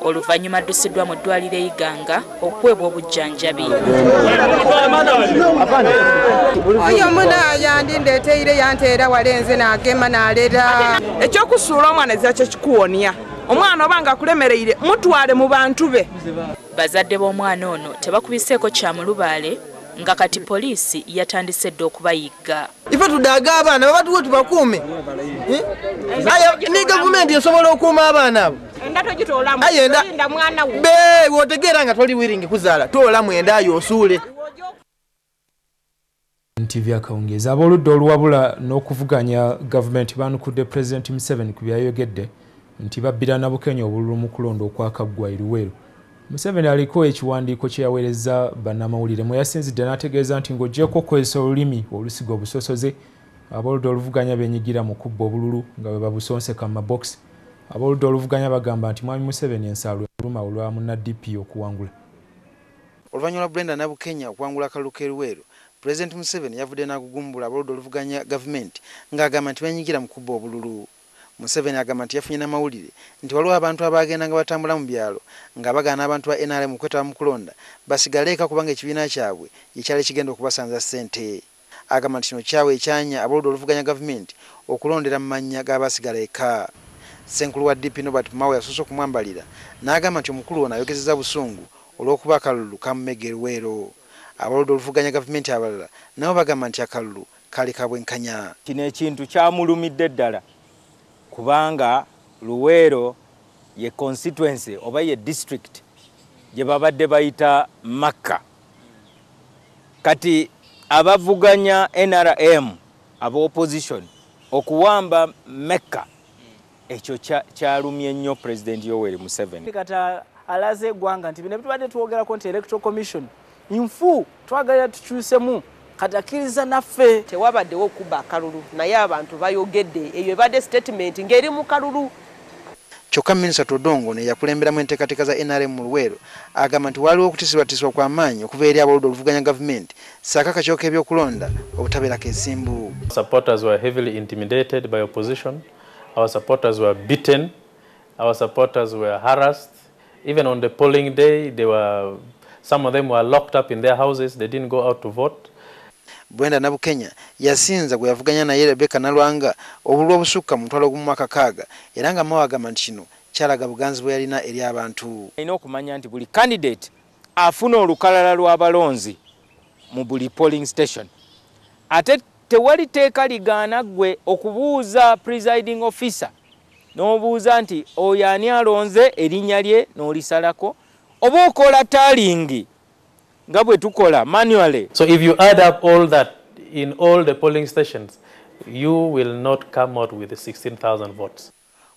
Oluvannyuma addusiddwa mu ddwaliro Iganga okuweebwa obujjanjabi. Oyo muna yandindeeteire yanteera walenze n'agema n'alera. Ekyokusuula omwana ezakyo kikuwonya. Omwana oba nga akulemereire mutwale mu bantu be. Bazadde b'omwana ono tebakubiseeko kya mulubaale nga kati poliisi yatandise dda okubayigga. Ife tudaga abaana baba tuwe tubakuume. Ni gavumenti esobola okuuma abaana abo. Endato gitolamu. Ayenda mwana wo. Be wotegeera nga toli wiringi kuzaala. Tolamu endayo osuule. NTV akawungeza aboludde oluwabula n'okuvuganya gavumenti baanukudde President Museveni ku byayogedde nti babbira na Bukenya obululu mu kulonda okwakaggwa Luweero. Museveni aliko ekiwandiiko kye yaweereza bannamawulire mwe yasinzidde n'ategeeza nti ng'oggyeko okukozesa olulimi olusiga obusosoze aboludde oluvuganya beenyigira mu kubba obululu nga bwe babusonseka mu maboksi. Aboludde oluvuganya bagamba nti Mwami Museveni ensaalwe oluma olwa munna DP okuwangula. Oluvannyuma lwa Brenda Nabukenya okuwangula akalulu k'Eluweero, President Museveni yavudde n'akugumbula aboludde oluvuganya gavumenti ng'agamba nti beenyigira mu kubba obululu. Museveni agamba nti yafunye n'amawulire nti waliwo abantu abagenda nga batambula mu byalo nga bagaana abantu ba NRM okwetaba mu kulonda basigale eka kubanga ekibiina kyabwe ekyali kigenda okubasanza ssente. Agamba nti kino kyawe ekyanya aboludde oluvuganya gavumenti okulondera mu mannya g'abasigala eka. Ssenkulu wa DP Norbert Mao yasoose okumwambalira n'agamba nti omukulu ono ayogezeza busungu olw'okuba akalulu kamumega Eluweero. Aboludde oluvuganya gavumenti abalala nabo bagamba nti akalulu kali kabwenkanya. Kino ekintu kyamulumidde ddala kubanga Luweero ye constituency oba ye district gye babadde bayita Makka. Kati abavuganya NRM aba opposition okuwamba Mecca ekyo kyalumye nnyo President Yoweri Museveni. Kata alaze eggwanga nti bino bitubadde twogerako nti Electoral Commission infu twagala tukyusemu katakiriza naffe tewabaddewo okuba akalulu naye abantu bayogedde eyo ebadde statement ng'eri mu kalulu. Kyokka Minisita Todongo ne yakulemberamu enteekateeka za NRM mu Luweero agamba nti waliwo okutisibwatisibwa kw'amaanyi okuva eri aboludde oluvuganya gavumenti ssaaka akakyoka ebyokulonda obutabeerako ensimbu. Supporters were heavily intimidated by opposition. Our supporters were beaten. Our supporters were harassed. Even on the polling day, some of them were locked up in their houses. They didn't go out to vote. Brenda Nabukenya yasinza gwe yavuganya naye Rebecca Nalwanga obululu obusukka mu mutwalo gumu mwaka kaaga era nga Mao agamba nti kino kyalaga buganzi bwe yalina eri abantu. Alina okumanya nti buli candidate afuna olukalala lw'abalonzi mu buli polling station. Ate tewali teeka ligaana gwe okubuuza presiding officer n'obuuza nti oyo ani alonze erinnya lye n'olisalako oba okola tallying nga bwe tukola manually. So if you add up all that in all the polling stations, you will not come out with 16,000 votes.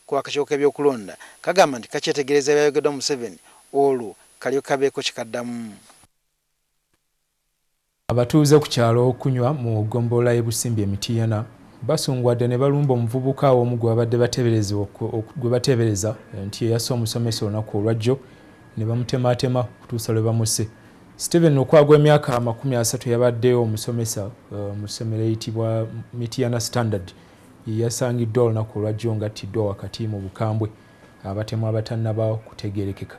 Ku akakyoka ebyokulonda kagamba nti kakyetegereza ebyayogeddwa Museveni olwo kalyo kabeeko kikaddamu. Abatuuze ku kyalo okunywa mu ggombolola y'Ebusimbi Emitiyana basungwadde ne balumba omuvubuka omu gwe bateebereza nti yasse omusomesa olunaku olwajjo ne bamutematema kutuusa lwe bamusse. Stephen okwagwa emyaka 30 yabadde omusomesa mu ssomero eyitibwa Mitiyana Standard yasangiddwa olunaku olwajjo ng'attiddwa wakati mu bukambwe abatemu abatannaba kutegeerekeka.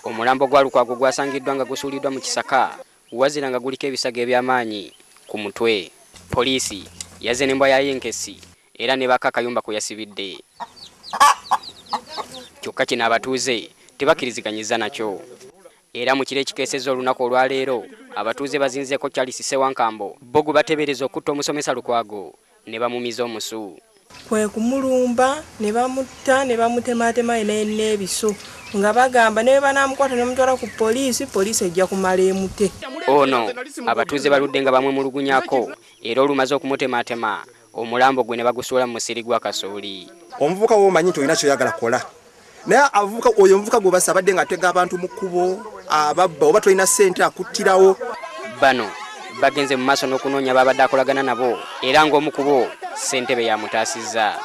Omulambo gwa Lukwago gwasangiddwa nga gusuuliddwa mu kisaka wazira nga guliko ebisago eby'amaanyi ku mutwe. Poliisi yazze n'embwa ya yenkesi era ne bakakayumba kwe yasibidde. Kyokka kino abatuuze tebakiriziganyiza nakyo. Era mu kiro ekikeesezza olunaku olwaleero abatuuze bazinzeeko Charles Sewankambo bo gwe bateebereza okutta omusomesa Lukwago ne bamumiza omusu. Kwe kumulumba ne bamutta ne bamutematema n'ebiso nga bagamba ne banamukwata ne mutwala ku poliisi ejja kumala emute. Ono abatuuze baludde nga bamwemulugunyako era olumaze okumutematema omulambo gwe ne bagusuula mu musiri gwa kasooli. Omuvubuka w'omanyi nti olina kyoyagala kola naye oyo omuvubuka gwe basabadde nga atega abantu mu kkubo ababba oba tolina ssente akuttirawo. Bano bagenze mu maaso n'okunoonya babadde akolagana nabo era ng'omu ku bo ssentebe yamutaasizza.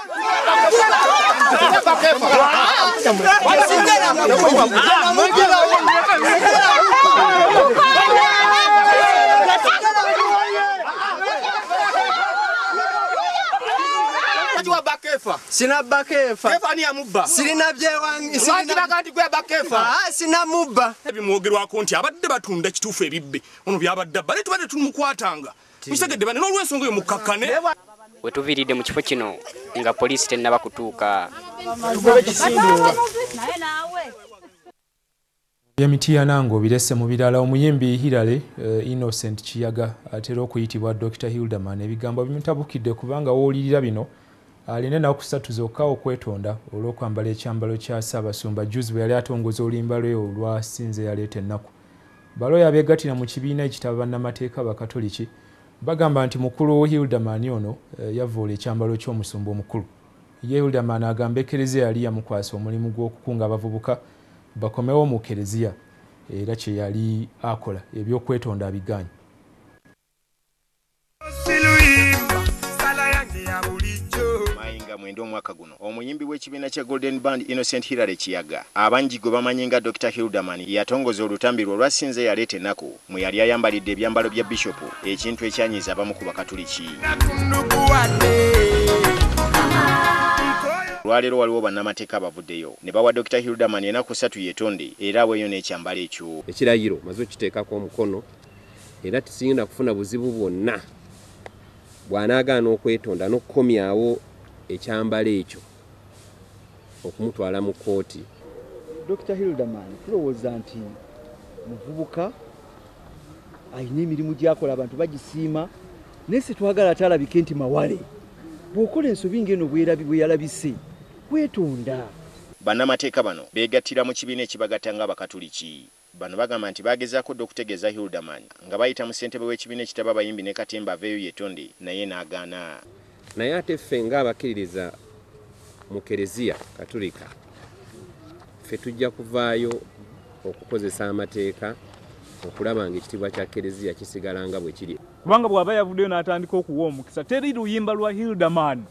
Sina bakefa. Kefa ni amubba. Sirina byewangi. Sina bakati kwe bakefa. Sina mubba. Ebimwogerwako nti abadde batunda kituufu ebibbe. Ono byabadde bale tubadde tumukwatanga. Musegedde bane n'olwensonga yo mukakkane. We tuviiridde mu kifo kino nga poliisi tennaba kutuuka. Emiti ya Nango birese mu birala omuyimbi Hilale Innocent Kiyaga atera okuyitibwa Dr. Hildaman ebigambo bimutabukidde kubanga woolirira bino alina ennaku 3 zokka okwetonda olw'okwambala ekyambalo kya Ssaabasumba juzi bwe yali atongoza oluyimba lwe olwasinze yaleeta ennaku. Baloya abeegattira mu kibiina ekitaba bannamateeka bakatoliki bagamba nti mukulu Hildaman ono yavoola ekyambalo ky'omusumba omukulu. Ye Hildaman agamba Ekereziya yali yamukwasa omulimu gw'okukunga abavubuka bakomewo mu Kereziya era kye yali akola ebyokwetonda abiganye. Mayinga mwendo omwaka guno omuyimbi w'ekibiina kya Golden Band Innocent Hilale Kiyaga abanjigo bamanyi nga Dr. Hildaman yatongoza olutambi lwe olwasinze yaleeta ennaku mwe yali ayambalidde ebyambalo bya bishopu ekintu ekyanyiza abamu ku bakatuliki. Lwaleero waliwo bannamateeka abavuddeyo ne bawa Dr. Hildaman ennaku 3 yeetonde era aweeyo n'ekyambalo ekyo. Ekirayiro maze okiteekako omukono era tisigenda kufuna buzibu bwonna bw'anaagaana okwetonda n'okukomyawo ekyambalo ekyo okumutwala mu kkooti. Dr. Hildaman tulowooza nti muvubuka alina emirimu gy'akola abantu bagisiima naye se twagala atalabike nti mawale bw'okola ensobi ng'eno bwe yalabise kwetonda. Bannamateeka bano beegattira mu kibiina ekibagatta ng'abakatuliki. Bano bagamba nti bagezaako okutegeeza Hildaman nga bayita mu ssentebe w'ekibiina ekitaba abayimbi ne Katemba aveeyo yeetonde naye n'agaana. Naye ate ffe ng'abakkiririza mu Kereziya Katulika ffe tujja kuvaayo okukozesa amateeka okulaba nga ekitiibwa kya Kereziya kisigala nga bwe kiri. Kubanga bw'aba yavuddeyo n'atandika okuwa omukisa teri luyimba lwa Hildaman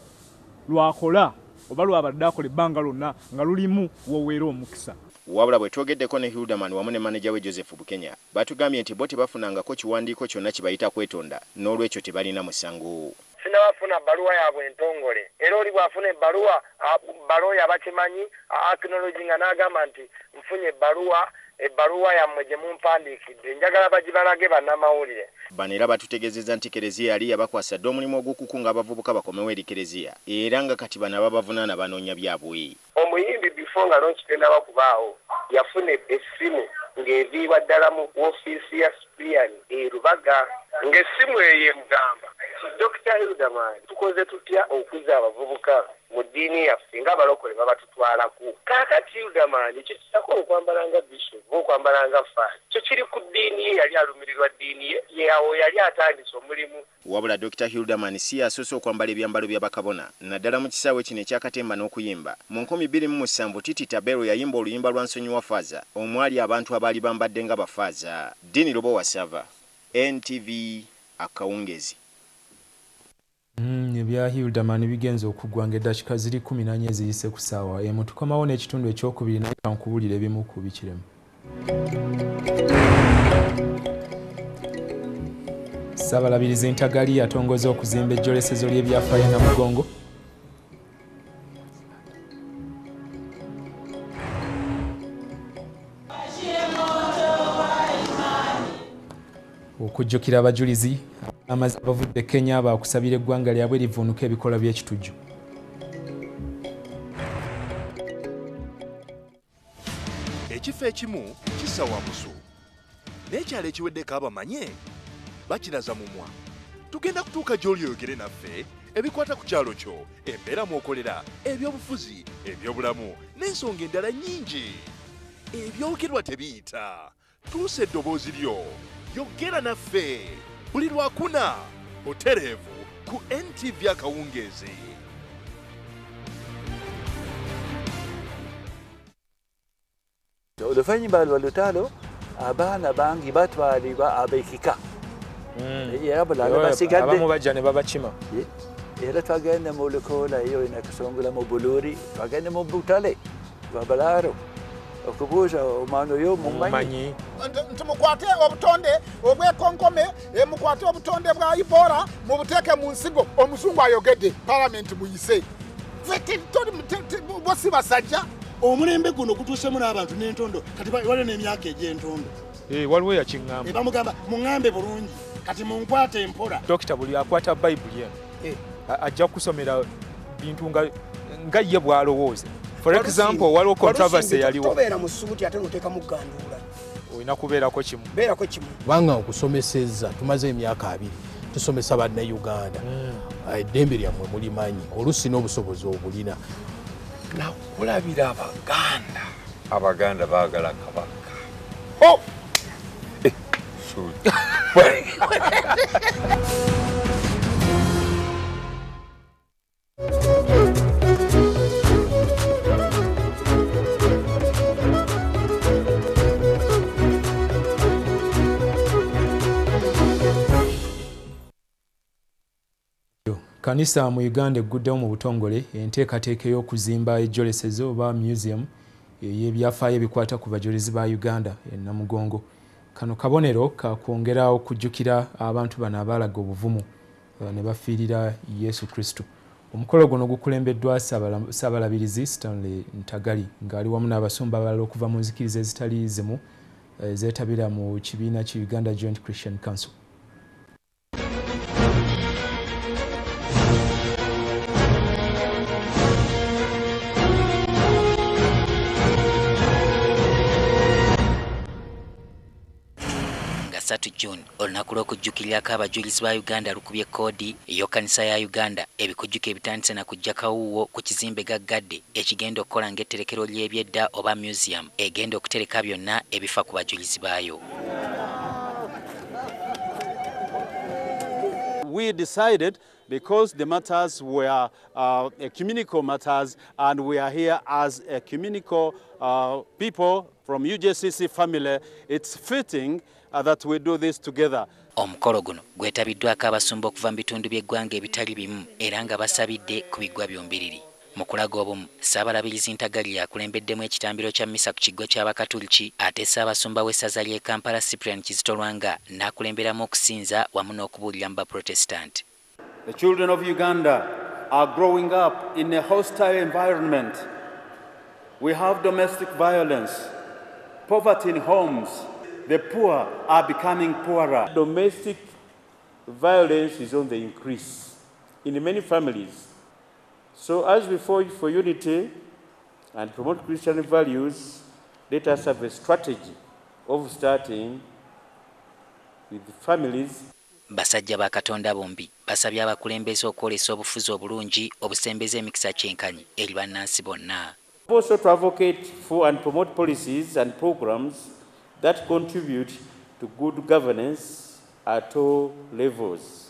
lwakola oba lwabadde akola ebbanga lyonna nga lulimu woweera omukisa. Wabula bwe twogeddeko ne Hildaman wamu ne maneja we Joseph Bukenya batugambye nti bo tebafunangako kiwandiiko kyonna kibayita kwetonda n'olwekyo tebalina musango. Sinabafuna baluwa yaabwe entongole era oli bw'afuna ebbaluwa bakimanyi acknowledging nga n'agamba nti nfunye ebbaluwa yammwe gye mumpandiikidde njagala bagibalage bannamawulire. Bano era batutegeezezza nti Kereziya yali yabakwasa dde omulimu ogw'okukunga abavubuka bakomewo eri Kereziya era nga kati bano ababavunaana banoonya byabwe. Omuyimbi bifo nga lonkitendaba kubaawo yafuna essimu ng'eviibwa ddala mu woofiisi ya Spian Rubaga ng'essimu eyo emugamba Dr. Hildaman tukoze tutya okuza abavubuka mu ddiini yaffe ng'abalokole babatutwalako. Kaakati Hildaman ekyo kitako okwambala nga bishop okwambala nga faali kyo kiri ku ddiini ye yali alumirirwa ddiini ye awo yali atandise omulimu. Wabula Dr. Hildaman si yasoose okwambala ebyambalo bya bakabona naddala mu kisaawe kino ekyakatemba n'okuyimba. Mu 2007 Titi Tabero yayimba oluyimba lwa Nsonyiwa Faaza omwali abantu abaali bambadde nga bafaaza. Dini Lobo Wasava, NTV Akawungezi. Ebya Hildaman bigenze okugwa ng'eddakiika ziri 14 eziyise ku ssaawa emu. Tukomawo n'ekitundu ekyokubiri naye kankubulire ebimu ku bikiremu. Ssaabalabirizi Ntagali atongoza okuzimba ejjolesezo ly'ebyafaayo Namugongo. Okujjukira abajulizi abavudde Kenya bakusabira eggwanga lyabwe livuunuka ebikolwa by'ekitujju. Ekifo ekimu kissa Wamusu n'ekyalo ekiweddeko abamanye bakiraza mumwa. Tugenda kutuuka gy'oli oyogere naffe ebikwata ku kyalo kyo, embeera mw'okolera, ebyobufuzi, ebyobulamu n'ensonga endala nnyingi. Ebyogerwa tebiyita. Tuusa eddoboozi lyo. Yogera naffe buli lwakuna butereevu ku NTV Akawungezi. Oluvannyuma lwa lutalo abaana bangi batwalibwa ab'ekika era bulala basigadde abamu bajja ne babakima. Era twagende mu Lukoola eyo nakasongola mu Buluuri twagende mu Butale Babalaaro okubuuza omwana oyo mumanyi nti mukwate obutonde obw'ekkonkome mukwate obutonde bwa Ebola mubuteeke mu nsigo. Omuzungu ayogedde palamenti muyise bosi basajja omulembe guno gutuusemu n'abantu n'entondo kati waliwo n'emyaka egy'entondo waliwo yakiŋŋamba bamugamba muŋŋambe bulungi kati munkwate empola dokita buli akwata bayibuli eno ajja kusomera bintu nga ye bw'alowooza. For example, waliwo controversy yaliwo tobeera mu ssuuti ate n'oteekamu gganduula olina kubeerako kimu kubanga okusomesezza tumaze emyaka 2 tusomesa bannayuganda eddembe lyammwe mulimanyi oluusi n'obusobozi obulina nakulabira abaganda baagala kabaka Kanisa mu Uganda egguddewo mu butongole enteekateeka y'okuzimba ejjolesezo oba museum y'ebyafaayo ebikwata ku bajulizi ba Uganda e Namugongo. Kano kabonero kakwongera okujjukira abantu bano abaalaga obuvumu ne bafiirira Yesu Kristo. Omukolo guno gukulembeddwa Ssaabalabirizi Stanley Ntagali ng'ali wamu n'abasumba abalala okuva mu nzikiriza ezitali zimu zeetabira mu kibiina ki Uganda Joint Christian Council. June olunaku lw'okujjukirirako abajulizi ba Uganda lukubye koodi ey'okkanisa ya Uganda ebikujjuko ebitandise na kujja kawuwo ku kizimbe gaggadde ekigenda okukola ng'etterekero ly'ebyedda oba museum egenda okutereka byonna ebifa ku bajulizi baayo. We decided because the matters were communal matters and we are here as a communal people from UJCC family, it's fitting that we do this together. Omukolo guno gwetabiddwako abasumba okuva mu bitundu by'eggwanga ebitali bimu era nga basabidde ku biggwa byombiriri. Mu kulaga obumu, Ssaabalabirizi Ntagali yakulembeddemu ekitambiro kya mmisa ku kiggwa ky'Abakatuliki ate Ssaabasumba w'essaza ly'e Kampala Cyprian Kizito Lwanga n'akulemberamu okusinza wamu n'okubuulira mu Baprotestant. The children of Uganda are growing up in a hostile environment. We have domestic violence, poverty in homes. The poor are becoming poorer. Domestic violence is on the increase in many families. So as we fight for unity and promote Christian values, let us have a strategy of starting with the families. Basajja ba Katonda bombi basabye abakulembeze okwolesa obufuzi obulungi obusembeza emikisa kyenkanyi eri bannansi bonna. Also to advocate for and promote policies and programs that contribute to good governance at all levels.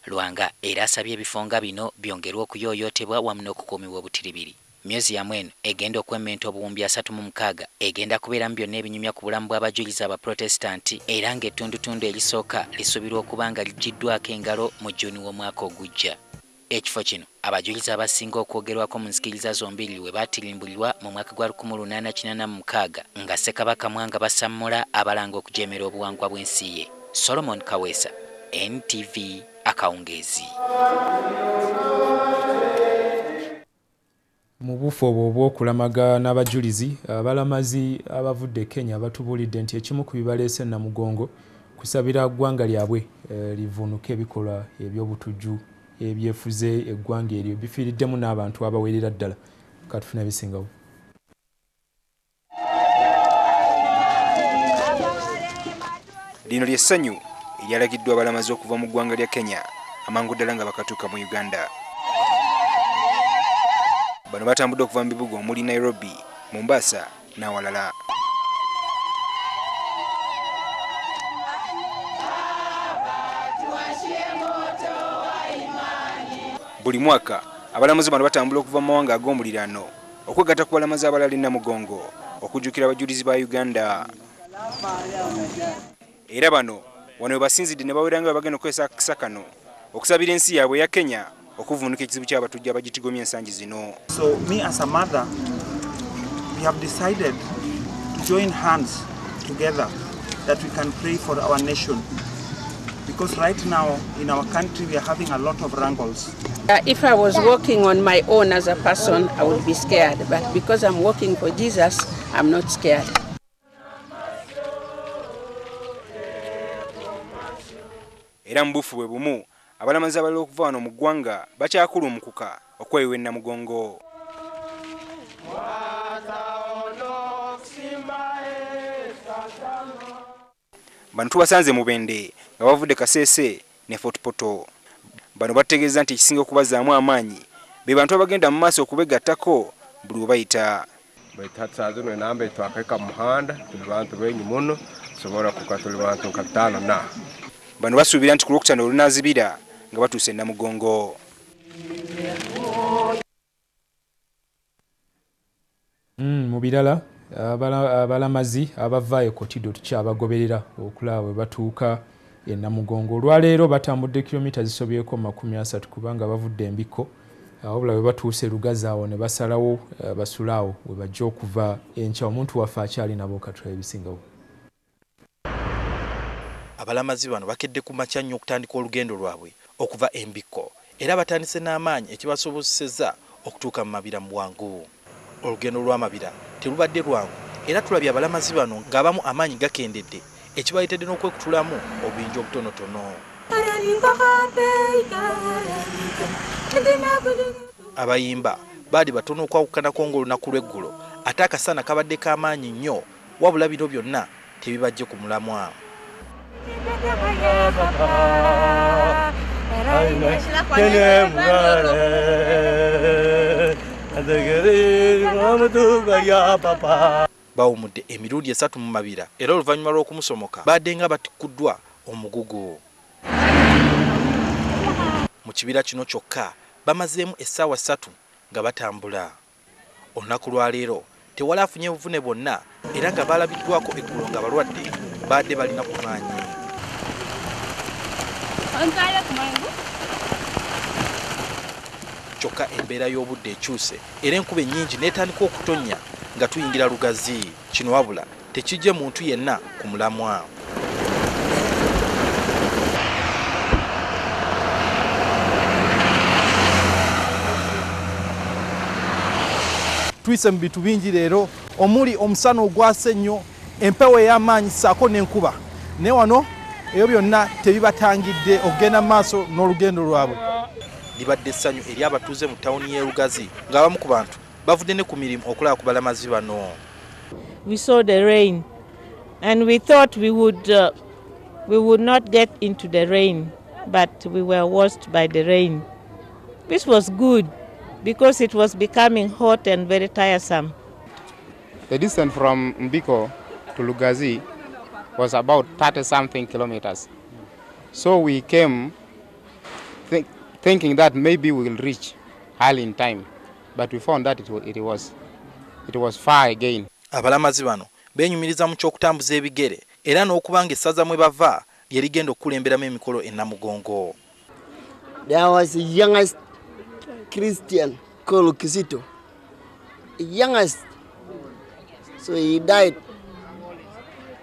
Lwanga era asabye ebifo nga bino byongerwa okuyooyootebwa wamu n'okukuumibwa obutiribiri. Museum eno egenda okwemmenta obuwumbi 36 egenda kubeeramu byonna ebinyumya ku bulamu bw'abajulizi Abaprotestanti era ng'ettundutundu erisooka lisuubirwa okuba nga liggiddwako engalo mu Juni w'omwaka ogujja. Ekifo kino abajulizi abasinga okwogerwako mu nzikiriza zombiri we baatirimbulirwa mu mwaka gwa 1886 nga Ssekabaka Mwanga basammula abalanga okujeemera obuwangwa bw'ensi ye. Solomon Kaweesa, NTV Akawungeezi. Mu bufo obwo obw'okulamaga n'abajulizi abalamazi abavudde Kenya batubuulidde nti ekimu ku bibaleese e Namugongo kusabira ggwanga lyabwe livunuke ebikolwa eby'obutujju ebyefuze eggwanga eryo bifiiriddemu n'abantu abawerera ddala. Katufuna ebisingawo. Lino ly'essanyu eryalagiddwa abalamazi okuva mu ggwanga lya Kenya amangu ddala nga bakatuuka mu Uganda. Bano batambudde okuva mu bibuga omuli Nairobi, Mombasa n'awalala. Buli mwaka abalamuzi bano batambula okuva mu mawanga ag'omuliraano okwegatta ku balamazi abalala e Namugongo okujjukira abajulizi ba Uganda. Era bano wano we basinzidde ne baweranga bagenda okukozesa akisa kano okusabira ensi yaabwe ya Kenya okuvunuka ekizibu ky'abatujja abagitigomya ensangi zino. So me as a mother, we have decided to join hands together that we can pray for our nation because right now in our country we are having a lot of wrangles. If I was walking on my own as a person, I would be scared. But because I'm working for Jesus, I'm not scared. Era mbufu bwe bumu abalamazi abalala okuva wano mu ggwanga bakyakulumukuka okweyiwa Namugongo. Bano tubasanze mu Bende nga bavudde Kasese ne Fort Poto. Bano bategeeza nti ekisinga okubazaamu amaanyi be bantu abagenda mu maaso okubegattako buli we bayita. Baitatsaazo no namba twakeka muhanda tuli bantu benyi muno sobora kukatuli bantu katano na. Bano basuubira nti ku Lwokutaano olunaazibira nga batuuse Namugongo. Mu birala abalamazi abavaayo Kotido tukyabagoberera okulaba bwe batuuka e Namugongo. Olwaleero batambudde kilomita zisobyeko 30 kubanga bavudde Embiko. Wabula bwe batuuse Lugazi awo ne basalawo basulaawo we bajja okuva enkya. Omuntu waffe akyali nabo katula ebisingawo. Abalamazi bano bakedde ku makya nnyo okutandika olugendo lwabwe okuva Embiko era batandise n'amaanyi ekibasobozesezza okutuuka mu Mabira mu bwangu. Olugendo lw'Amabira terubadde lwangu era tulabye abalamazi bano ng'abamu amaanyi gakendedde ekibayitedde n'okwekutulamu obuyinja obutonotono. Abayimba baali batono okwawukanako ng'olunaku lw'eggulo ate akasana kabadde k'amaanyi nnyo wabula bino byonna tebibajje ku mulamwa. Bawumudde emirundi 3 mu Mabira era oluvannyuma lw'okumusomoka badde nga batikuddwa omugugu. Mu kibira kino kyokka bamazeemu essaawa 3 nga batambula. Olunaku lwa leero tewali afunye obuvune bwonna era nga balabiddwako eggulo nga balwadde badde balina ku maanyi. Kyokka embeera y'obudde ekyuse era enkuba ennyingi n'etandika okutonnya nga tuyingira Lugazi. Kino wabula tekijje muntu yenna ku mulamwa. Twise mu bitu bingi leero omuli omusana ogwase ennyo, empewo ey'amaanyi ssaako n'enkuba. Ne wano ebyo byonna tebibatangidde okugenda mu maaso n'olugendo lwabwe. Libadde essanyu eri abatuuze mu ttawuni y'e Lugazi ng'abamu ku bantu bavudde ne ku mirimu okulaba ku balamazi bano. We saw the rain and we thought we would not get into the rain, but we were washed by the rain. This was good because it was becoming hot and very tiresome. The distance from Mbiko to Lugazi was about 30-something kilometers. So we came thinking that maybe we will reach early in time, but we found that it was far again. Abalamazi bano benyumiriza mu ky'okutambuza ebigere era n'okubanga essaza mwe bava yerigenda okukulemberamu emikolo e Namugongo. There was a youngest Christian called Kizito, youngest. So he died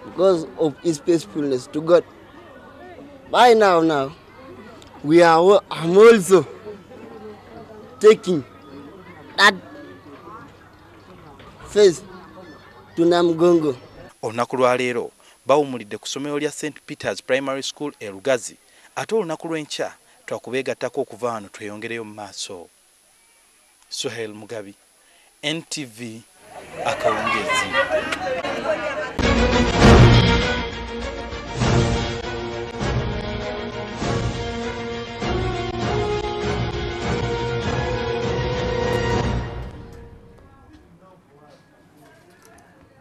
because of his faithfulness to God. By now, I'm also taking that faith to Namugongo. Olunaku lwa leero bawumulidde ku ssomero lya St. Peter's Primary School e Lugazi ate olunaku lw'enkya twakubeegattako okuva wano tweyongereyo mu maaso. Suhail Mugabi, NTV, Akawungezi.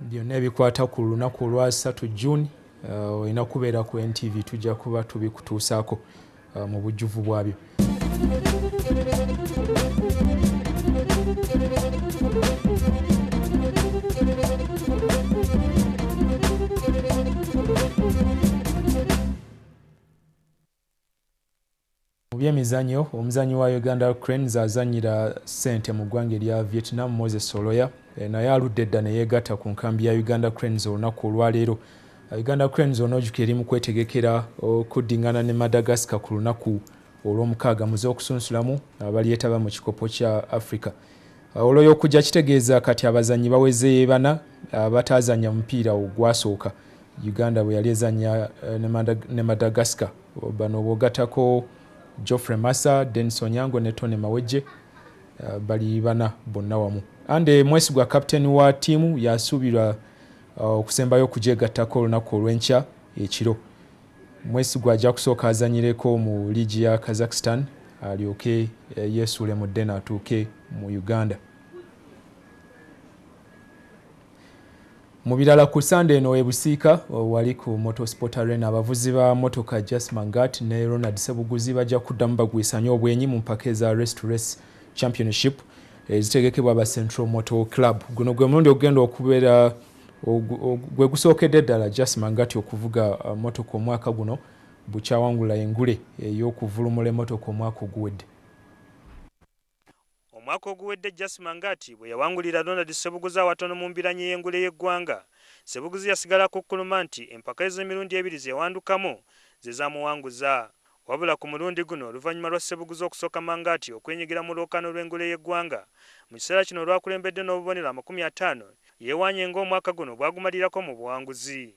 Byonna ebikwata ku lunaku olwa 3 June olina kubeera ku NTV tujja kuba tubikutuusaako mu bujjuvu bwabyo. Mu byemizannyo omuzannyi wa Uganda Cranes azannyira ssente mu ggwanga erya Vietnam Moses Soloya naye aludde edda ne yeegatta ku nkambi ya Uganda Cranes olunaku olwaleero Uganda Cranes onoojuka eri mu kwetegekera okuddingana ne Madagascar ku lunaku olw'omukaaga mu z'okusunsulamu abalyetaba mu kikopo kya Africa. Olwo y'okujja kitegeeza kati abazannyi baweze 4 abataazanya mupiira ogwasooka Uganda bwe yali ezannya ne Madagascar. Bano bw'ogattako Geoffrey Massa, Dennis Onyango ne Tony Mawejje bali 4 bonna wamu. Ande Mwesigwa kapteni wa ttiimu yasuubirwa okusembayo okugyegattako olunaku olw'enkya ekiro. Mwesigwa ajja kusooka azanyireko mu liigi ya Kazakhstan alyoke yeesuule mu ddene atuuke mu Uganda. Mu birala ku Sunday eno e Busiika wali ku Motorsport Arena abavuzi ba motoka Jas Mangat ne Ronald Sebuguzi bajja kuddamu bagwisanya obwenyi mu mpaka eza Race to Race Championship ezitegekebwa ba Central Motor Club. Guno gwe mulundi ogenda okubeera gwe gusookedde ddala Jas Mangat okuvuga motoka omwaka guno bukyawangula engule ey'okuvulumula emotoka omwaka oguwedde. Omwaka oguwedde Jas Mangat bwe yawangulira Ronald Sebuguzi awatono mu mbiranye y'engule y'eggwanga. Sebuguzi yasigala kukkuluma nti empaka ez'emirundi 2 ze yawandukamu ze zaamuwanguza. Wabula ku mulundi guno oluvannyuma lwa Sebuguzi okusooka Mangat okwenyigira mu lwokaano lw'engule y'eggwanga mu kiseera kino olwakulembedde n'obubonero 50 yeewanye ng'omwaka guno bwagumalirako mu buwanguzi.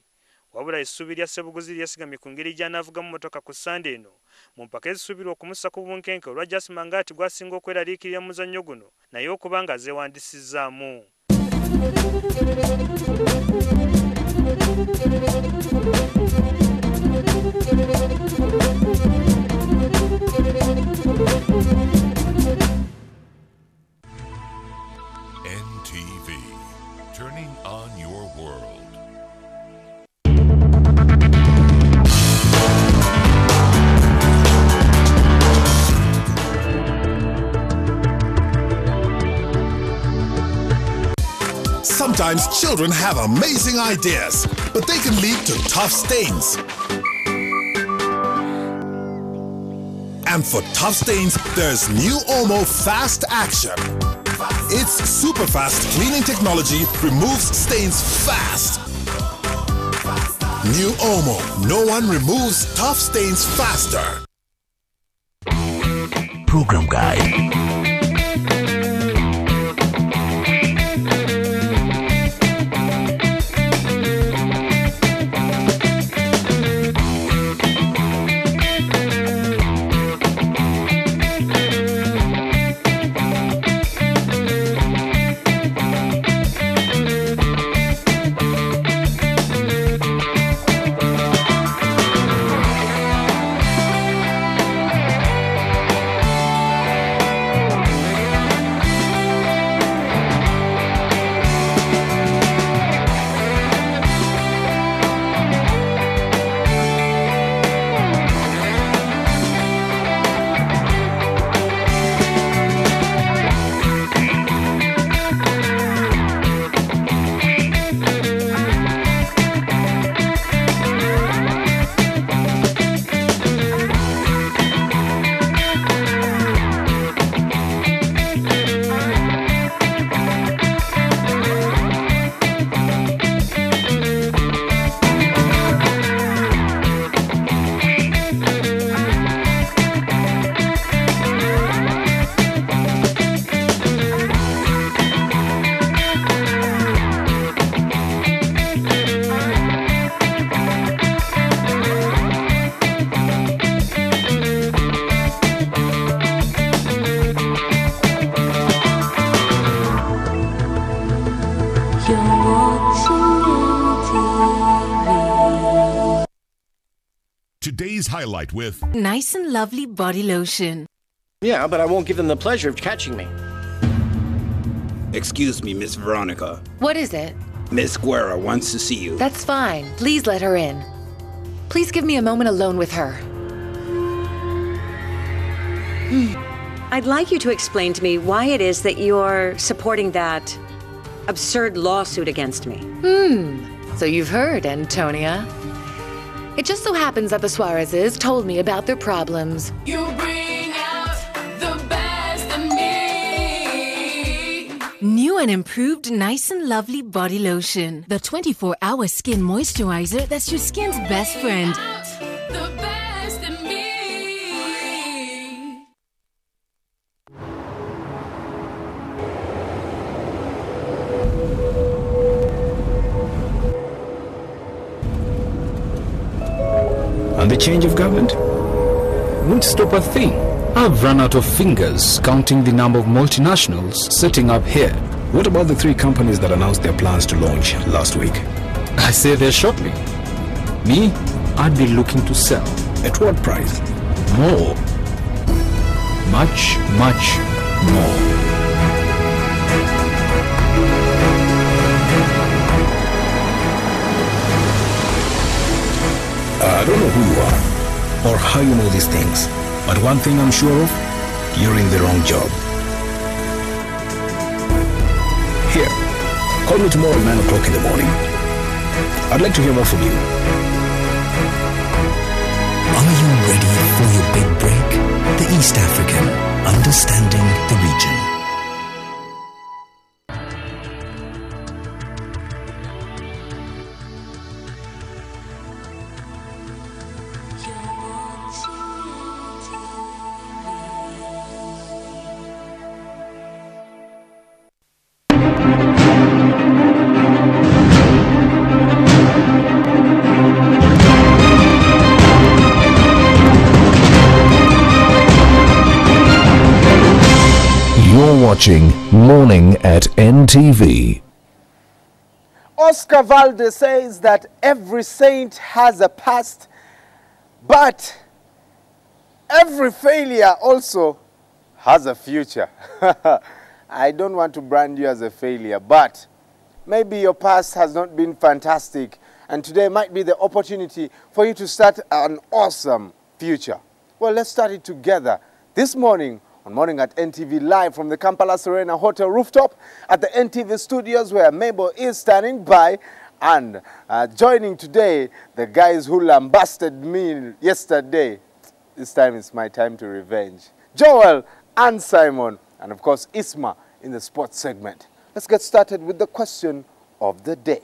Wabula essuubi lya Sebuguzi lyesigamye ku ngeri gy'anaavugamu motoka ku Sunday eno mu mpaka ezisuubirwa okumussa ku bunkenke olwa Jas Mangat gwasinga okweraliikirira mu muzannyo guno naye okuba nga zeewandisizzaamu. NTV, turning on your world. Sometimes children have amazing ideas, but they can lead to tough stains. And for tough stains, there's new Omo Fast Action. Its super fast cleaning technology removes stains fast. New Omo, no one removes tough stains faster. Program Guide. Today's highlight with nice and lovely body lotion. Yeah, but I won't give them the pleasure of catching me. Excuse me, Miss Veronica. What is it? Miss Guerra wants to see you. That's fine. Please let her in. Please give me a moment alone with her. I'd like you to explain to me why it is that you're supporting that absurd lawsuit against me. So you've heard, Antonia. It just so happens that the Suarezes told me about their problems. You bring out the best in me. New New and improved Nice and Lovely Body Lotion. The 24-hour skin moisturizer that's your skin's best friend. The best in me. And the change of government won't stop a thing. I've run out of fingers counting the number of multinationals setting up here. What about the 3 companies that announced their plans to launch last week? I say they're shortly. Me, I'd be looking to sell. At what price? More. Much, much more. I don't know who you are or how you know these things, but one thing I'm sure of, you're in the wrong job. Here, call me tomorrow at 9 o'clock in the morning. I'd like to hear more from you. Are you ready for your big break? The East African, understanding the region. You're watching Morning at NTV. Oscar Valdez says that every saint has a past, but every failure also has a future. I don't want to brand you as a failure, but maybe your past has not been fantastic, and today might be the opportunity for you to start an awesome future. Well, let's start it together this morning on Morning at NTV, live from the Kampala Serena Hotel rooftop at the NTV studios, where Mabel is standing by, and joining today the guys who lambasted me yesterday. This time it's my time to revenge. Joel and Simon, and of course Isma in the sports segment. Let's get started with the question of the day.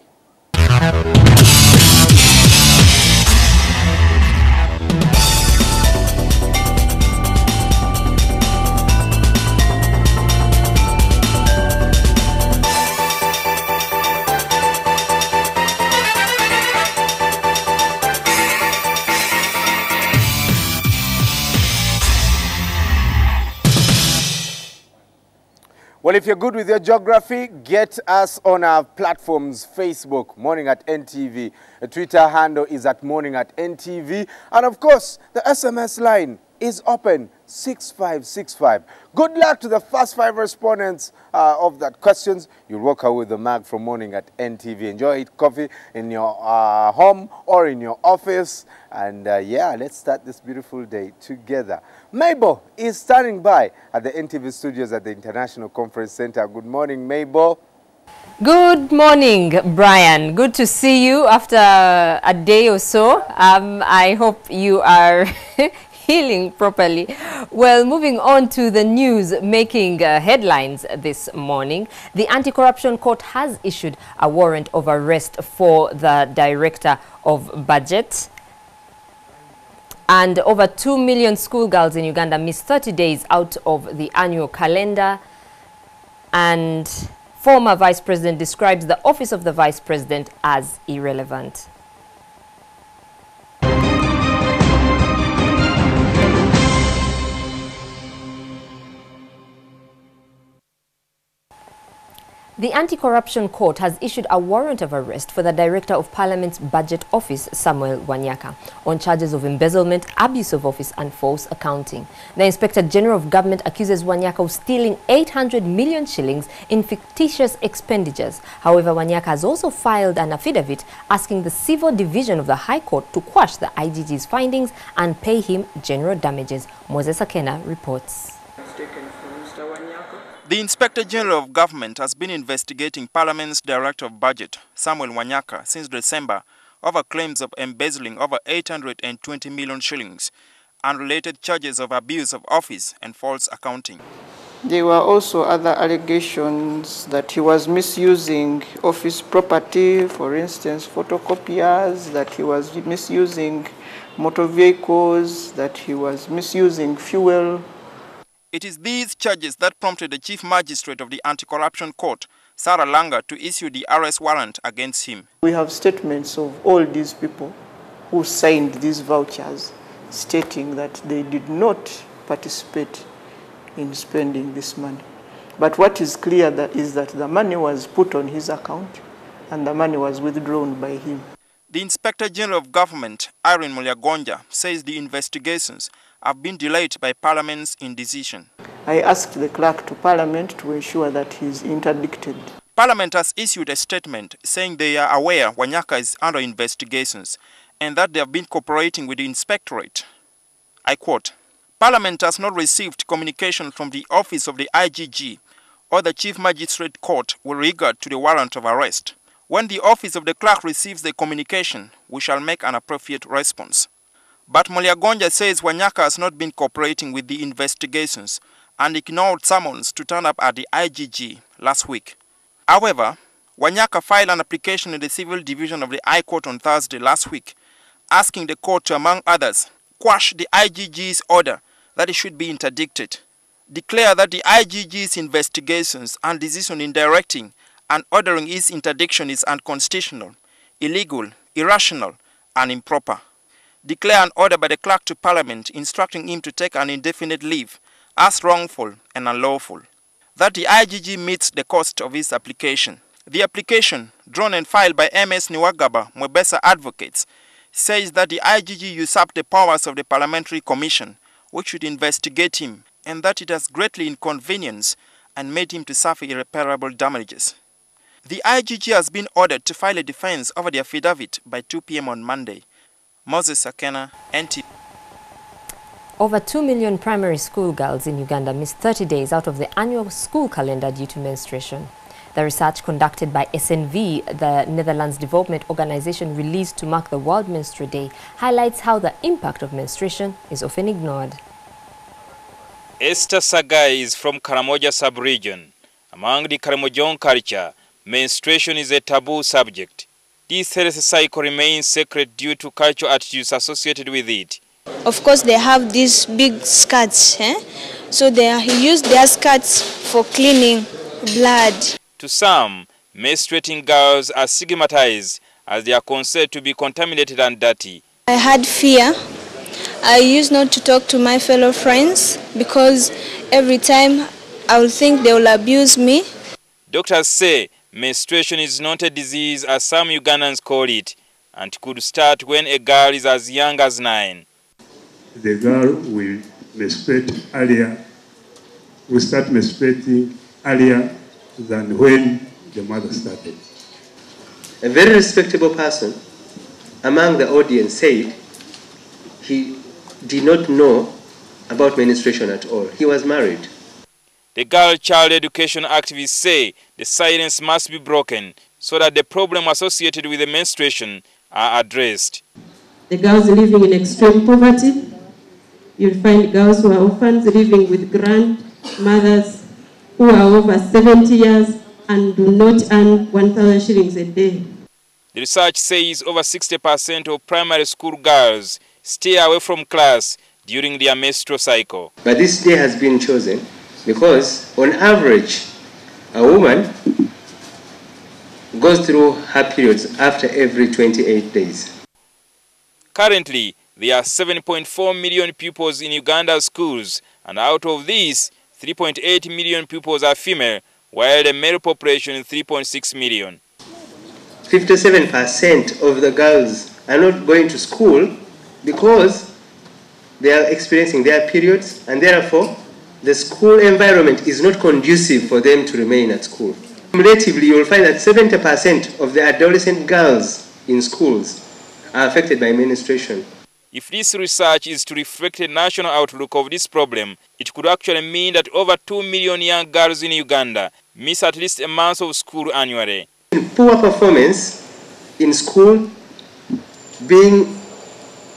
Well, if you're good with your geography, get us on our platforms: Facebook, Morning at NTV. The Twitter handle is at Morning at NTV. And of course, the SMS line is open, 6565. Good luck to the first 5 respondents of that questions. You'll walk away with the mag from Morning at NTV. Enjoy coffee in your home or in your office. And yeah, let's start this beautiful day together. Mabel is standing by at the NTV studios at the International Conference Center. Good morning, Mabel. Good morning, Brian. Good to see you after a day or so. I hope you are healing properly. Well, moving on to the news making headlines this morning. The Anti-Corruption Court has issued a warrant of arrest for the Director of Budget. And over 2 million schoolgirls in Uganda miss 30 days out of the annual calendar. And former Vice President describes the office of the Vice President as irrelevant. The Anti-Corruption Court has issued a warrant of arrest for the Director of Parliament's Budget Office, Samuel Wanyaka, on charges of embezzlement, abuse of office and false accounting. The Inspector General of Government accuses Wanyaka of stealing 800 million shillings in fictitious expenditures. However, Wanyaka has also filed an affidavit asking the Civil Division of the High Court to quash the IGG's findings and pay him general damages. Moses Akena reports. The Inspector General of Government has been investigating Parliament's Director of Budget, Samuel Wanyaka, since December over claims of embezzling over 820 million shillings and related charges of abuse of office and false accounting. There were also other allegations that he was misusing office property, for instance, photocopiers, that he was misusing motor vehicles, that he was misusing fuel. It is these charges that prompted the Chief Magistrate of the Anti-Corruption Court, Sarah Langa, to issue the arrest warrant against him. We have statements of all these people who signed these vouchers stating that they did not participate in spending this money. But what is clear is that the money was put on his account and the money was withdrawn by him. The Inspector General of Government, Irene Mulyagonja, says the investigations have been delayed by Parliament's indecision. I asked the clerk to Parliament to ensure that he is interdicted. Parliament has issued a statement saying they are aware Wanyaka is under investigations and that they have been cooperating with the Inspectorate. I quote, "Parliament has not received communication from the Office of the IGG or the Chief Magistrate Court with regard to the warrant of arrest. When the Office of the Clerk receives the communication, we shall make an appropriate response." But Mulyagonja says Wanyaka has not been cooperating with the investigations and ignored summons to turn up at the IGG last week. However, Wanyaka filed an application in the Civil Division of the High Court on Thursday last week, asking the court to, among others, quash the IGG's order that it should be interdicted, declare that the IGG's investigations and decision in directing and ordering its interdiction is unconstitutional, illegal, irrational, and improper, declare an order by the clerk to Parliament instructing him to take an indefinite leave as wrongful and unlawful, that the IGG meets the cost of his application. The application, drawn and filed by MS Niwagaba Mwebesa Advocates, says that the IGG usurped the powers of the Parliamentary Commission, which should investigate him, and that it has greatly inconvenienced and made him to suffer irreparable damages. The IGG has been ordered to file a defense over the affidavit by 2 p.m. on Monday. Moses Akena, NTV. Over 2 million primary school girls in Uganda miss 30 days out of the annual school calendar due to menstruation. The research conducted by SNV, the Netherlands Development Organization, released to mark the World Menstrual Day, highlights how the impact of menstruation is often ignored. Esther Sagai is from Karamoja sub-region. Among the Karamojan culture, menstruation is a taboo subject. This health cycle remains sacred due to cultural attitudes associated with it. Of course, they have these big skirts, so they use their skirts for cleaning blood. To some, menstruating girls are stigmatized as they are considered to be contaminated and dirty. I had fear. I used not to talk to my fellow friends because every time I would think they will abuse me. Doctors say menstruation is not a disease as some Ugandans call it, and could start when a girl is as young as 9. The girl will menstruate earlier, will start menstruating earlier than when the mother started. A very respectable person among the audience said he did not know about menstruation at all. He was married. The Girl Child Education activists say the silence must be broken so that the problem associated with the menstruation are addressed. The girls living in extreme poverty, you'll find girls who are orphans living with grandmothers who are over 70 years and do not earn 1,000 shillings a day. The research says over 60% of primary school girls stay away from class during their menstrual cycle. But this day has been chosen because, on average, a woman goes through her periods after every 28 days. Currently, there are 7.4 million pupils in Uganda's schools, and out of these, 3.8 million pupils are female, while the male population is 3.6 million. 57% of the girls are not going to school because they are experiencing their periods, and therefore the school environment is not conducive for them to remain at school. Cumulatively, you will find that 70% of the adolescent girls in schools are affected by menstruation. If this research is to reflect a national outlook of this problem, it could actually mean that over 2 million young girls in Uganda miss at least a month of school annually. Poor performance in school being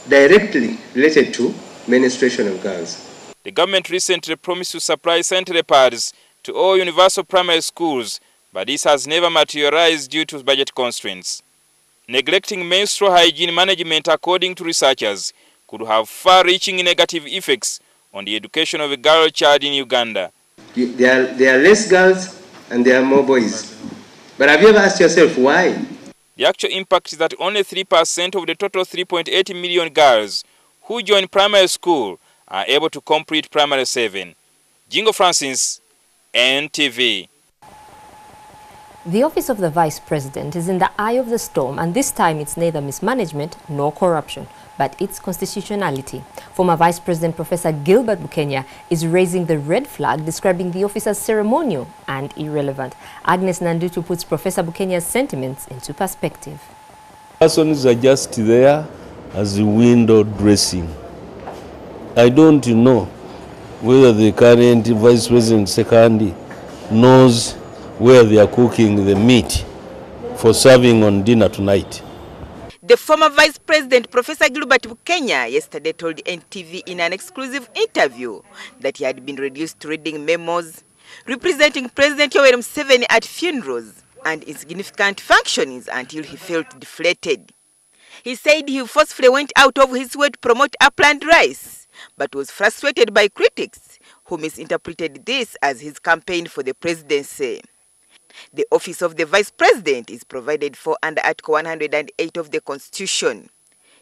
directly related to menstruation of girls. The government recently promised to supply sanitary pads to all universal primary schools, but this has never materialized due to budget constraints. Neglecting menstrual hygiene management, according to researchers, could have far-reaching negative effects on the education of a girl child in Uganda. There are less girls and there are more boys. But have you ever asked yourself why? The actual impact is that only 3% of the total 3.8 million girls who join primary school are able to complete primary 7. Jingo Francis, NTV. The office of the Vice President is in the eye of the storm, and this time it's neither mismanagement nor corruption, but its constitutionality. Former Vice President Professor Gilbert Bukenya is raising the red flag, describing the office as ceremonial and irrelevant. Agnes Nandutu puts Professor Bukenya's sentiments into perspective. Persons are just there as window dressing. I don't know whether the current Vice President Sekandi knows where they are cooking the meat for serving on dinner tonight. The former Vice President, Professor Gilbert Bukenya, yesterday told NTV in an exclusive interview that he had been reduced to reading memos representing President Yoweri Museveni at funerals and insignificant functionings until he felt deflated. He said he forcefully went out of his way to promote upland rice, but was frustrated by critics who misinterpreted this as his campaign for the presidency. The office of the Vice President is provided for under Article 108 of the Constitution.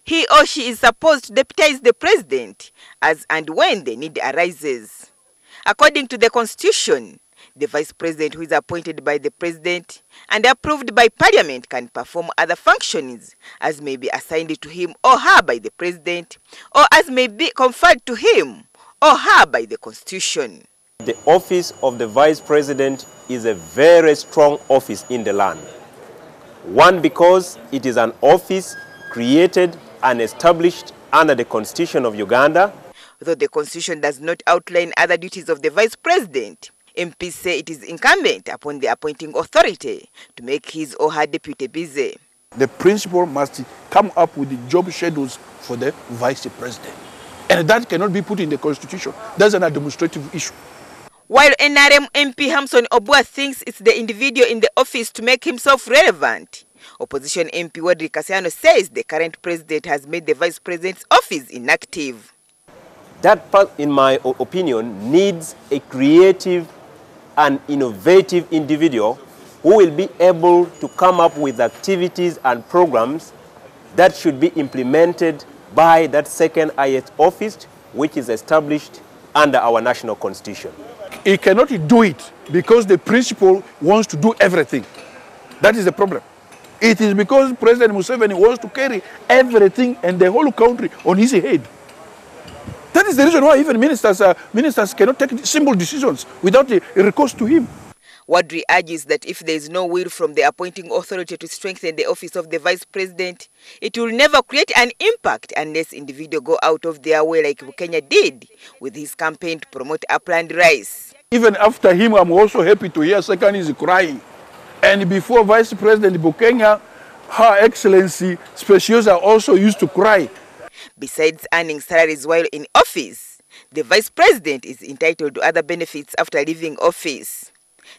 He or she is supposed to deputize the President as and when the need arises. According to the Constitution, the Vice President, who is appointed by the President and approved by Parliament, can perform other functions as may be assigned to him or her by the President, or as may be conferred to him or her by the Constitution. The office of the Vice President is a very strong office in the land. One, because it is an office created and established under the Constitution of Uganda. Though the Constitution does not outline other duties of the Vice President, MPs say it is incumbent upon the appointing authority to make his or her deputy busy. The principal must come up with the job schedules for the Vice President. And that cannot be put in the Constitution. That's an administrative issue. While NRM MP Hamson Obua thinks it's the individual in the office to make himself relevant, opposition MP Wadri Kasiano says the current president has made the Vice President's office inactive. That, in my opinion, needs a creative and innovative individual who will be able to come up with activities and programs that should be implemented by that second highest office, which is established under our national constitution. He cannot do it because the principal wants to do everything. That is the problem. It is because President Museveni wants to carry everything and the whole country on his head. That is the reason why even ministers cannot take simple decisions without a recourse to him. Wadri argues that if there is no will from the appointing authority to strengthen the office of the Vice President, it will never create an impact unless individuals go out of their way like Bukenya did with his campaign to promote upland rice. Even after him, I'm also happy to hear Sekani is crying. And before Vice President Bukenya, Her Excellency Speciosa also used to cry. Besides earning salaries while in office, the Vice President is entitled to other benefits after leaving office.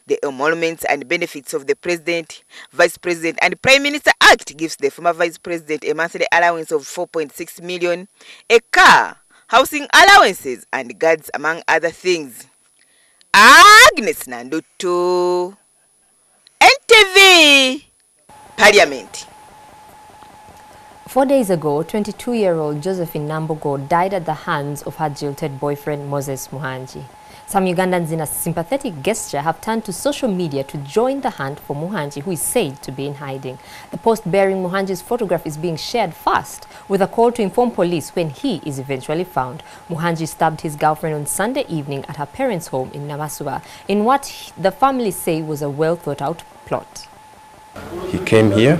The emoluments and benefits of the President, Vice President and Prime Minister Act gives the former Vice President a monthly allowance of 4.6 million, a car, housing allowances and guards, among other things. Agnes Nandutu, NTV, Parliament. 4 days ago, 22-year-old Josephine Nambogo died at the hands of her jilted boyfriend Moses Muhanji. Some Ugandans, in a sympathetic gesture, have turned to social media to join the hunt for Muhanji, who is said to be in hiding. The post bearing Muhanji's photograph is being shared fast, with a call to inform police when he is eventually found. Muhanji stabbed his girlfriend on Sunday evening at her parents' home in Namasuba, in what the family say was a well-thought-out plot. He came here.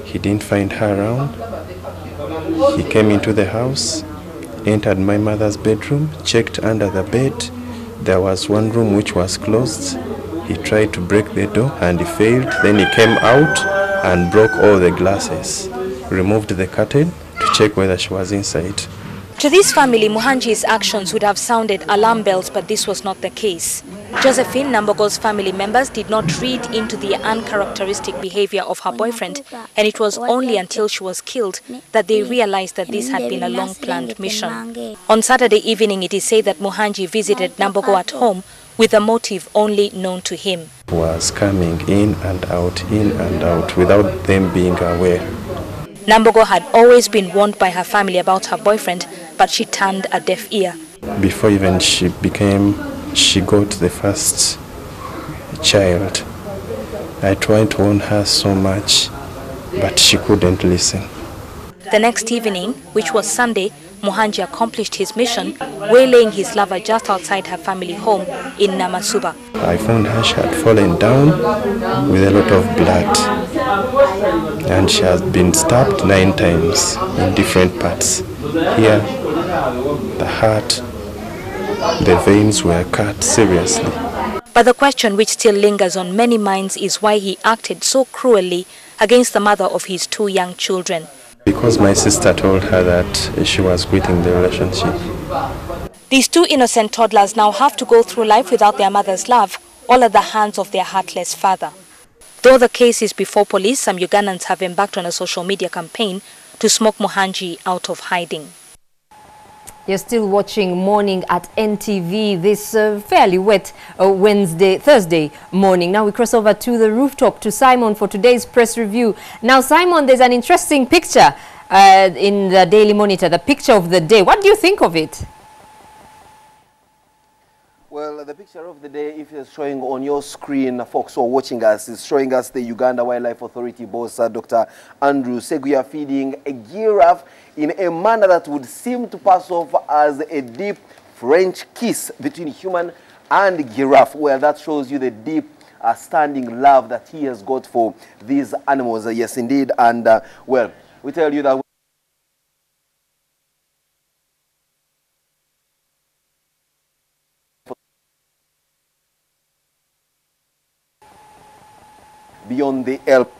He didn't find her around. He came into the house, entered my mother's bedroom, checked under the bed. There was one room which was closed. He tried to break the door and he failed. Then he came out and broke all the glasses, removed the curtain to check whether she was inside. To this family, Muhanji's actions would have sounded alarm bells, but this was not the case. Josephine, Nambogo's family members, did not read into the uncharacteristic behavior of her boyfriend, and it was only until she was killed that they realized that this had been a long-planned mission. On Saturday evening, it is said that Muhanji visited Nambogo at home with a motive only known to him. Was coming in and out without them being aware. Nambogo had always been warned by her family about her boyfriend, but she turned a deaf ear. Before even she got the first child, I tried to warn her so much, but she couldn't listen. The next evening, which was Sunday, Muhanji accomplished his mission, waylaying his lover just outside her family home in Namasuba. I found her, she had fallen down with a lot of blood, and she has been stabbed 9 times in different parts. Here, the heart, the veins were cut seriously. But the question which still lingers on many minds is why he acted so cruelly against the mother of his 2 young children. Because my sister told her that she was quitting the relationship. These 2 innocent toddlers now have to go through life without their mother's love, all at the hands of their heartless father. Though the case is before police, some Ugandans have embarked on a social media campaign to smoke Muhanji out of hiding. You're still watching Morning at NTV this fairly wet Thursday morning. Now we cross over to the rooftop to Simon for today's press review. Now, Simon, there's an interesting picture in the Daily Monitor, the picture of the day. What do you think of it? Well, the picture of the day, if it's showing on your screen, folks who are watching us, is showing us the Uganda Wildlife Authority boss, Dr. Andrew Seguya, feeding a giraffe in a manner that would seem to pass off as a deep French kiss between human and giraffe, where that shows you the deep standing love that he has got for these animals. Yes, indeed. And, well, we tell you that beyond the elk.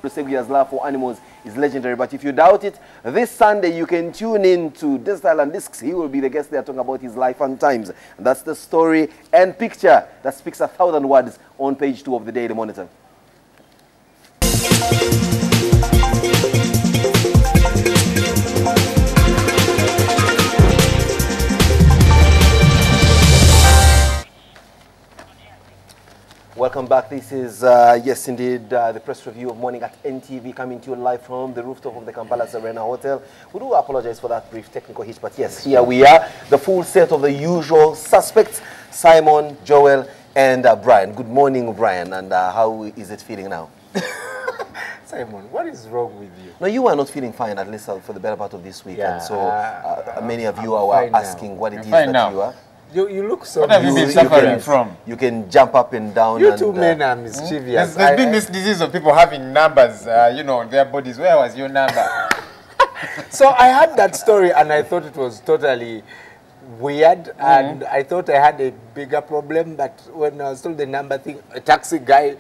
Seguya's love for animals is legendary, but if you doubt it, this Sunday you can tune in to Desert Island Discs. He will be the guest there talking about his life and times. And that's the story and picture that speaks 1,000 words on page 2 of the Daily Monitor. Welcome back. This is, yes indeed, the press review of Morning at NTV, coming to you live from the rooftop of the Kampala Serena Hotel. We do apologize for that brief technical hitch, but yes, here we are, the full set of the usual suspects, Simon, Joel, and Brian. Good morning, Brian, and how is it feeling now? Simon, what is wrong with you? No, you are not feeling fine, at least for the better part of this week, and so many of you are asking what it is that you are. You look so. What have you been suffering from? You can jump up and down. You two men are mischievous. There's been this disease of people having numbers, you know, on their bodies. Where was your number? So I heard that story and I thought it was totally weird, and I thought I had a bigger problem. But when I was told the number thing, a taxi guy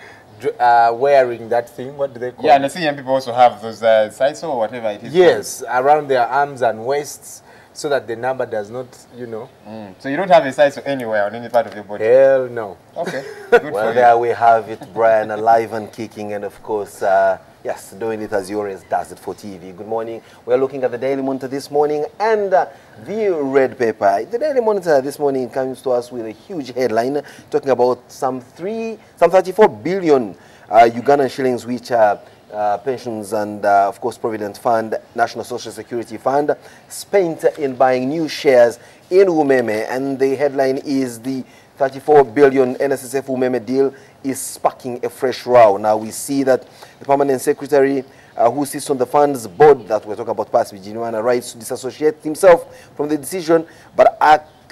wearing that thing, what do they call it? Yeah, and I see young people also have those sites or whatever it is. Yes, around their arms and waists, so that the number does not, you know. So you don't have a size anywhere on any part of your body? Hell no. Okay, good well, for there you. we have it, Brian, alive and kicking, and of course, yes, doing it as he always does it for TV. Good morning. We're looking at the Daily Monitor this morning and the red paper. The Daily Monitor this morning comes to us with a huge headline talking about some 34 billion Ugandan shillings, which are pensions and, of course, Provident Fund, National Social Security Fund, spent in buying new shares in Umeme. And the headline is the 34 billion NSSF Umeme deal is sparking a fresh row. Now we see that the permanent secretary who sits on the fund's board that we're talking about past Virginia rights to disassociate himself from the decision, but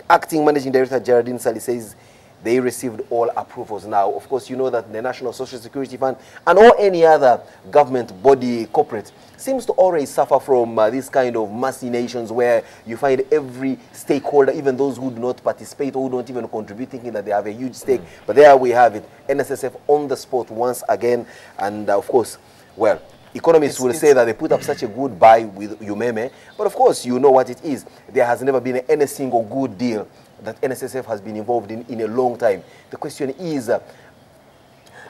acting managing director Geraldine Sally says they received all approvals. Now, of course, you know that the National Social Security Fund and or any other government body, corporate, seems to always suffer from this kind of machinations where you find every stakeholder, even those who do not participate or who don't even contribute, thinking that they have a huge stake. But there we have it, NSSF on the spot once again. And of course, well, Economists will say that they put up such a good buy with Umeme, but of course you know what it is. There has never been any single good deal that NSSF has been involved in a long time. The question is...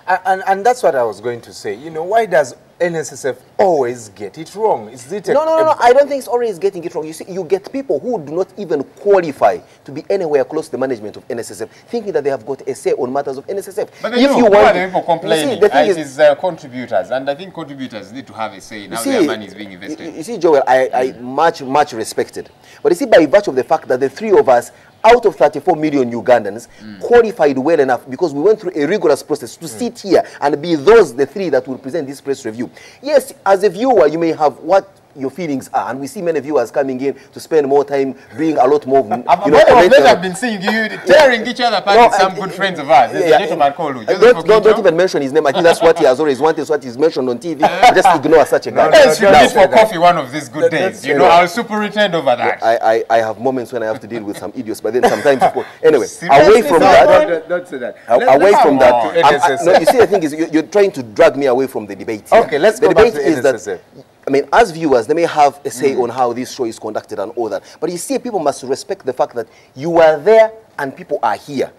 and that's what I was going to say. You know, why does NSSF always get it wrong? Is it No, I don't think it's always getting it wrong. You see, you get people who do not even qualify to be anywhere close to the management of NSSF, thinking that they have got a say on matters of NSSF. But then who are the people complaining? It is contributors, and I think contributors need to have a say in how their money is being invested. You see, Joel, I much respected. But you see, by virtue of the fact that the three of us, out of 34 million Ugandans, qualified well enough because we went through a rigorous process to sit here and be the three that will present this press review. Yes, as a viewer, you may have what your feelings are, and we see many viewers coming in to spend more time doing a lot more. I've been seeing you tearing each other apart with some good friends of ours. There's a gentleman called Lu. Don't even mention his name. I think that's what he has always wanted, what he's mentioned on TV. Just ignore such a guy. Let's meet for coffee one of these good days. You know, I'll superintend over that. I have moments when I have to deal with some idiots, but then sometimes, anyway, away from that. Don't say that. Away from that. No, you see, the thing is, you're trying to drag me away from the debate. Okay, let's go back to NSSF. I mean, as viewers, they may have a say on how this show is conducted and all that. But you see, people must respect the fact that you are there and people are here.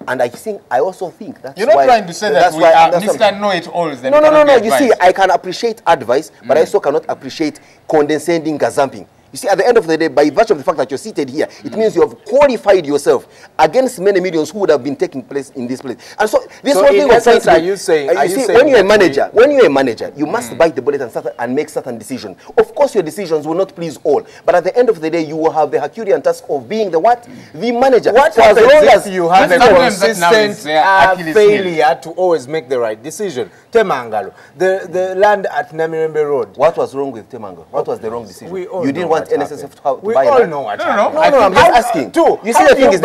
And I also think that's You're not trying to say that we are Mr. Know-it-alls. No. You see, I can appreciate advice, but I also cannot appreciate condescending gazumping. You see, at the end of the day, by virtue of the fact that you're seated here, it means you have qualified yourself against many millions who would have been taking place in this place. And so, this one thing of saying, are you saying when you're a manager, you must bite the bullet and make certain decisions. Of course, your decisions will not please all, but at the end of the day, you will have the Herculean task of being the what? The manager. What happens if you have a consistent failure to always make the right decision? Temangalo, the land at Namirembe Road. What was wrong with Temangalo? What was the wrong decision? You didn't want NSSF to buy we all know what happened. No, I'm just asking. You see, the thing is,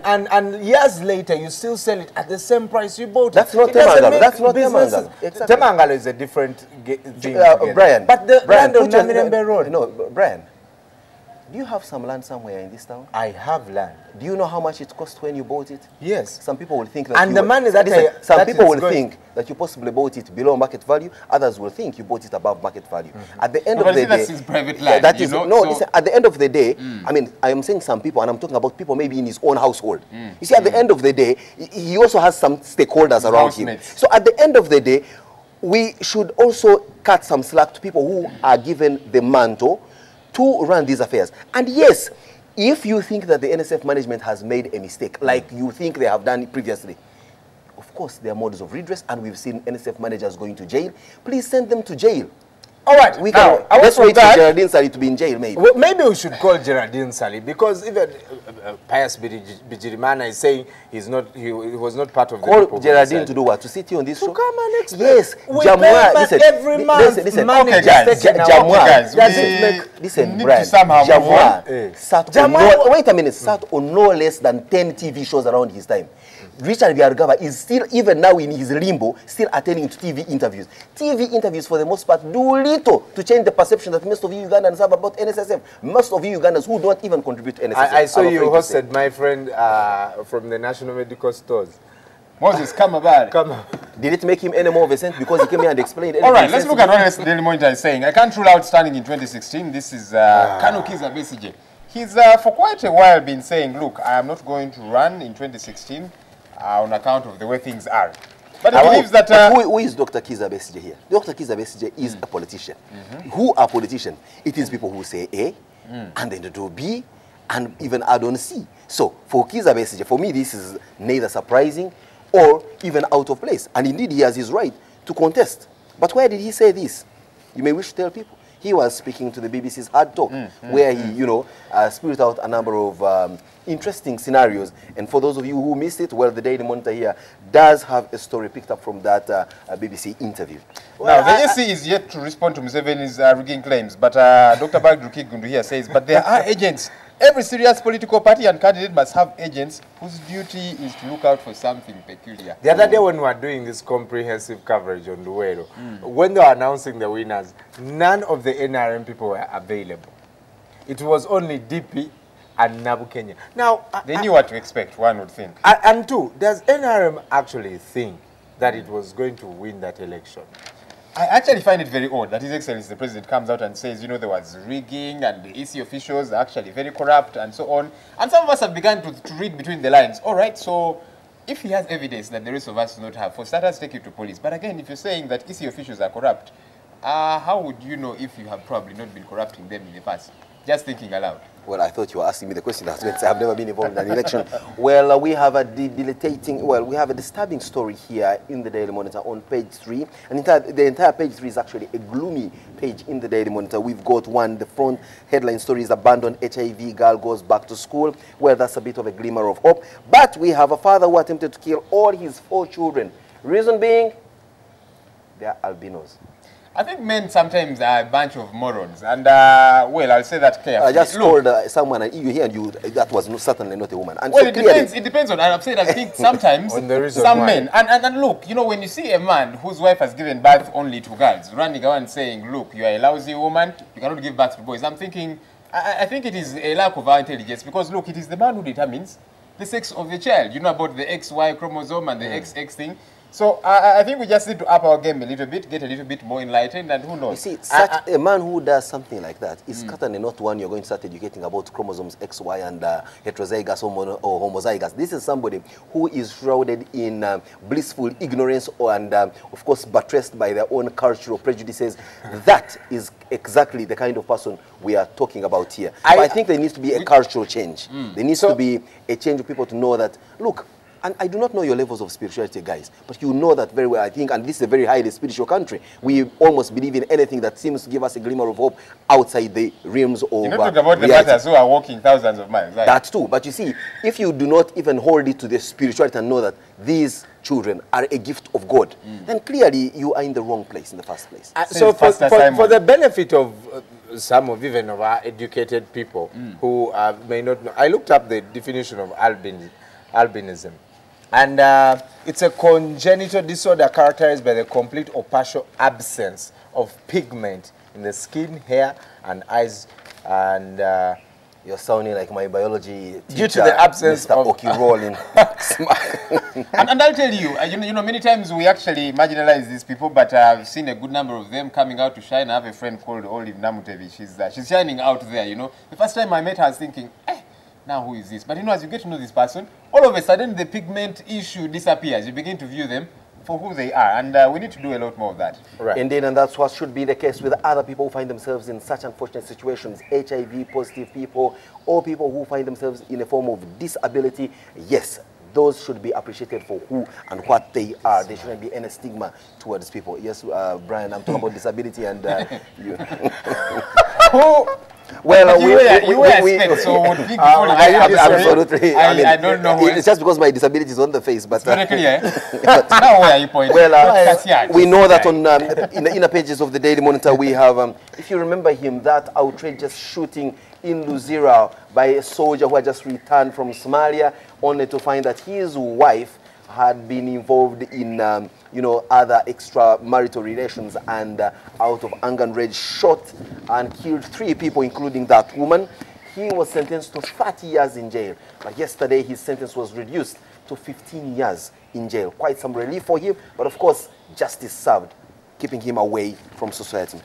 and years later, you still sell it at the same price you bought it. That's not Temangalo. That's not Temangalo. Exactly. Temangalo is a different thing. Brian. But the land on Namirembe Road. No, Brian. Do you have some land somewhere in this town? I have land. Do you know how much it cost when you bought it? Yes. Some people will think that and the money that some people will think that you possibly bought it below market value. Others will think you bought it above market value. At the end of the day, that's his private land. Listen, at the end of the day, I mean, I am saying some people, and I'm talking about people maybe in his own household. You see, at the end of the day, he also has some stakeholders around him. So at the end of the day, we should also cut some slack to people who are given the mantle to run these affairs. And yes, if you think that the NSF management has made a mistake, like you think they have done it previously, of course there are modes of redress, and we've seen NSF managers going to jail. Please send them to jail. All right, let's wait for Geraldine Sally to be in jail, maybe. Well, maybe we should call Geraldine Sally, because even Pius Bijirimana is saying he was not part of the Call Geraldine to do what? To sit here on this show? To come and explain. Yes, Jamwa, listen, every month, listen, okay, guys, listen, Brian, Jamwa sat wait a minute, sat on no less than 10 TV shows around his time. Richard Byarugaba is still, even now in his limbo, still attending to TV interviews. TV interviews, for the most part, do little to change the perception that most of you Ugandans have about NSSF. Most of you Ugandans who don't even contribute to NSSF. I saw you hosted my friend from the National Medical Stores. Moses, come about. Did it make him any more of a sense because he came here and explained it? All right, let's look at what Daily Monitor is saying. I can't rule out standing in 2016. This is Kanu Kiza Besigye. He's for quite a while been saying, look, I am not going to run in 2016. On account of the way things are. But he believes that... who is Dr. Kiza Besigye here? Dr. Kiza Besigye is a politician. Who are politicians? It is people who say A, and then do B, and even add on C. So, for Kiza Besigye, for me, this is neither surprising or even out of place. And indeed, he has his right to contest. But where did he say this? You may wish to tell people. He was speaking to the BBC's Hard Talk, where he, spewed out a number of interesting scenarios. And for those of you who missed it, well, the Daily Monitor here does have a story picked up from that BBC interview. Well, now, the AC is yet to respond to Museveni's rigging claims, but Dr. Bagdu Kigundu here says, but there are agents. Every serious political party and candidate must have agents whose duty is to look out for something peculiar. The other day when we were doing this comprehensive coverage on Luwero, when they were announcing the winners, none of the NRM people were available. It was only DP and Nabu Kenya. Now, they knew what to expect, one would think. And two, does NRM actually think that it was going to win that election? I actually find it very odd that His Excellency the President comes out and says, you know, there was rigging and the EC officials are actually very corrupt and so on. And some of us have begun to read between the lines. All right, so if he has evidence that the rest of us do not have, for starters, take it to police. But again, if you're saying that EC officials are corrupt, how would you know if you have probably not been corrupting them in the past? Just thinking aloud. Well, I thought you were asking me the question. I was going to say I've never been involved in an election. Well, we have a we have a disturbing story here in the Daily Monitor on page 3. And the entire page 3 is actually a gloomy page in the Daily Monitor. We've got one, the front headline story is abandoned HIV girl goes back to school. Well, that's a bit of a glimmer of hope. But we have a father who attempted to kill all his 4 children. Reason being, they are albinos. I think men sometimes are a bunch of morons, and well, I'll say that carefully. I just called someone, and you hear, and that was certainly not a woman. And well, so it depends on. I've said, I think sometimes some men, and look, you know, when you see a man whose wife has given birth only to girls, running around saying, look, you are a lousy woman, you cannot give birth to boys. I'm thinking, I think it is a lack of our intelligence, because look, it is the man who determines the sex of the child. You know about the XY chromosome and the XX thing. So I think we just need to up our game a little bit, get a little bit more enlightened, and who knows? You see, a man who does something like that is certainly not one you're going to start educating about chromosomes X, Y, and heterozygous or homozygous. This is somebody who is shrouded in blissful ignorance and, of course, buttressed by their own cultural prejudices. That is exactly the kind of person we are talking about here. I think there needs to be a cultural change. There needs to be a change of people to know that, look, and I do not know your levels of spirituality, guys, but you know that very well, I think, and this is a very highly spiritual country. We almost believe in anything that seems to give us a glimmer of hope outside the realms of You're not talking about reality. The matters who are walking thousands of miles, right? That's true, but you see, if you do not even hold it to the spirituality and know that these children are a gift of God, then clearly you are in the wrong place in the first place. So for the benefit of some of even of our educated people who may not know, I looked up the definition of albinism. And it's a congenital disorder characterized by the complete or partial absence of pigment in the skin, hair, and eyes. And you're sounding like my biology teacher, due to the absence Mr. of Okirolin. and I'll tell you, you know, many times we actually marginalize these people, but I've seen a good number of them coming out to shine. I have a friend called Olive Namutevi. She's shining out there, you know. The first time I met her, I was thinking, now who is this? But you know, as you get to know this person, all of a sudden the pigment issue disappears. You begin to view them for who they are, and we need to do a lot more of that. Right. Indeed, and that's what should be the case with other people who find themselves in such unfortunate situations, HIV positive people, or people who find themselves in a form of disability. Yes, those should be appreciated for who and what they are. There shouldn't be any stigma towards people. Yes, Brian, I'm talking about disability and you. Well, absolutely. I don't know. It's just because my disability is on the face, but very clear. Now where are you pointing? Well, we know that on in the inner pages of the Daily Monitor we have, if you remember him, that outrageous shooting in Luzira by a soldier who had just returned from Somalia, only to find that his wife had been involved in, you know, other extramarital relations, and out of anger and rage shot and killed 3 people, including that woman. He was sentenced to 30 years in jail, but yesterday his sentence was reduced to 15 years in jail. Quite some relief for him, but of course justice served, keeping him away from society.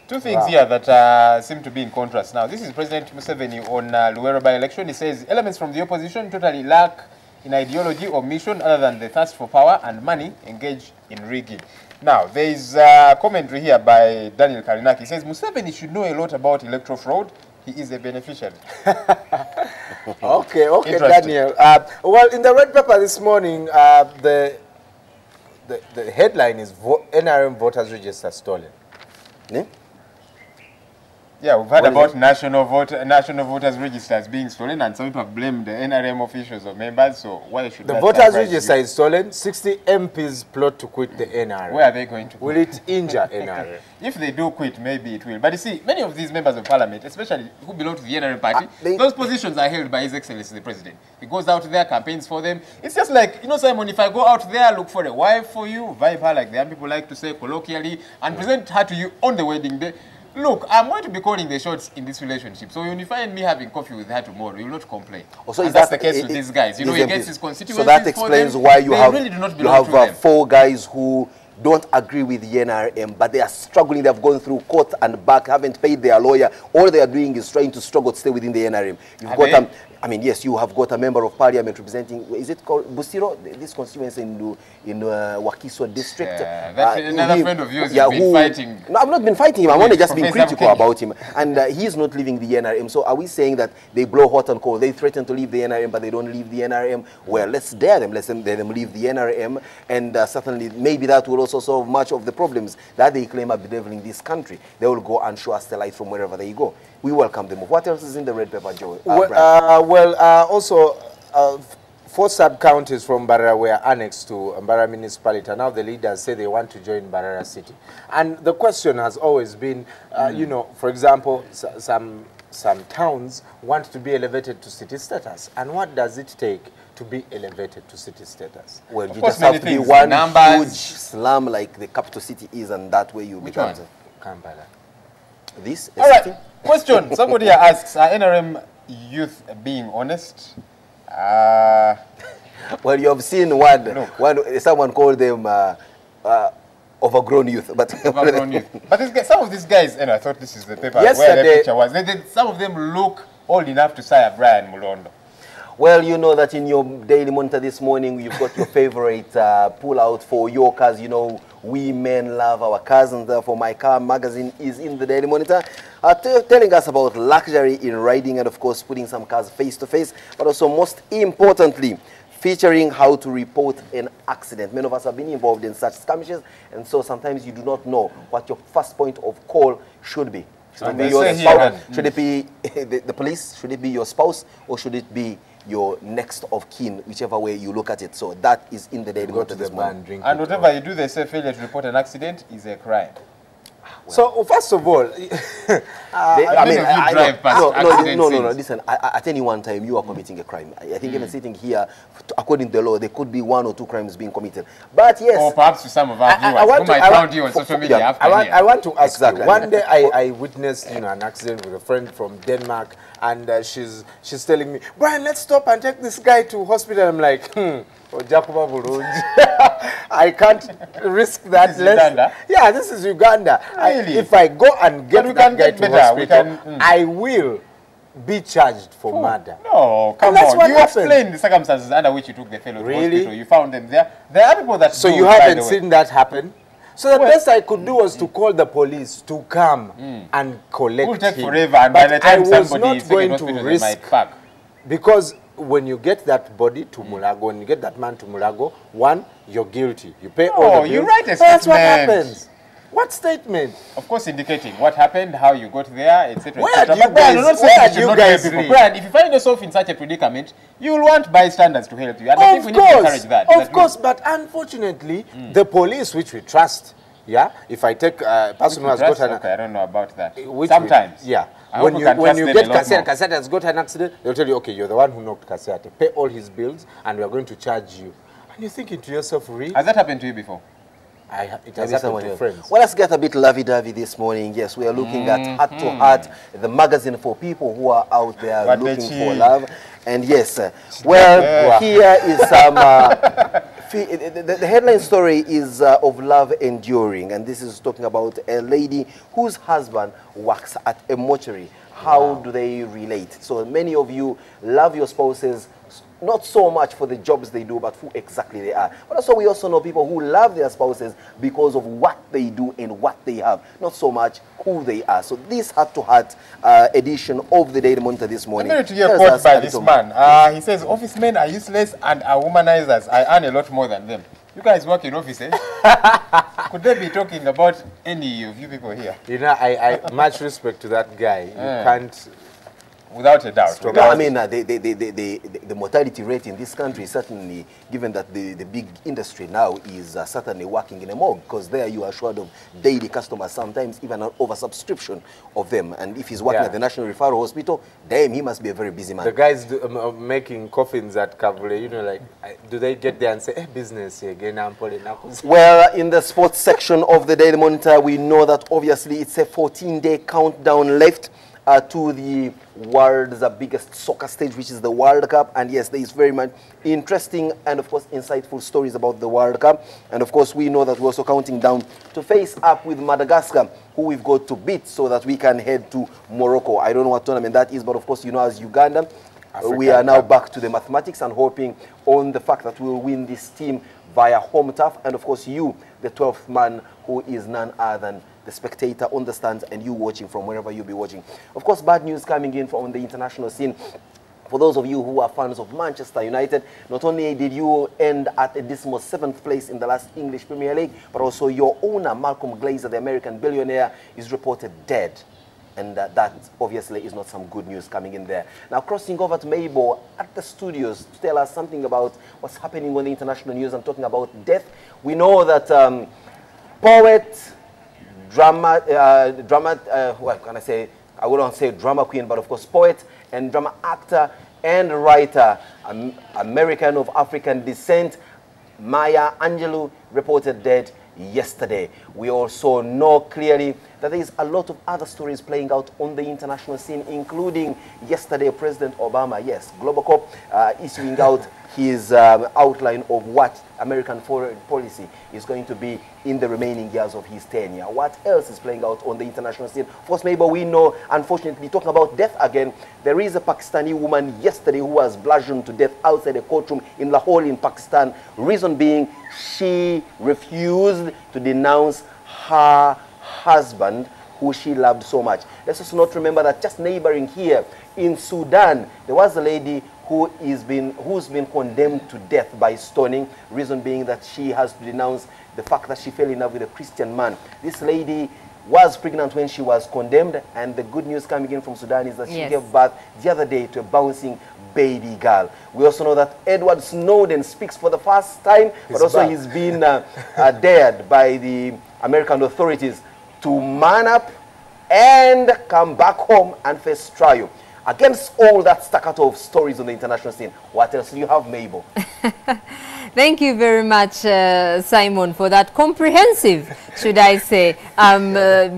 2 things here that seem to be in contrast. Now, this is President Museveni on Luwero by-election. He says elements from the opposition totally lack in ideology or mission other than the thirst for power and money, engage in rigging. Now, there is a commentary here by Daniel Karinaki. He says, Museveni should know a lot about electoral fraud. He is a beneficiary. Okay, Daniel. Well, in the red paper this morning, the headline is NRM voters register stolen. Yeah? Yeah, we've heard about national voters registers being stolen, and some people have blamed the NRM officials or members. So why should the voters register is stolen? 60 MPs plot to quit the NRM. Where are they going to? Will it injure NRM? If they do quit, maybe it will. But you see, many of these members of parliament, especially who belong to the NRM party, those positions are held by His Excellency the President. He goes out there, campaigns for them. It's just like, you know, Simon, if I go out there, look for a wife for you, vibe her like the young people like to say colloquially, and present her to you on the wedding day. Look, I'm going to be calling the shots in this relationship. So when you find me having coffee with her tomorrow, you will not complain. So and that's the case with these guys. You know, he gets his constituencies. So that explains why you have, really do not belong to them. 4 guys who don't agree with the NRM, but they are struggling. They have gone through court and back, haven't paid their lawyer. All they are doing is trying to struggle to stay within the NRM. You've got I mean, yes, you have got a member of parliament representing, is it called Busiro? This constituency in Wakiswa district. Another friend of yours has been fighting. No, I've not been fighting him. I've only just been critical about him. And he's not leaving the NRM. So are we saying that they blow hot and cold? They threaten to leave the NRM, but they don't leave the NRM? Well, let's dare them. Let's dare them leave the NRM. And certainly, maybe that will also solve much of the problems that they claim are bedeviling this country. They will go and show us the light from wherever they go. We welcome them. What else is in the red paper, Joe? Also, 4 sub-counties from Mbarara were annexed to Mbarara municipality. Now the leaders say they want to join Mbarara city. And the question has always been, you know, for example, some towns want to be elevated to city status. And what does it take to be elevated to city status? Well, you just have to be one huge slum like the capital city is, and that way you become Kampala. This all right. Question. Somebody here asks, are NRM youth being honest? Well, you have seen someone called them overgrown youth. But overgrown youth. But some of these guys, and I thought this is the paper where the picture was. Some of them look old enough to say Brian Mulondo. Well, you know that in your Daily Monitor this morning, you've got your favorite pull-out for your cars. You know, we men love our cars, and therefore my car magazine is in the Daily Monitor, telling us about luxury in riding and, of course, putting some cars face-to-face, but also, most importantly, featuring how to report an accident. Many of us have been involved in such skirmishes, and so sometimes you do not know what your first point of call should be. Should it be your spouse? Should it be the police? Should it be your spouse? Or should it be your next of kin, whichever way you look at it? So that is in the Daily Monitor this morning. And whatever you do, they say failure to report an accident is a crime. Well, so first of all, no. Listen, at any one time you are committing a crime. I think even sitting here, according to the law, there could be 1 or 2 crimes being committed. But yes, or perhaps to some of our viewers who might found you on social media after I want to ask you. One day I witnessed, you know, an accident with a friend from Denmark, and she's telling me, Brian, let's stop and take this guy to hospital. I'm like, I can't risk that. Yeah, this is Uganda. Really? If I go and get that guy to hospital, I will be charged for murder. No, come on. You explained the circumstances under which you took the fellow to hospital. You found them there. There are people that So you haven't seen that happen? So the best I could do was to call the police to come and collect him. It will take forever, and by the time somebody is going to risk, because when you get that body to Mulago, when you get that man to Mulago, one, you're guilty. You pay all the bills. You write a statement. That's what happens. What statement? Of course, indicating what happened, how you got there, etc. Where do you guys Brian, if you find yourself in such a predicament, you will want bystanders to help you. And I think we need to encourage that. Of course, but unfortunately, the police, which we trust, if I take a person who has got an... Okay, I don't know about that. Sometimes. When you get Kasete has got an accident, they'll tell you, okay, you're the one who knocked Kasete. Pay all his bills, and we are going to charge you. And you're thinking to yourself, really? Has that happened to you before? It has happened to friends. Well, let's get a bit lovey-dovey this morning. Yes, we are looking at Heart to Heart, the magazine for people who are out there looking for love. And yes, well, here is some... the headline story is of love enduring, and this is talking about a lady whose husband works at a mortuary. How do they relate? So many of you love your spouses, not so much for the jobs they do, but who exactly they are. But also, we also know people who love their spouses because of what they do and what they have, not so much who they are. So this heart-to-heart edition of the Daily Monitor this morning. I'm going to hear a quote by this man. He says, office men are useless and are womanizers. I earn a lot more than them. You guys work in office, eh? Could they be talking about any of you people here? You know, I much respect to that guy. You can't... Without a doubt. No, I mean, the mortality rate in this country is certainly, given that the big industry now is certainly working in a morgue, because there you are assured of daily customers, sometimes even an oversubscription of them. And if he's working at the National Referral Hospital, damn, he must be a very busy man. The guys making coffins at Kavule, you know, like, do they get there and say, business again? Well, in the sports section of the Daily Monitor, we know that obviously it's a 14-day countdown left. to the world's biggest soccer stage, which is the World Cup. And yes, there is very much interesting and, of course, insightful stories about the World Cup. And, of course, we know that we're also counting down to face up with Madagascar, who we've got to beat so that we can head to Morocco. I don't know what tournament that is, but, of course, you know, as Uganda, we are now back to the mathematics and hoping on the fact that we'll win this team via home turf. And, of course, you, the 12th man, who is none other than the spectator on the stands and you watching from wherever you'll be watching. Of course, bad news coming in from the international scene. For those of you who are fans of Manchester United, not only did you end at a dismal 7th place in the last English Premier League, but also your owner, Malcolm Glazer, the American billionaire, is reported dead. And that obviously is not some good news coming in there. Now, crossing over to Mabel at the studios to tell us something about what's happening on the international news. I'm talking about death. We know that poet, what can I say? I wouldn't say drama queen, but of course poet and drama actor and writer, American of African descent, Maya Angelou, reported dead yesterday. We also know clearly that there is a lot of other stories playing out on the international scene, including yesterday President Obama, yes, Global issuing out his outline of what American foreign policy is going to be in the remaining years of his tenure. What else is playing out on the international scene? Of course, maybe we know, unfortunately, talking about death again, there is a Pakistani woman yesterday who was bludgeoned to death outside a courtroom in Lahore in Pakistan. Reason being, she refused to denounce her husband, who she loved so much. Let's also not remember that just neighboring here in Sudan, there was a lady who's been condemned to death by stoning, reason being that she has to denounce the fact that she fell in love with a Christian man. This lady was pregnant when she was condemned, and the good news coming in from Sudan is that she gave birth the other day to a bouncing baby girl. We also know that Edward Snowden speaks for the first time, but also he's been dared by the American authorities to man up and come back home and face trial. Against all that staccato of stories on the international scene, what else do you have, Mabel? Thank you very much, Simon, for that comprehensive, should I say,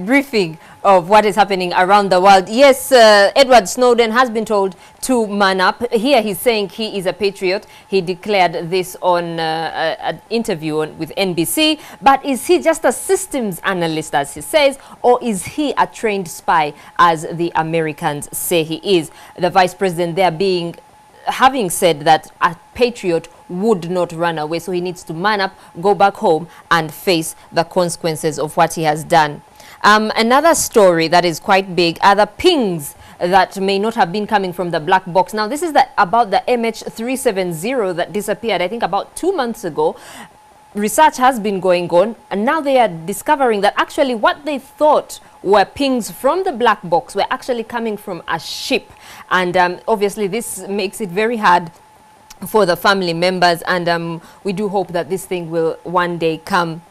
briefing of what is happening around the world. Yes, Edward Snowden has been told to man up. Here he's saying he is a patriot. He declared this on an interview with NBC. But is he just a systems analyst, as he says, or is he a trained spy, as the Americans say he is? The vice president there having said that a patriot would not run away, so he needs to man up, go back home, and face the consequences of what he has done. Another story that is quite big are the pings that may not have been coming from the black box. Now, this is about the MH370 that disappeared, I think, about 2 months ago. Research has been going on, and now they are discovering that actually what they thought were pings from the black box were actually coming from a ship. And obviously, this makes it very hard for the family members, and we do hope that this thing will one day come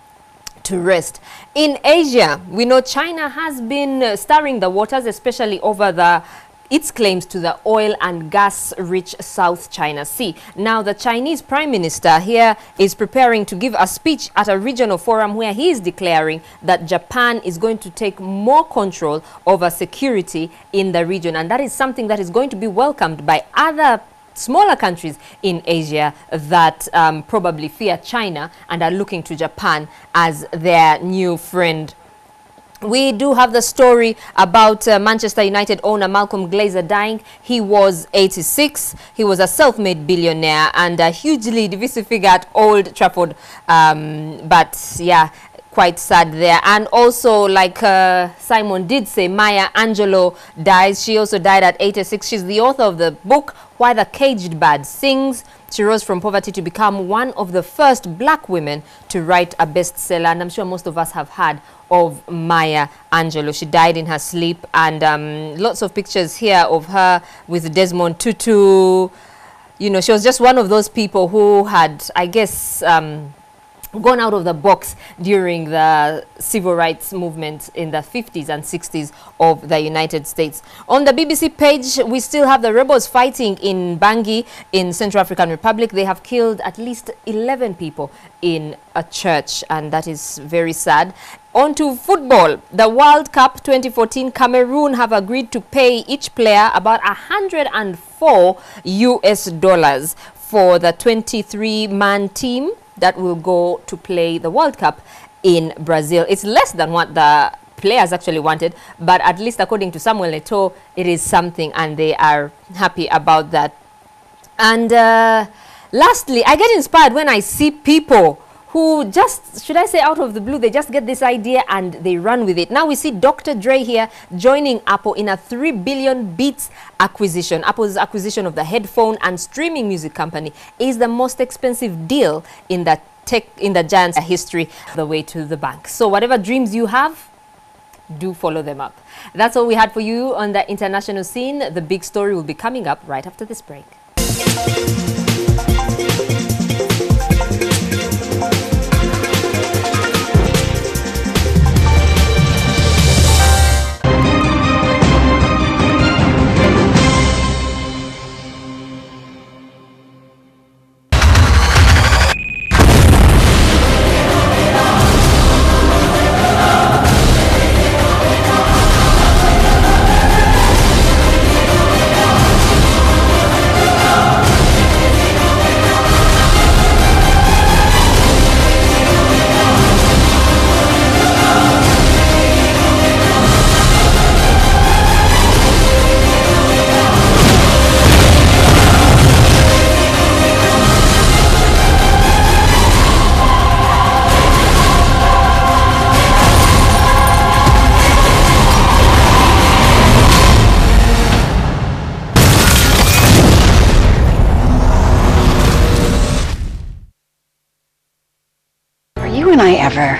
to rest. In Asia, we know China has been stirring the waters, especially over its claims to the oil and gas-rich South China Sea. Now, the Chinese Prime Minister here is preparing to give a speech at a regional forum where he is declaring that Japan is going to take more control over security in the region. And that is something that is going to be welcomed by other smaller countries in Asia that probably fear China and are looking to Japan as their new friend. We do have the story about Manchester United owner Malcolm Glazer dying. He was 86. He was a self-made billionaire and a hugely divisive figure at Old Trafford. But yeah, quite sad there. And also, like Simon did say, Maya Angelou dies. She also died at 86. She's the author of the book Why the Caged Bird Sings. She rose from poverty to become one of the first black women to write a bestseller. And I'm sure most of us have heard of Maya Angelou. She died in her sleep, and lots of pictures here of her with Desmond Tutu. You know, she was just one of those people who had, I guess, gone out of the box during the civil rights movement in the 50s and 60s of the United States. On the BBC page, we still have the rebels fighting in Bangui in Central African Republic. They have killed at least 11 people in a church, and that is very sad. On to football. The World Cup 2014, Cameroon have agreed to pay each player about $104 US for the 23-man team that will go to play the World Cup in Brazil. It's less than what the players actually wanted, but at least according to Samuel Eto'o, it is something, and they are happy about that. And lastly, I get inspired when I see people who just, should I say out of the blue, they just get this idea and they run with it. Now we see Dr. Dre here joining Apple in a 3 billion Beats acquisition. Apple's acquisition of the headphone and streaming music company is the most expensive deal in the giant's history, the way to the bank. So whatever dreams you have, do follow them up. That's all we had for you on the international scene. The big story will be coming up right after this break. You and I ever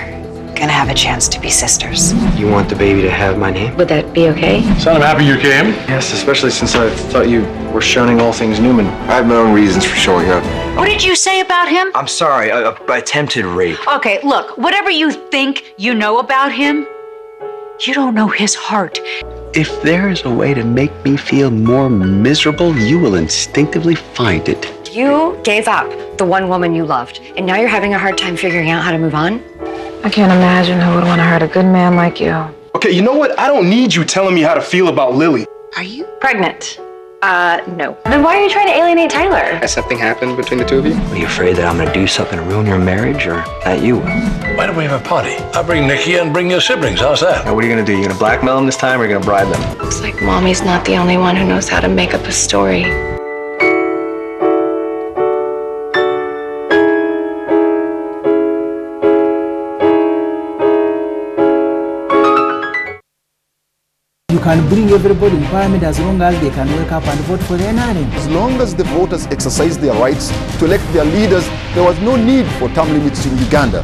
gonna have a chance to be sisters? You want the baby to have my name? Would that be okay? Son, I'm happy you came. Yes, especially since I thought you were shunning all things Newman. I have my own reasons for showing up. What did you say about him? I'm sorry, attempted rape. Okay, look, whatever you think you know about him, you don't know his heart. If there is a way to make me feel more miserable, you will instinctively find it. You gave up the one woman you loved, and now you're having a hard time figuring out how to move on? I can't imagine who would want to hurt a good man like you. Okay, you know what? I don't need you telling me how to feel about Lily. Are you pregnant? No. Then why are you trying to alienate Tyler? Has something happened between the two of you? Are you afraid that I'm gonna do something to ruin your marriage, or that you will? Why don't we have a party? I'll bring Nikki and bring your siblings. How's that? Now, what are you gonna do? You gonna blackmail them this time, or are you gonna bribe them? Looks like Mommy's not the only one who knows how to make up a story. You can bring everybody in parliament as long as they can wake up and vote for their NRM. As long as the voters exercise their rights to elect their leaders, there was no need for term limits in Uganda.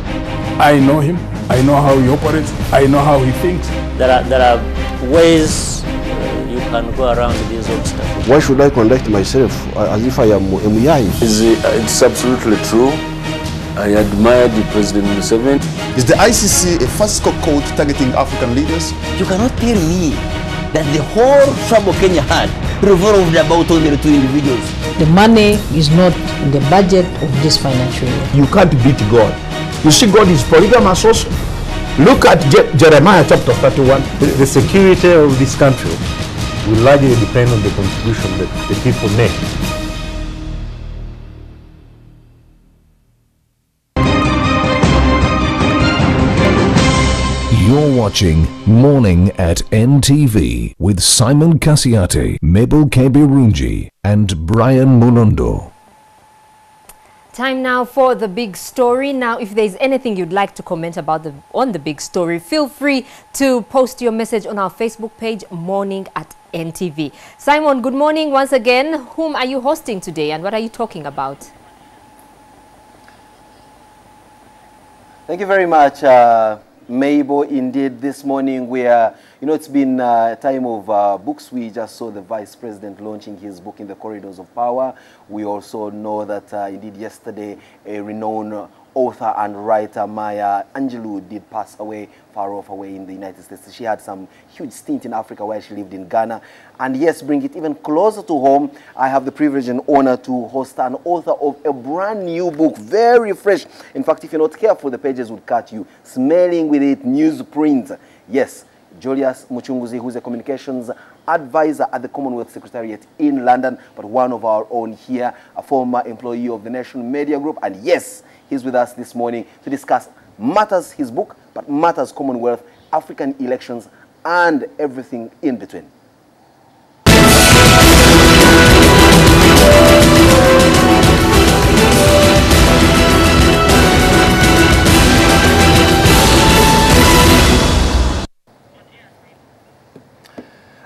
I know him. I know how he operates. I know how he thinks. There are ways you can go around these obstacles. Why should I conduct myself as if I am Muyai? It's absolutely true. I admired the President Museveni. Is the ICC a farcical court targeting African leaders? You cannot tell me that the whole trouble Kenya had revolved about only the two individuals. The money is not in the budget of this financial year. You can't beat God. You see, God is polygamous also. Look at Jeremiah chapter 31. The security of this country will largely depend on the contribution that the people make. You're watching Morning at NTV with Simon Kasiate, Mabel Kebirunji and Brian Munondo. Time now for the big story. Now, if there's anything you'd like to comment about on the big story, feel free to post your message on our Facebook page, Morning at NTV. Simon, good morning once again. Whom are you hosting today and what are you talking about? Thank you very much, Mabel. Indeed, this morning we are, it's been a time of books. We just saw the Vice President launching his book, In the Corridors of Power. We also know that indeed yesterday a renowned author and writer Maya Angelou did pass away, far off away in the United States. She had some huge stint in Africa where she lived in Ghana. And yes, bring it even closer to home, I have the privilege and honor to host an author of a brand new book, very fresh. In fact, if you're not careful, the pages would catch you smelling with it, newsprint. Yes, Julius Muchunguzi, who is a communications advisor at the Commonwealth Secretariat in London, but one of our own here, a former employee of the National Media Group. And yes, he's with us this morning to discuss matters his book, but matters Commonwealth, African elections, and everything in between.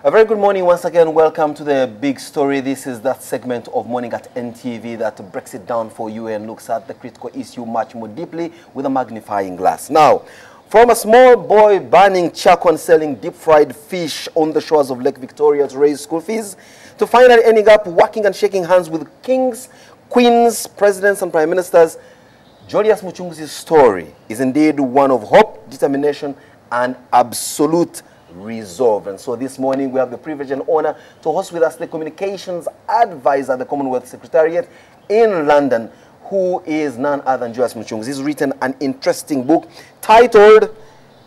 A very good morning once again. Welcome to the big story. This is that segment of Morning at NTV that breaks it down for you and looks at the critical issue much more deeply with a magnifying glass. Now, from a small boy burning charcoal and selling deep-fried fish on the shores of Lake Victoria to raise school fees, to finally ending up working and shaking hands with kings, queens, presidents and prime ministers, Julius Muchunguzi's story is indeed one of hope, determination and absolute resolve. And so this morning we have the privilege and honor to host with us the communications advisor at the Commonwealth Secretariat in London, who is none other than Julius Muchunguzi. He's written an interesting book titled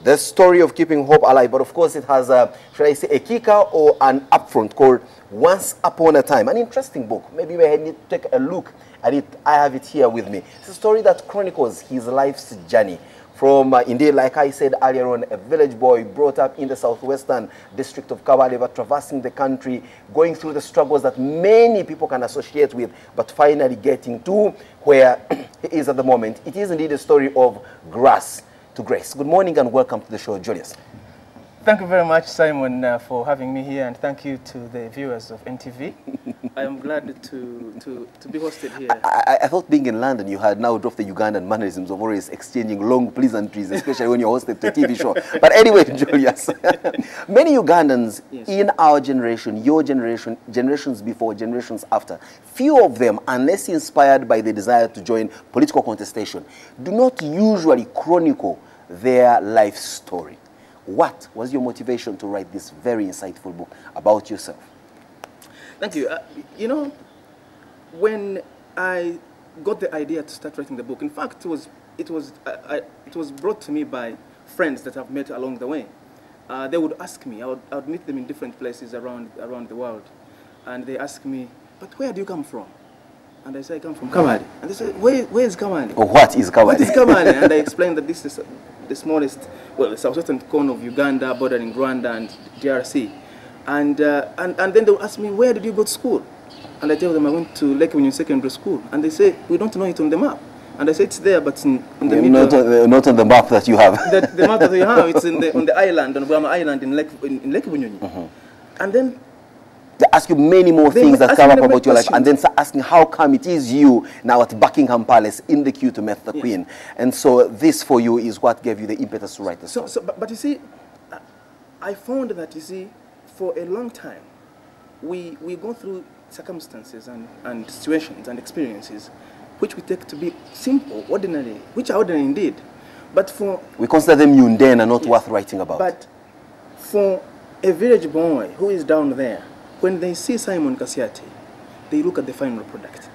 The Story of Keeping Hope Alive. But of course it has should I say a kicker or an upfront called Once Upon a Time. An interesting book. Maybe we need to take a look at it. I have it here with me. It's a story that chronicles his life's journey. From, indeed, like I said earlier on, a village boy brought up in the southwestern district of Kabale, but traversing the country, going through the struggles that many people can associate with, but finally getting to where he is at the moment. It is indeed a story of grass to grace. Good morning and welcome to the show, Julius. Thank you very much, Simon, for having me here, and thank you to the viewers of NTV. I am glad to be hosted here. I thought being in London, you had now dropped the Ugandan mannerisms of always exchanging long pleasantries, especially when you're hosted to a TV show. But anyway, Julius, many Ugandans in our generation, your generation, generations before, generations after, few of them, unless inspired by the desire to join political contestation, do not usually chronicle their life story. What was your motivation to write this very insightful book about yourself? Thank you. You know, when I got the idea to start writing the book, in fact, it was brought to me by friends that I've met along the way. They would ask me, I would meet them in different places around the world, and they ask me, "But where do you come from?" And I say, "I come from Kamali." And they say, where is Kamali? Oh, what is Kamali? What is Kamali? And I explained that this is the smallest, well, the southwestern corner of Uganda, bordering Rwanda and DRC. And then they will ask me, "Where did you go to school?" And I tell them I went to Lake Victoria Secondary School. And they say, "We don't know it on the map." And I say, "It's there, but in the middle." Not on the map that you have. The map that you have, it's on the island, on Bwama Island in Lake Victoria. And then they ask you many more things that come up about your life, and then start asking how come it is you now at Buckingham Palace in the queue to meet the Queen. And so this for you is what gave you the impetus to write the story. But you see, I found that, you see, for a long time, we go through circumstances and situations and experiences which we take to be simple, ordinary, which are ordinary indeed. But we consider them mundane and not worth writing about. But for a village boy who is down there, when they see Simon Kasiati, they look at the final product.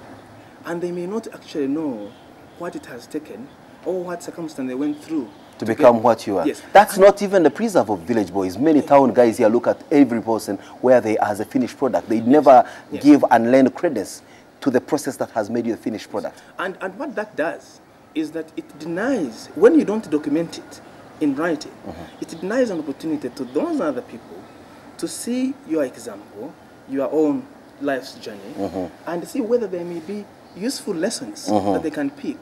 And they may not actually know what it has taken or what circumstance they went through to become what you are. Yes. That's not even the preserve of village boys. Many town guys here look at every person where they are as a finished product. They never give and lend credence to the process that has made you a finished product. And what that does is that it denies, when you don't document it in writing, it denies an opportunity to those other people to see your example, your own life's journey, and see whether there may be useful lessons that they can pick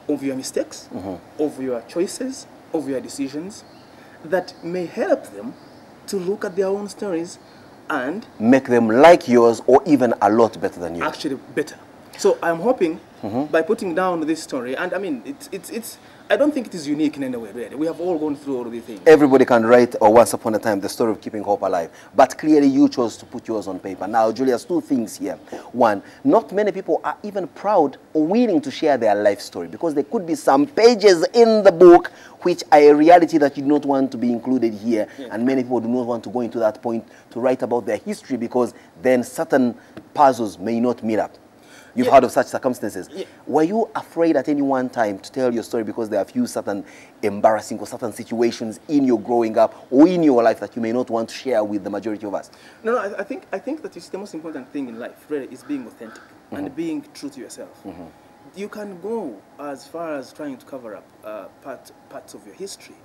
of your mistakes, of your choices, of your decisions, that may help them to look at their own stories and make them like yours or even a lot better than yours. Actually better. So I'm hoping by putting down this story, and I mean, I don't think it is unique in any way, really. We have all gone through all of these things. Everybody can write, or once upon a time, the story of keeping hope alive. But clearly you chose to put yours on paper. Now, Julius, two things here. One, not many people are even proud or willing to share their life story, because there could be some pages in the book which are a reality that you do not want to be included here. Yeah. And many people do not want to go into that point to write about their history, because then certain puzzles may not meet up. You've heard of such circumstances. Yeah. Were you afraid at any one time to tell your story because there are a few certain embarrassing or certain situations in your growing up or in your life that you may not want to share with the majority of us? No, I think that it's the most important thing in life, really, is being authentic and being true to yourself. You can go as far as trying to cover up parts of your history,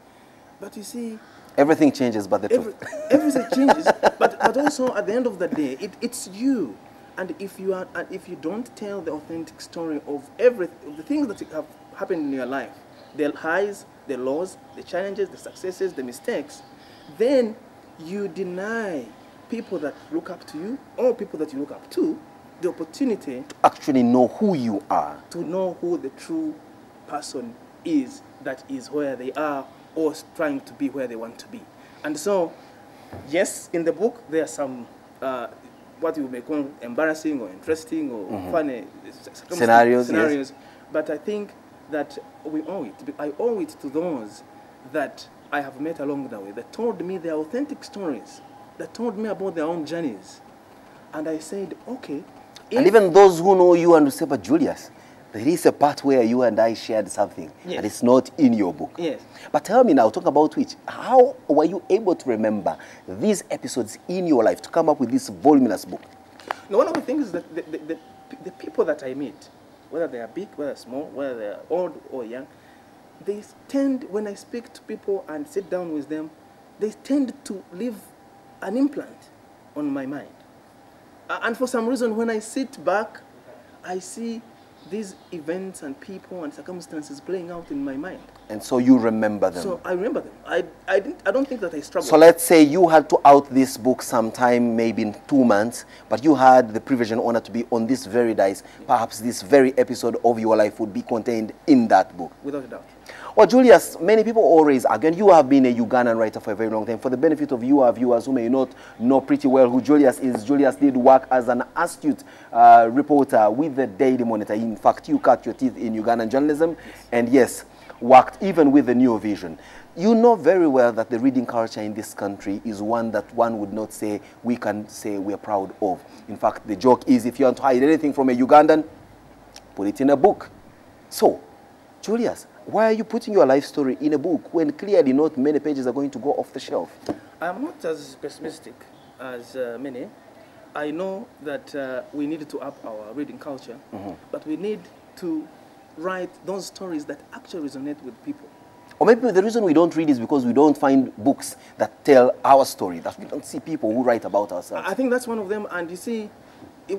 but you see, everything changes but the truth. Everything changes, but also at the end of the day, it's you. And if you don't tell the authentic story of the things that have happened in your life, the highs, the lows, the challenges, the successes, the mistakes, then you deny people that look up to you or people that you look up to the opportunity to actually know who you are, to know who the true person is that is where they are or trying to be where they want to be. And so, yes, in the book there are some what you may call embarrassing or interesting or funny scenarios. But I think that we owe it. I owe it to those that I have met along the way that told me their authentic stories, that told me about their own journeys. And I said, okay. And even those who know you and say, but Julius, there is a part where you and I shared something that is not in your book. Yes. But tell me now, talk about which. How were you able to remember these episodes in your life to come up with this voluminous book? Now, one of the things is that the people that I meet, whether they are big, whether small, whether they are old or young, they tend, when I speak to people and sit down with them, they tend to leave an implant on my mind. And for some reason, when I sit back, I see these events and people and circumstances playing out in my mind. And so you remember them? So I remember them. I don't think that I struggled. So let's say you had to out this book sometime, maybe in 2 months, but you had the privilege and honor to be on this very dice. Perhaps this very episode of your life would be contained in that book. Without a doubt. Well, Julius, many people always argue, and you have been a Ugandan writer for a very long time. For the benefit of you, our viewers who may not know pretty well who Julius is, Julius did work as an astute reporter with the Daily Monitor. In fact, you cut your teeth in Ugandan journalism, and yes, worked even with the New Vision. You know very well that the reading culture in this country is one that one would not say we can say we're proud of. In fact, the joke is if you want to hide anything from a Ugandan, put it in a book. So, Julius, why are you putting your life story in a book when clearly not many pages are going to go off the shelf? I'm not as pessimistic as many. I know that we need to up our reading culture, but we need to write those stories that actually resonate with people. Or maybe the reason we don't read is because we don't find books that tell our story, that we don't see people who write about ourselves. I think that's one of them, and you see,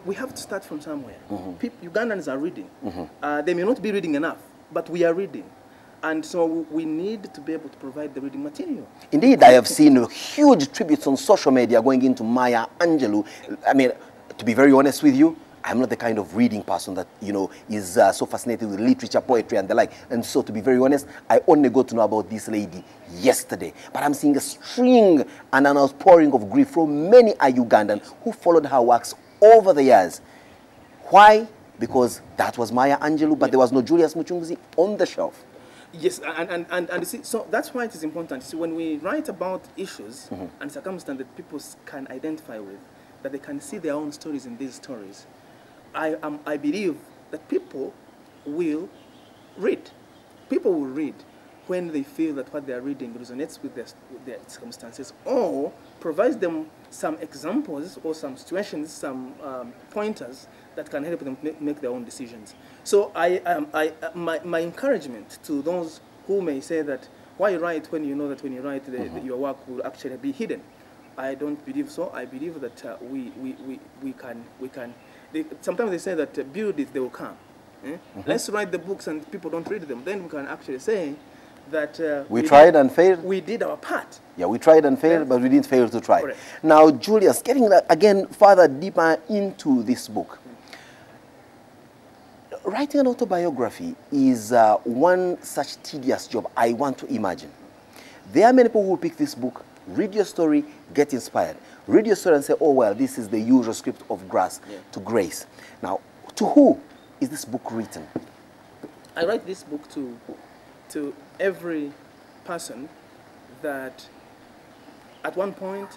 we have to start from somewhere. Ugandans are reading. They may not be reading enough, but we are reading. And so we need to be able to provide the reading material. Indeed, I have seen huge tributes on social media going into Maya Angelou. I mean, to be very honest with you, I'm not the kind of reading person that, you know, is so fascinated with literature, poetry, and the like. And so, to be very honest, I only got to know about this lady yesterday. But I'm seeing a string and an outpouring of grief from many a Ugandan who followed her works over the years. Why? Because that was Maya Angelou, but there was no Julius Muchunguzi on the shelf. Yes, and you see, so that's why it is important. See, when we write about issues and circumstances that people can identify with, that they can see their own stories in these stories, I believe that people will read. People will read when they feel that what they are reading resonates with their circumstances, or provides them some examples or some situations, some pointers that can help them make their own decisions. So my encouragement to those who may say that, why write when you know that when you write your work will actually be hidden? I don't believe so. I believe that we can. Sometimes they say that build it, they will come. Let's write the books and people don't read them. Then we can actually say that we tried and failed. We did our part. Yeah, we tried and failed, but we didn't fail to try. Correct. Now, Julius, getting again further deeper into this book, writing an autobiography is one such tedious job I want to imagine. There are many people who will pick this book, read your story, get inspired. Read your story and say, oh, well, this is the usual script of grass to grace. Now, to who is this book written? I write this book to every person that at one point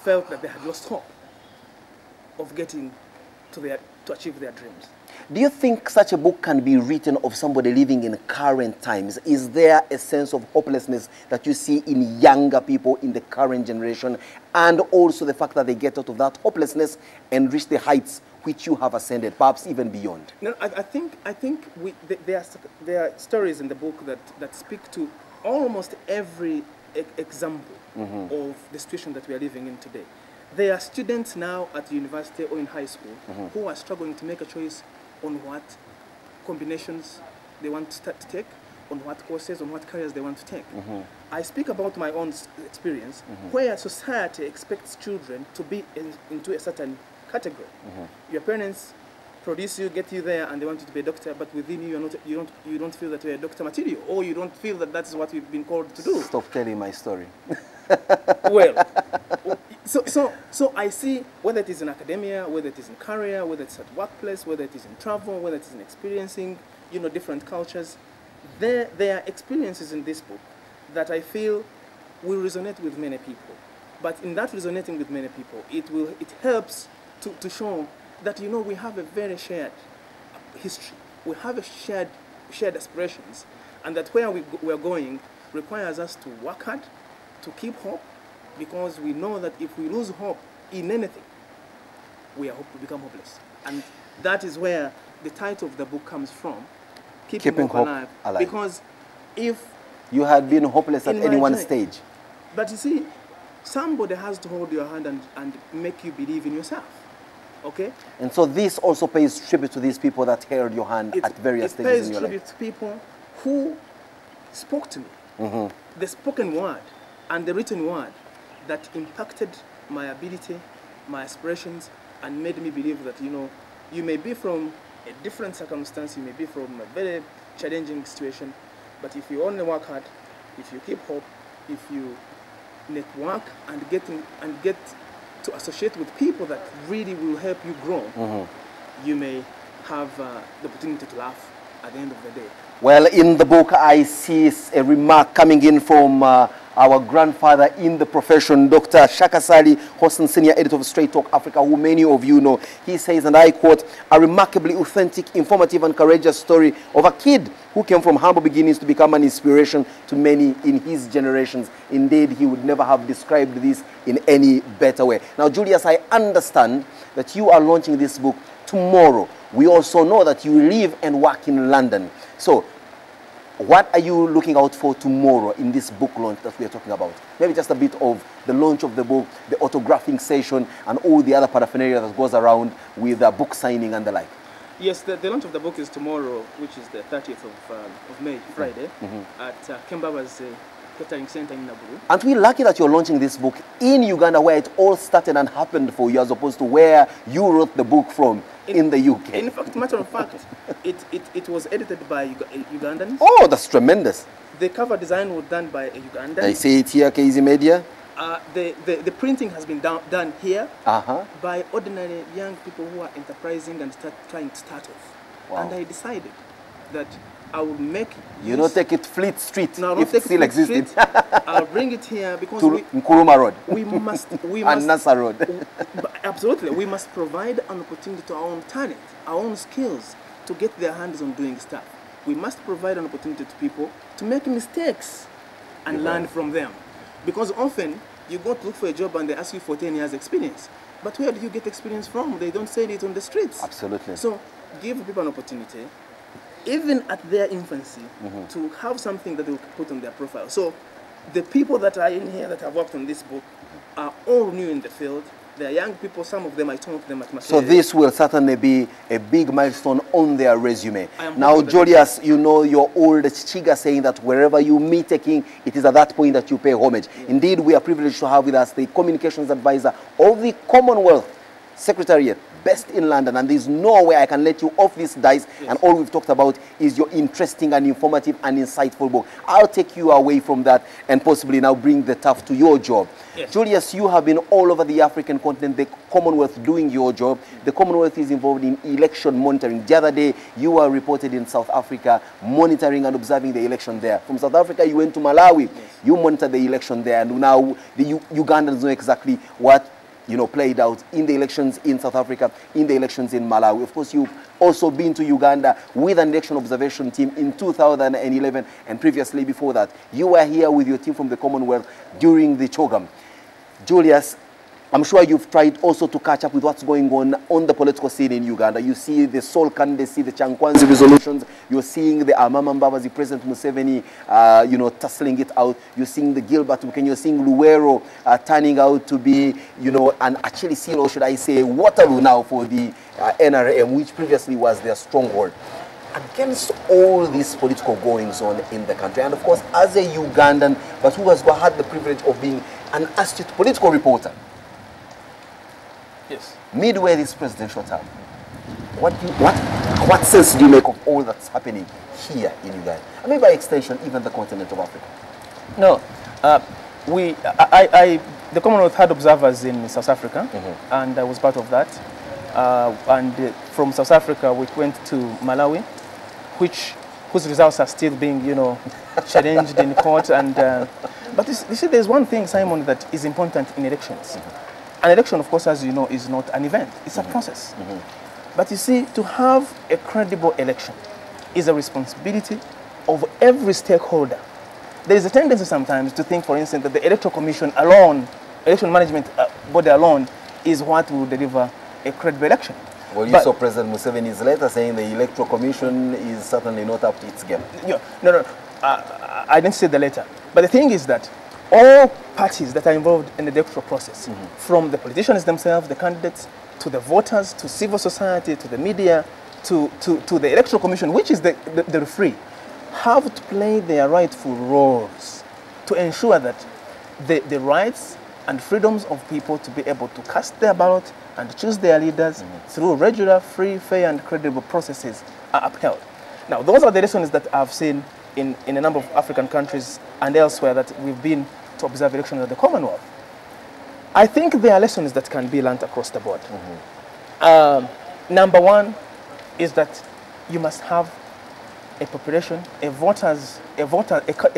felt that they had lost hope of getting to achieve their dreams. Do you think such a book can be written of somebody living in current times? Is there a sense of hopelessness that you see in younger people in the current generation, and also the fact that they get out of that hopelessness and reach the heights which you have ascended, perhaps even beyond? No, I think there are stories in the book that speak to almost every example of the situation that we are living in today. There are students now at university or in high school who are struggling to make a choice on what combinations they want to take, on what courses, on what careers they want to take. I speak about my own experience, where society expects children to be into a certain category. Your parents produce you, get you there, and they want you to be a doctor, but within you, you don't feel that you're a doctor material, or you don't feel that that's what you've been called to do. Stop telling my story. Well, so I see, whether it is in academia, whether it is in career, whether it's at workplace, whether it is in travel, whether it is in experiencing, different cultures, there are experiences in this book that I feel will resonate with many people. But in that resonating with many people, it helps to show that we have a very shared history, we have a shared aspirations, and that where we're going requires us to work hard, to keep hope, because we know that if we lose hope in anything, we are hope to become hopeless. And that is where the title of the book comes from, Keeping Hope Alive. Because if you had been hopeless at any one stage. But you see, somebody has to hold your hand and make you believe in yourself. Okay? And so this also pays tribute to these people that held your hand at various stages in your life. It pays tribute to people who spoke to me. The spoken word and the written word that impacted my ability, my aspirations, and made me believe that, you may be from a different circumstance, you may be from a very challenging situation, but if you only work hard, if you keep hope, if you network and get to associate with people that really will help you grow, you may have the opportunity to laugh at the end of the day. Well, in the book, I see a remark coming in from our grandfather in the profession, Dr. Shakasali Hossan, senior editor of Straight Talk Africa, who many of you know. He says, and I quote, "A remarkably authentic, informative, and courageous story of a kid who came from humble beginnings to become an inspiration to many in his generations." Indeed, he would never have described this in any better way. Now, Julius, I understand that you are launching this book tomorrow. We also know that you live and work in London. So, what are you looking out for tomorrow in this book launch that we are talking about? Maybe just a bit of the launch of the book, the autographing session, and all the other paraphernalia that goes around with book signing and the like. Yes, the launch of the book is tomorrow, which is the 30th of May, Friday, at Kembaba's Catering Center in Naburu. Aren't we lucky that you're launching this book in Uganda, where it all started and happened for you, as opposed to where you wrote the book from in the UK? In fact, matter of fact, it was edited by Ugandans. Oh, that's tremendous. The cover design was done by a Ugandan. I see it here, KZ Media. The printing has been done here by ordinary young people who are enterprising and trying to start off. Wow. And I decided that I will make you don't take it Fleet Street, no, if it still existed. I'll bring it here because to Nkuruma Road. We must and Nasa Road. Absolutely, we must provide an opportunity to our own talent, our own skills, to get their hands on doing stuff. We must provide an opportunity to people to make mistakes and learn from them. Because often you go to look for a job and they ask you for 10 years experience. But where do you get experience from? They don't say it on the streets. Absolutely. So give people an opportunity, even at their infancy, to have something that they will put on their profile. So the people that are in here that have worked on this book are all new in the field. They are young people, some of them I taught them at Masai. So this will certainly be a big milestone on their resume. Now, Julius, you know your old Chiga saying that wherever you meet a king, it is at that point that you pay homage. Yeah. Indeed, we are privileged to have with us the communications advisor of the Commonwealth Secretariat, best in London, and there's no way I can let you off this dice, and all we've talked about is your interesting and informative and insightful book. I'll take you away from that and possibly now bring the tough to your job. Yes. Julius, you have been all over the African continent, the Commonwealth, doing your job. The Commonwealth is involved in election monitoring. The other day, you were reported in South Africa, monitoring and observing the election there. From South Africa, you went to Malawi. Yes. You monitored the election there, and now the Ugandans know exactly what played out in the elections in South Africa, in the elections in Malawi. Of course, you've also been to Uganda with an election observation team in 2011, and previously before that, you were here with your team from the Commonwealth during the CHOGM. Julius, I'm sure you've tried also to catch up with what's going on the political scene in Uganda. You see the Sol candidacy, the Chankwanzi resolutions. You're seeing the Amama Mbabazi, President Museveni, tussling it out. You're seeing the Gilbert Mukenyi. You're seeing Luwero turning out to be, an Achilles heel, or should I say, Waterloo now for the NRM, which previously was their stronghold. Against all these political goings on in the country, and of course, as a Ugandan, but who has had the privilege of being an astute political reporter, yes, midway this presidential term, what sense do you make of all that's happening here in Uganda? I mean, by extension, even the continent of Africa. No, the Commonwealth had observers in South Africa, and I was part of that. And from South Africa, we went to Malawi, whose results are still being, challenged in court. And but you see, there's one thing, Simon, that is important in elections. An election, of course, as you know, is not an event; it's a process. But you see, to have a credible election is a responsibility of every stakeholder. There is a tendency sometimes to think, for instance, that the Electoral Commission alone, election management body alone, is what will deliver a credible election. Well, you saw President Museveni's letter saying the Electoral Commission is certainly not up to its game. No, I didn't say the letter. But the thing is that all parties that are involved in the electoral process, from the politicians themselves, the candidates, to the voters, to civil society, to the media, to the Electoral Commission, which is the referee, have to play their rightful roles to ensure that the rights and freedoms of people to be able to cast their ballot and choose their leaders through regular, free, fair, and credible processes are upheld. Now, those are the lessons that I've seen in a number of African countries and elsewhere that we've been to observe elections at the Commonwealth. I think there are lessons that can be learned across the board. Number one is that you must have a population, a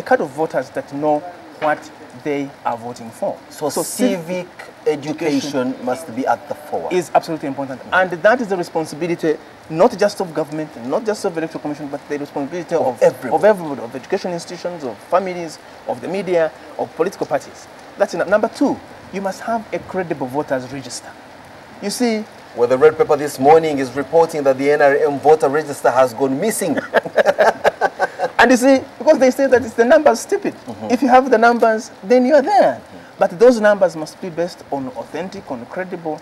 kind of voters that know what they are voting for. So civic education must be at the fore. Is absolutely important. And that is the responsibility not just of government, not just of the Electoral Commission, but the responsibility of everybody, of education institutions, of families, of the media, of political parties. That's enough. Number two, you must have a credible voters register. You see, well, the Red Pepper this morning is reporting that the NRM voter register has gone missing. And you see, because they say that it's the numbers stupid. If you have the numbers, then you're there. But those numbers must be based on authentic, on credible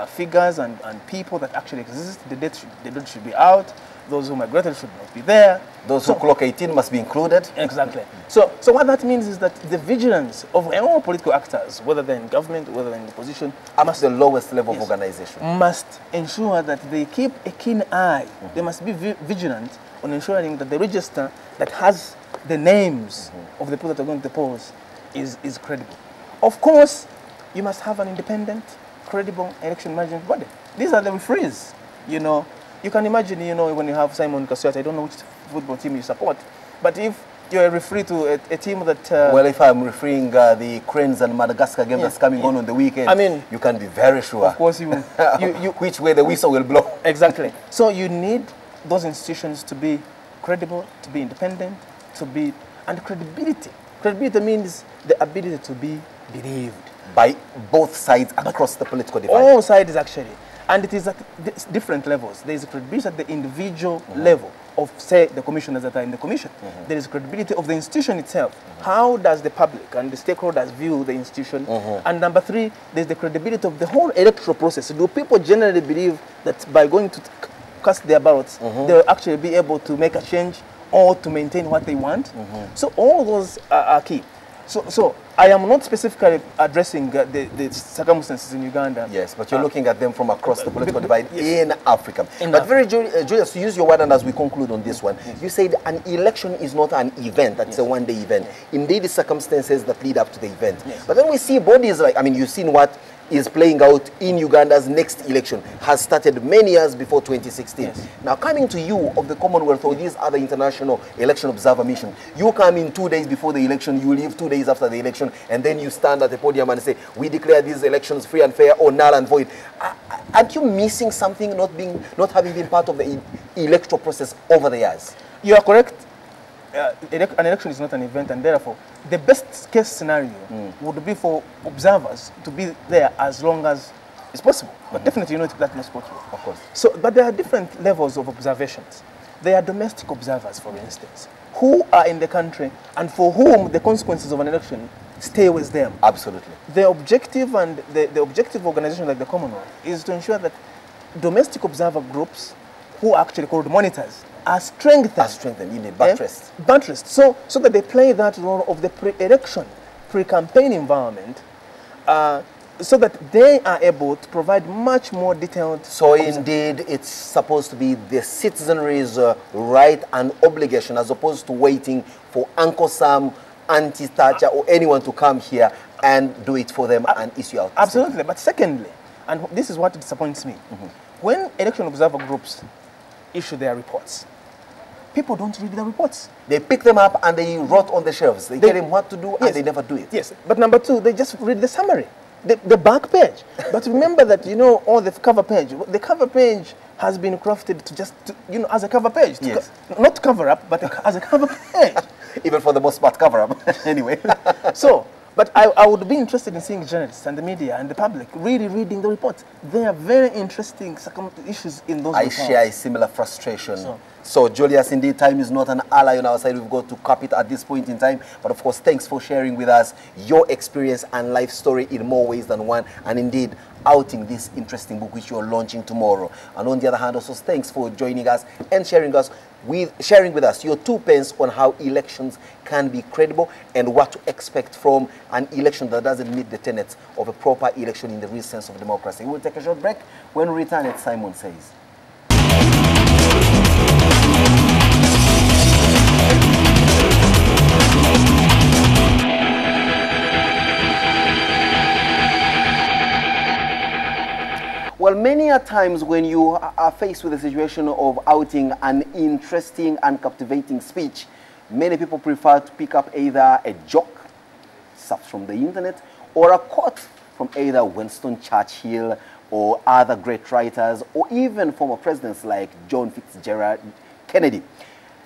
figures and people that actually exist. The date should be out. Those who migrated should not be there. Those who clock 18 must be included. Exactly. So what that means is that the vigilance of all political actors, whether they're in government, whether they're in the opposition, must the lowest level of organization, must ensure that they keep a keen eye. They must be vigilant on ensuring that the register that has the names of the people that are going to the polls is credible. Of course, you must have an independent, credible election management body. These are the referees. You can imagine, when you have Simon Kasuat, I don't know which football team you support, but if you're a referee to a team that... well, if I'm refereeing the Cranes and Madagascar game that's coming on the weekend, I mean, you can be very sure. Of course, you which way the whistle will blow. Exactly. So you need those institutions to be credible, to be independent, and credibility. Credibility means the ability to be believed. By both sides across the political divide. All sides, actually. And it is at different levels. There is credibility at the individual level of, say, the commissioners that are in the commission. There is credibility of the institution itself. How does the public and the stakeholders view the institution? And number three, there's the credibility of the whole electoral process. Do people generally believe that by going to cast their ballots, they'll actually be able to make a change or to maintain what they want? So all those are key. So I am not specifically addressing the circumstances in Uganda. Yes, but you're looking at them from across the political divide in Africa. But very Julius, to use your word, and as we conclude on this one, you said an election is not an event, that's a one-day event. Indeed, the circumstances that lead up to the event. But then we see bodies like, I mean, you've seen what is playing out in Uganda's next election has started many years before 2016. Now, coming to you of the Commonwealth or these other international election observer mission, you come in 2 days before the election, you leave 2 days after the election, and then you stand at the podium and say, we declare these elections free and fair or null and void. Aren't you missing something, not having been part of the electoral process over the years? You are correct. An election is not an event, and therefore the best case scenario would be for observers to be there as long as it's possible. But definitely, you know, that's not possible. Of course. So, but there are different levels of observations. There are domestic observers, for instance, who are in the country and for whom the consequences of an election stay with them. Absolutely. The objective and the objective organization like the Commonwealth is to ensure that domestic observer groups, who are actually called monitors, are strengthened, in a buttressed. So that they play that role of the pre-election, pre-campaign environment, so that they are able to provide much more detailed. So indeed, it's supposed to be the citizenry's right and obligation, as opposed to waiting for Uncle Sam, Auntie Thatcher, or anyone to come here and do it for them and issue out. Absolutely. But secondly, and this is what disappoints me, when election observer groups issue their reports, people don't read the reports. They pick them up and they rot on the shelves. They tell them what to do and they never do it. Yes, but number two, they just read the summary, the back page. But remember that, you know, all the cover page, has been crafted to just, you know, as a cover page. Not to cover up, but as a cover page. Even for the most part, cover up. Anyway. So, but I would be interested in seeing journalists and the media and the public really reading the reports. There are very interesting issues in those reports. I share a similar frustration. So, Julius, indeed, time is not an ally on our side. We've got to cap it at this point in time. But, of course, thanks for sharing with us your experience and life story in more ways than one. And, indeed, outing this interesting book which you're launching tomorrow. And on the other hand, also, thanks for joining us and sharing with us your 2 pence on how elections can be credible and what to expect from an election that doesn't meet the tenets of a proper election in the real sense of democracy. We'll take a short break. When we return, as Simon says. Well, many a times when you are faced with a situation of outing an interesting and captivating speech, many people prefer to pick up either a joke, stuff from the internet, or a quote from either Winston Churchill or other great writers, or even former presidents like John Fitzgerald Kennedy.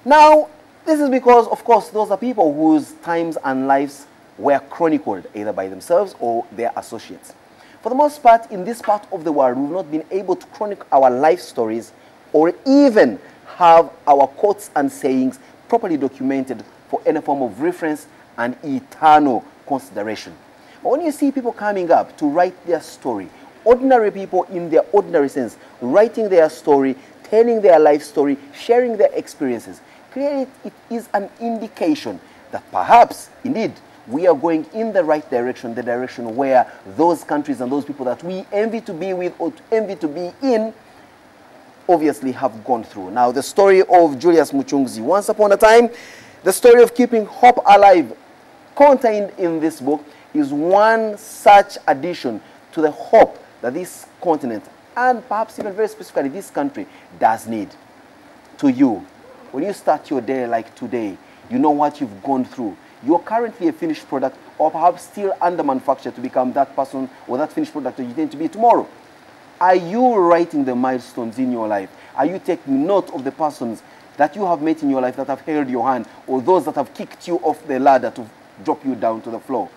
Now, this is because, of course, those are people whose times and lives were chronicled either by themselves or their associates. For the most part, in this part of the world, we've not been able to chronicle our life stories or even have our quotes and sayings properly documented for any form of reference and eternal consideration. But when you see people coming up to write their story, ordinary people in their ordinary sense, writing their story, telling their life story, sharing their experiences, clearly it is an indication that perhaps, indeed, we are going in the right direction, the direction where those countries and those people that we envy to be with or envy to be in obviously have gone through. Now, the story of Julius Muchungzi, once upon a time, the story of keeping hope alive contained in this book is one such addition to the hope that this continent, and perhaps even very specifically this country, does need. To you, when you start your day like today, you know what you've gone through. You're currently a finished product, or perhaps still under manufacture to become that person or that finished product that you intend to be tomorrow. Are you writing the milestones in your life? Are you taking note of the persons that you have met in your life that have held your hand, or those that have kicked you off the ladder to drop you down to the floor?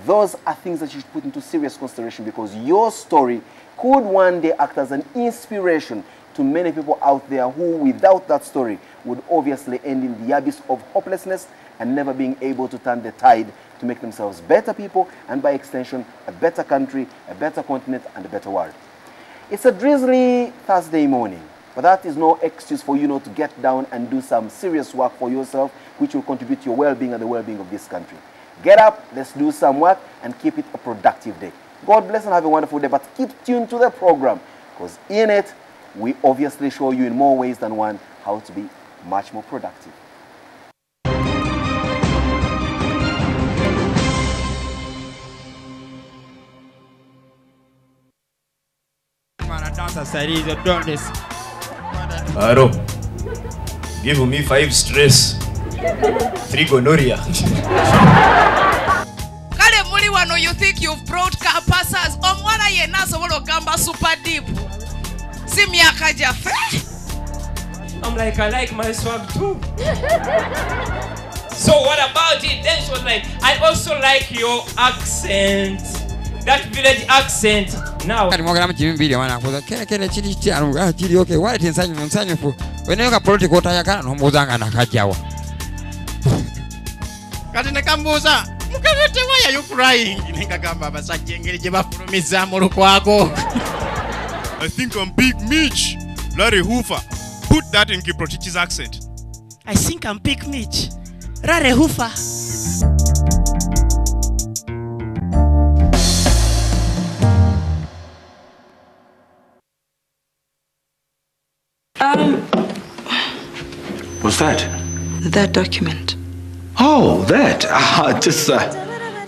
Those are things that you should put into serious consideration, because your story could one day act as an inspiration to many people out there who, without that story, would obviously end in the abyss of hopelessness and never being able to turn the tide to make themselves better people, and by extension, a better country, a better continent, and a better world. It's a drizzly Thursday morning, but that is no excuse for you not to get down and do some serious work for yourself, which will contribute to your well-being and the well-being of this country. Get up, let's do some work, and keep it a productive day. God bless and have a wonderful day, but keep tuned to the program, because in it, we obviously show you in more ways than one how to be much more productive. Aro, give me 5 stress, 3 gonorrhea. Kale muli wano, you think you've brought capacas? Omwana yena sobola gamba super deep. Si miaka jafe. I'm like, I like my swag too. So what about it? Then she was like, I also like your accent. That village accent. Now. Okay, why didn't you when you got political Tayaka, no more than a Kajawa? Katinakamuza, why are you crying? I think I'm Big Mitch. Larry Hoover. Put that in Kiprotich's accent. I think I'm Big Mitch. Larry Hoover. What's that? That document. Oh, that. Just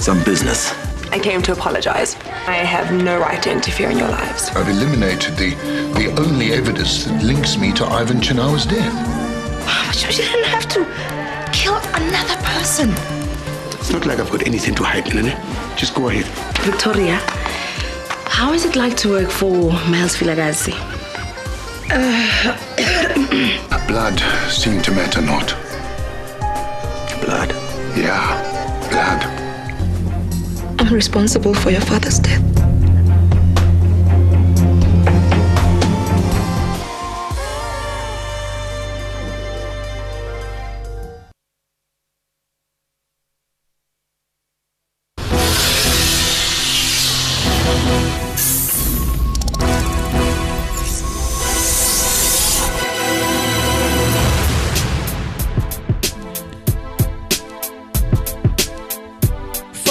some business. I came to apologize. I have no right to interfere in your lives. I've eliminated the only evidence that links me to Ivan Chinawa's death. But you didn't have to kill another person. It's not like I've got anything to hide, Nene. Just go ahead. Victoria, how is it like to work for Miles Filagazi? Blood seemed to matter not. Blood? Yeah, blood. I'm responsible for your father's death.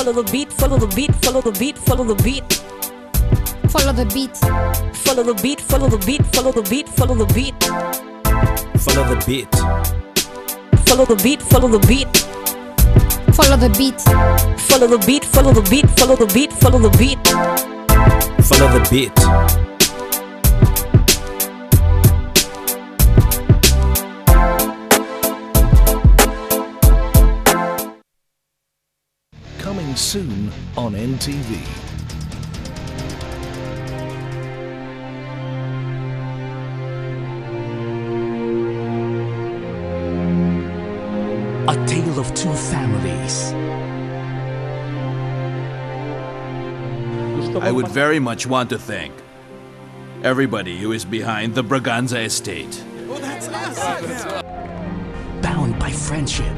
Follow the beat, follow the beat, follow the beat, follow the beat. Follow the beat. Follow the beat, follow the beat, follow the beat, follow the beat. Follow the beat. Follow the beat, follow the beat. Follow the beat. Follow the beat, follow the beat, follow the beat, follow the beat. Follow the beat. Coming soon on NTV. A tale of two families. I would very much want to thank everybody who is behind the Braganza estate. Oh, that's us. Bound by friendship.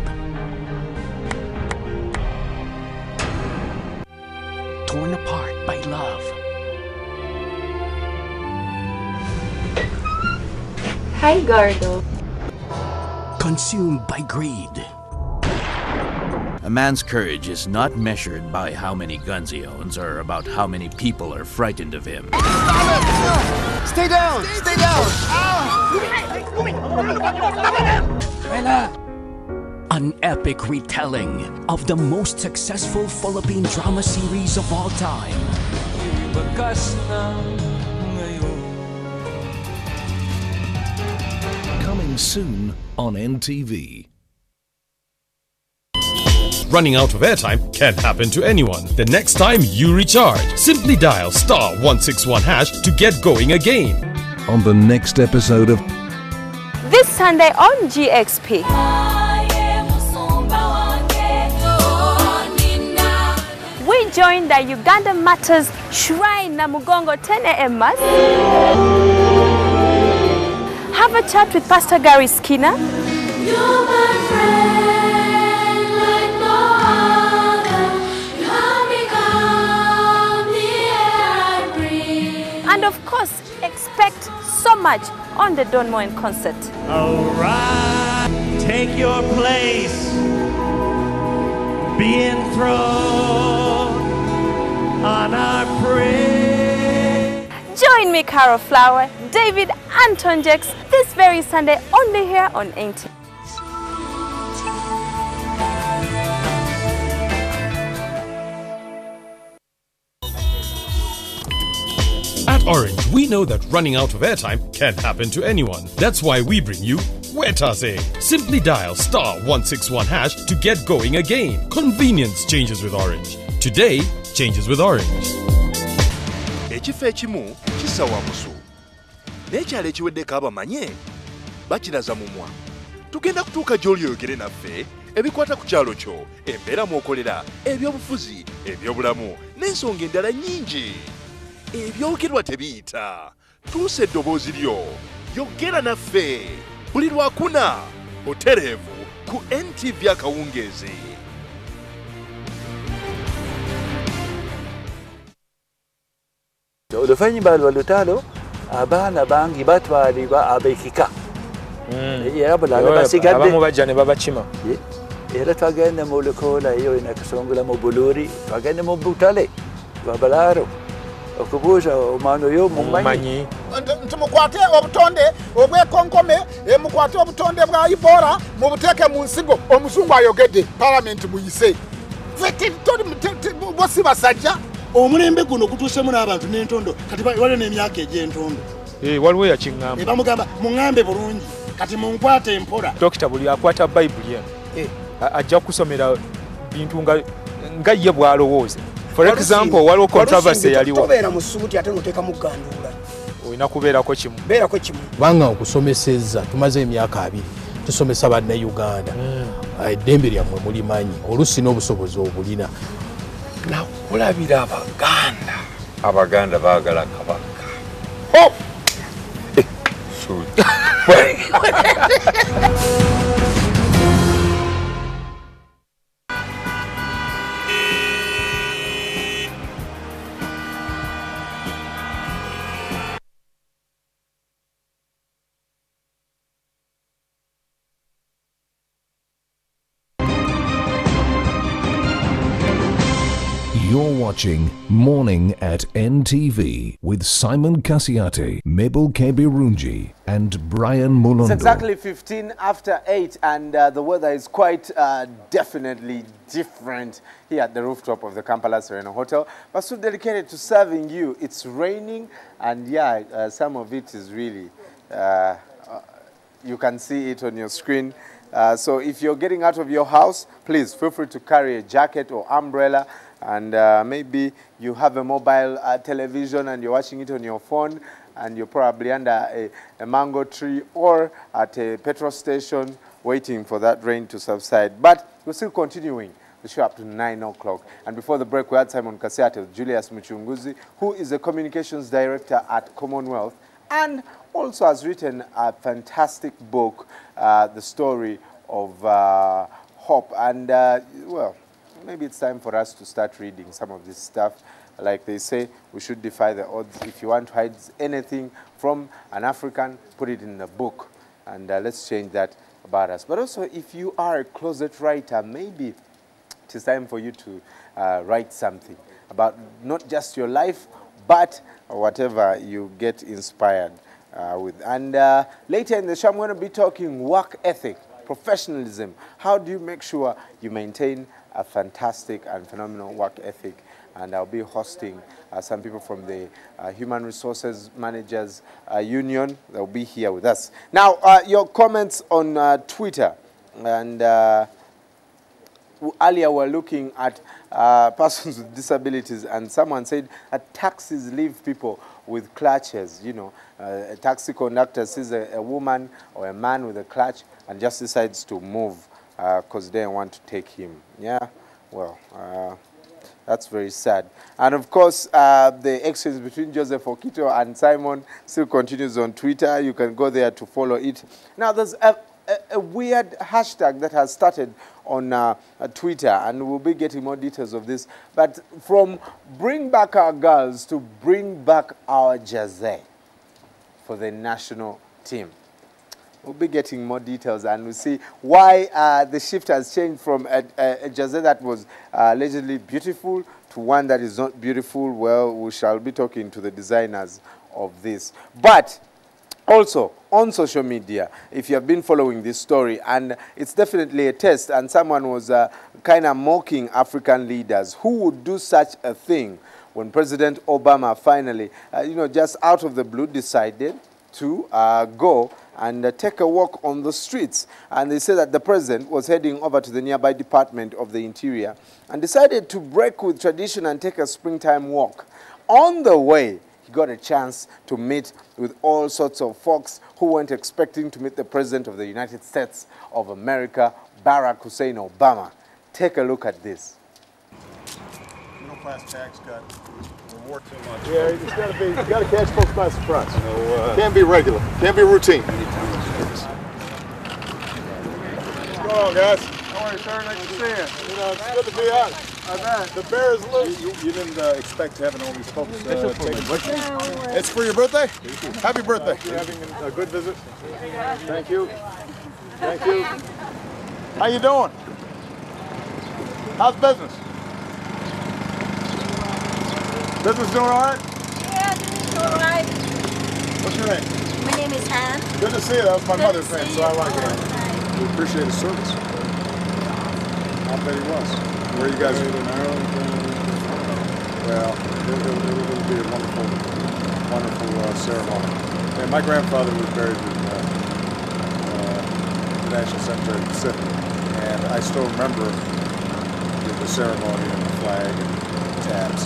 Torn apart by love. Hi, Gardo. Consumed by greed. A man's courage is not measured by how many guns he owns or about how many people are frightened of him. Stay down! Stay down! An epic retelling of the most successful Philippine drama series of all time. Coming soon on NTV. Running out of airtime can happen to anyone. The next time you recharge, simply dial *161# to get going again. On the next episode of This Sunday on GXP. We join the Uganda Matters Shrine Namugongo 10 a.m. Mass. Have a chat with Pastor Gary Skinner. And of course, expect so much on the Don Moen concert. All right, take your place. be enthroned on our praise. Join me, Carol Flower, David Anton Jex this very Sunday only here on NTV. At Orange, we know that running out of airtime can happen to anyone. That's why we bring you Wetase. Simply dial *161# to get going again. Convenience changes with Orange. Today changes with Orange. Ekifo ekimu kisawa musu. N'ekyalo ekiweddeko abamanye bakiraza mumwa. Tugenda kutuuka gy'oli oyogere naffe ebikwata ku kyalo kyo, embeera mw'okolera, ebyobufuzi, ebyobulamu n'ensonga endala nnyingi. Ebyogerwa tebiyita. Tuusa eddoboozi lyo. Yogera naffe. Buli lwakuna. Otereevu ku NTV akawungeezi. Oluvannyuma lwa lutalo abaana bangi batwalibwa ab'ekika. Era bulala basigadde. Abamu bajja ne babakima. Era twagenda mu Lukoola eyo nakasongola mu Buluuri, twagenda mu Butale, Babalaaro. Okubuuza omwana oyo mumanyi. Tumukwate obutonde obwekonkome, mukwate obutonde bwa Ebola mubuteeke mu nsigo. Omuzungu ayogedde palamenti muyise. Bosi basajja. Omulembe guno gutuusemu n'abantu n'entondo kati waliwo n'emyaka egy'entondo. Waliwo yakiŋŋamba. Bamugamba muŋŋambe bulungi kati munkwate empola. Dokita buli akwata Bayibuli ajja kusomera bintu nga ye bw'alowooza. For example, waliwo controversy yaliwo. Tobeera mu ssuuti ate n'oteeka mu gganduula. Olina kubeerako kimu. Beerako kimu. Kubanga okusomesezza tumaze emyaka 2 tusomesa bannayuganda. Eddembe lyammwe mulimanyi oluusi n'obusobozi obulina. Nakulabira Abaganda. Abaganda baagala Kabaka. You're watching Morning at NTV with Simon Kasiate, Mabel Kebirunji, and Brian Mulondo. It's exactly 15 after 8, and the weather is quite definitely different here at the rooftop of the Kampala Serena Hotel. But so dedicated to serving you. It's raining, and yeah, some of it is really, you can see it on your screen. So if you're getting out of your house, please feel free to carry a jacket or umbrella. And maybe you have a mobile television and you're watching it on your phone, and you're probably under a mango tree or at a petrol station waiting for that rain to subside. But we're still continuing the show up to 9 o'clock. And before the break, we had Simon Kasiate with Julius Muchunguzi, who is the communications director at Commonwealth and also has written a fantastic book, The Story of Hope. And, well, maybe it's time for us to start reading some of this stuff. Like they say, we should defy the odds. If you want to hide anything from an African, put it in a book. And let's change that about us. But also, if you are a closet writer, maybe it is time for you to write something about not just your life, but whatever you get inspired with. And later in the show, I'm going to be talking work ethic, professionalism. How do you make sure you maintain a fantastic and phenomenal work ethic? And I'll be hosting some people from the Human Resources Managers Union. They'll be here with us. Now, your comments on Twitter. And earlier we're looking at persons with disabilities, and someone said that taxis leave people with clutches. You know, a taxi conductor sees a woman or a man with a clutch and just decides to move because they want to take him. Yeah, well, that's very sad. And of course, the exchange between Joseph Okito and Simon still continues on Twitter. You can go there to follow it. Now, there's a weird hashtag that has started on Twitter, and we'll be getting more details of this. But from bring back our girls to bring back our jersey for the national team. We'll be getting more details and we'll see why the shift has changed from a jersey that was allegedly beautiful to one that is not beautiful. Well, we shall be talking to the designers of this. But also, on social media, if you have been following this story, and it's definitely a test, and someone was kind of mocking African leaders who would do such a thing when President Obama finally, just out of the blue decided to go and take a walk on the streets. And they say that the president was heading over to the nearby Department of the Interior and decided to break with tradition and take a springtime walk. On the way, he got a chance to meet with all sorts of folks who weren't expecting to meet the President of the United States of America, Barack Hussein Obama. Take a look at this. Middle class tax cut. Reward too much. Yeah, you got to catch folks by surprise. Can't be regular. Can't be routine. What's going on, guys? How are you, sir? Nice to see you. It's good to be out. I bet. The bear is loose. You didn't expect having all these folks take a picture. It's for your birthday? Happy birthday. You're having a good visit. Thank you. Thank you. How you doing? How's business? Business doing all right? Yeah, business doing all right. What's your name? My name is Ann. Good to see you. That was my mother's name, so I like it. We appreciate his service. I bet he was. Where are you guys? In Ireland. Well, it'll be a wonderful ceremony. And my grandfather was buried in the National Cemetery in Sydney, and I still remember the ceremony and the flag and tabs.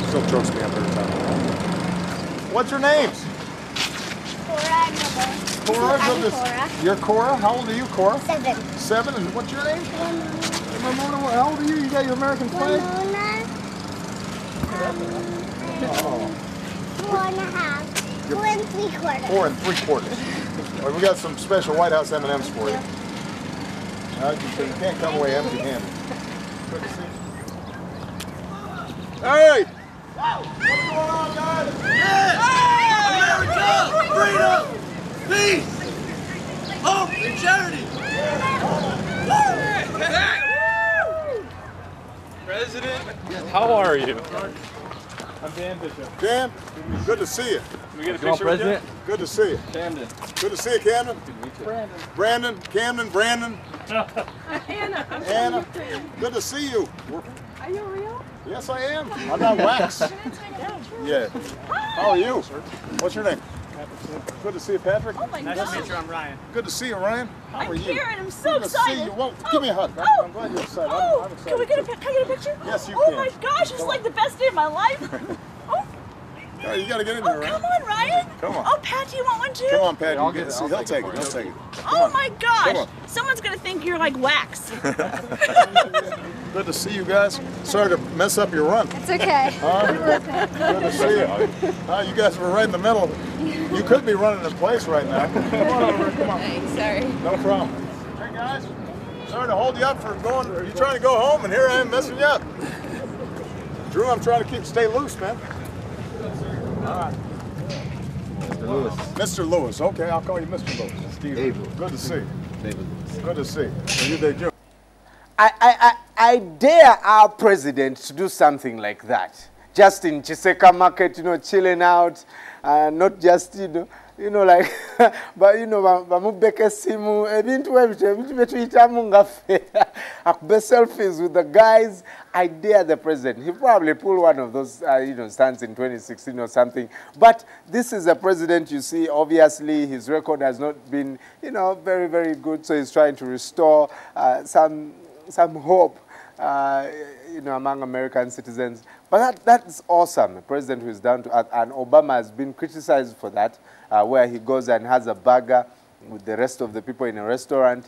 Still chokes me up every time. What's your names? Cora and Mother. Cora? You're Cora? How old are you, Cora? 7. 7? And what's your name? Ramona. How old are you? You got your American flag? Ramona. 4.5. 4 3/4. 4 3/4. Well, we got some special White House M&Ms for you. You can't come away empty-handed. Good to see you. Hey! What's going on, guys? America! Freedom! Peace! Hope and charity! President, how are you? I'm Dan Bishop. Dan, good to see you. Can we get a picture with you? Good to see you. Camden. Good to see you, Camden. Good to meet you. Brandon, Camden, Brandon. Anna. Anna, good to see you. Are you real? Yes, I am. I'm not wax. Yeah. How are you? What's your name? Good to see you, Patrick. Oh my God. Nice to meet you. I'm Ryan. Good to see you, Ryan. How are you? Karen, I'm so Good excited. to see you. Well, give me a hug. Oh. I'm glad you're excited. Oh, I'm excited. can I get a picture? Yes, you can. can. Oh my gosh, it's like the best day of my life. Yeah, you got to get in there, Ryan. Come on, Ryan. Come on. Oh, Pat, do you want one too? Come on, Pat. He'll take it. He'll take it. Oh my Come gosh. on. Someone's going to think you're like wax. Good to see you guys. Sorry to mess up your run. It's okay. Good to see you. You guys were right in the middle. You could be running in place right now. Come on over. Come on. Thanks, sorry. No problem. Hey guys, sorry to hold you up for going. Are you trying to go home? And here I am messing you up. Drew, I'm trying to stay loose, man. All right. Mr. Lewis. Mr. Lewis. Okay, I'll call you Mr. Lewis. Steve. Good to see you. David Lewis. Good to see you. Are you there, Jim? I dare our president to do something like that. Just in Chiseka Market, chilling out, not just, like, but, bamubeke simu, ebintu betuitamu ngafe, akube selfies with the guys. I dare the president. He probably pulled one of those, stunts in 2016 or something. But this is a president, you see, obviously his record has not been, very, very good. So he's trying to restore some hope, among American citizens. But that's awesome. A president who is down to earth. And Obama has been criticized for that, where he goes and has a burger with the rest of the people in a restaurant.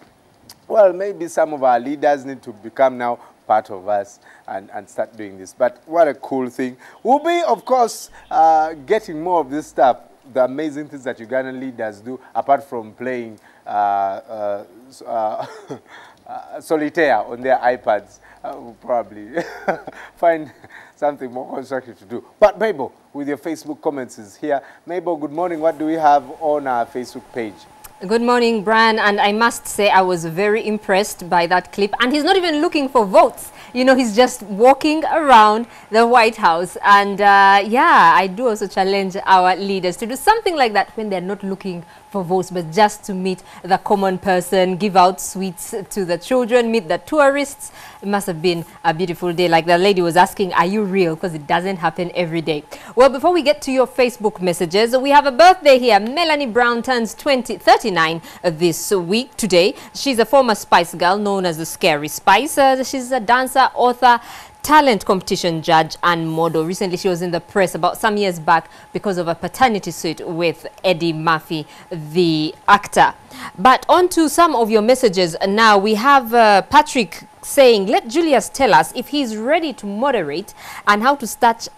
Well, maybe some of our leaders need to become now part of us and start doing this. But what a cool thing. We'll be, of course, getting more of this stuff, the amazing things that Ugandan leaders do, apart from playing solitaire on their iPads. We'll probably find something more constructive to do. But Mabel, with your Facebook comments is here. Mabel, good morning. What do we have on our Facebook page? Good morning, Brian. And I must say I was very impressed by that clip. And he's not even looking for votes. You know, he's just walking around the White House. And yeah, I do also challenge our leaders to do something like that when they're not looking for votes, but just to meet the common person, give out sweets to the children, meet the tourists. It must have been a beautiful day. Like the lady was asking, are you real? Because it doesn't happen every day. Well, before we get to your Facebook messages, we have a birthday here. Melanie Brown turns 39 this week today. She's a former Spice Girl known as the Scary Spice. She's a dancer, author, talent competition judge and model. Recently, she was in the press about some years back because of a paternity suit with Eddie Murphy, the actor. But on to some of your messages now. We have Patrick saying, let Julius tell us if he's ready to moderate and how to start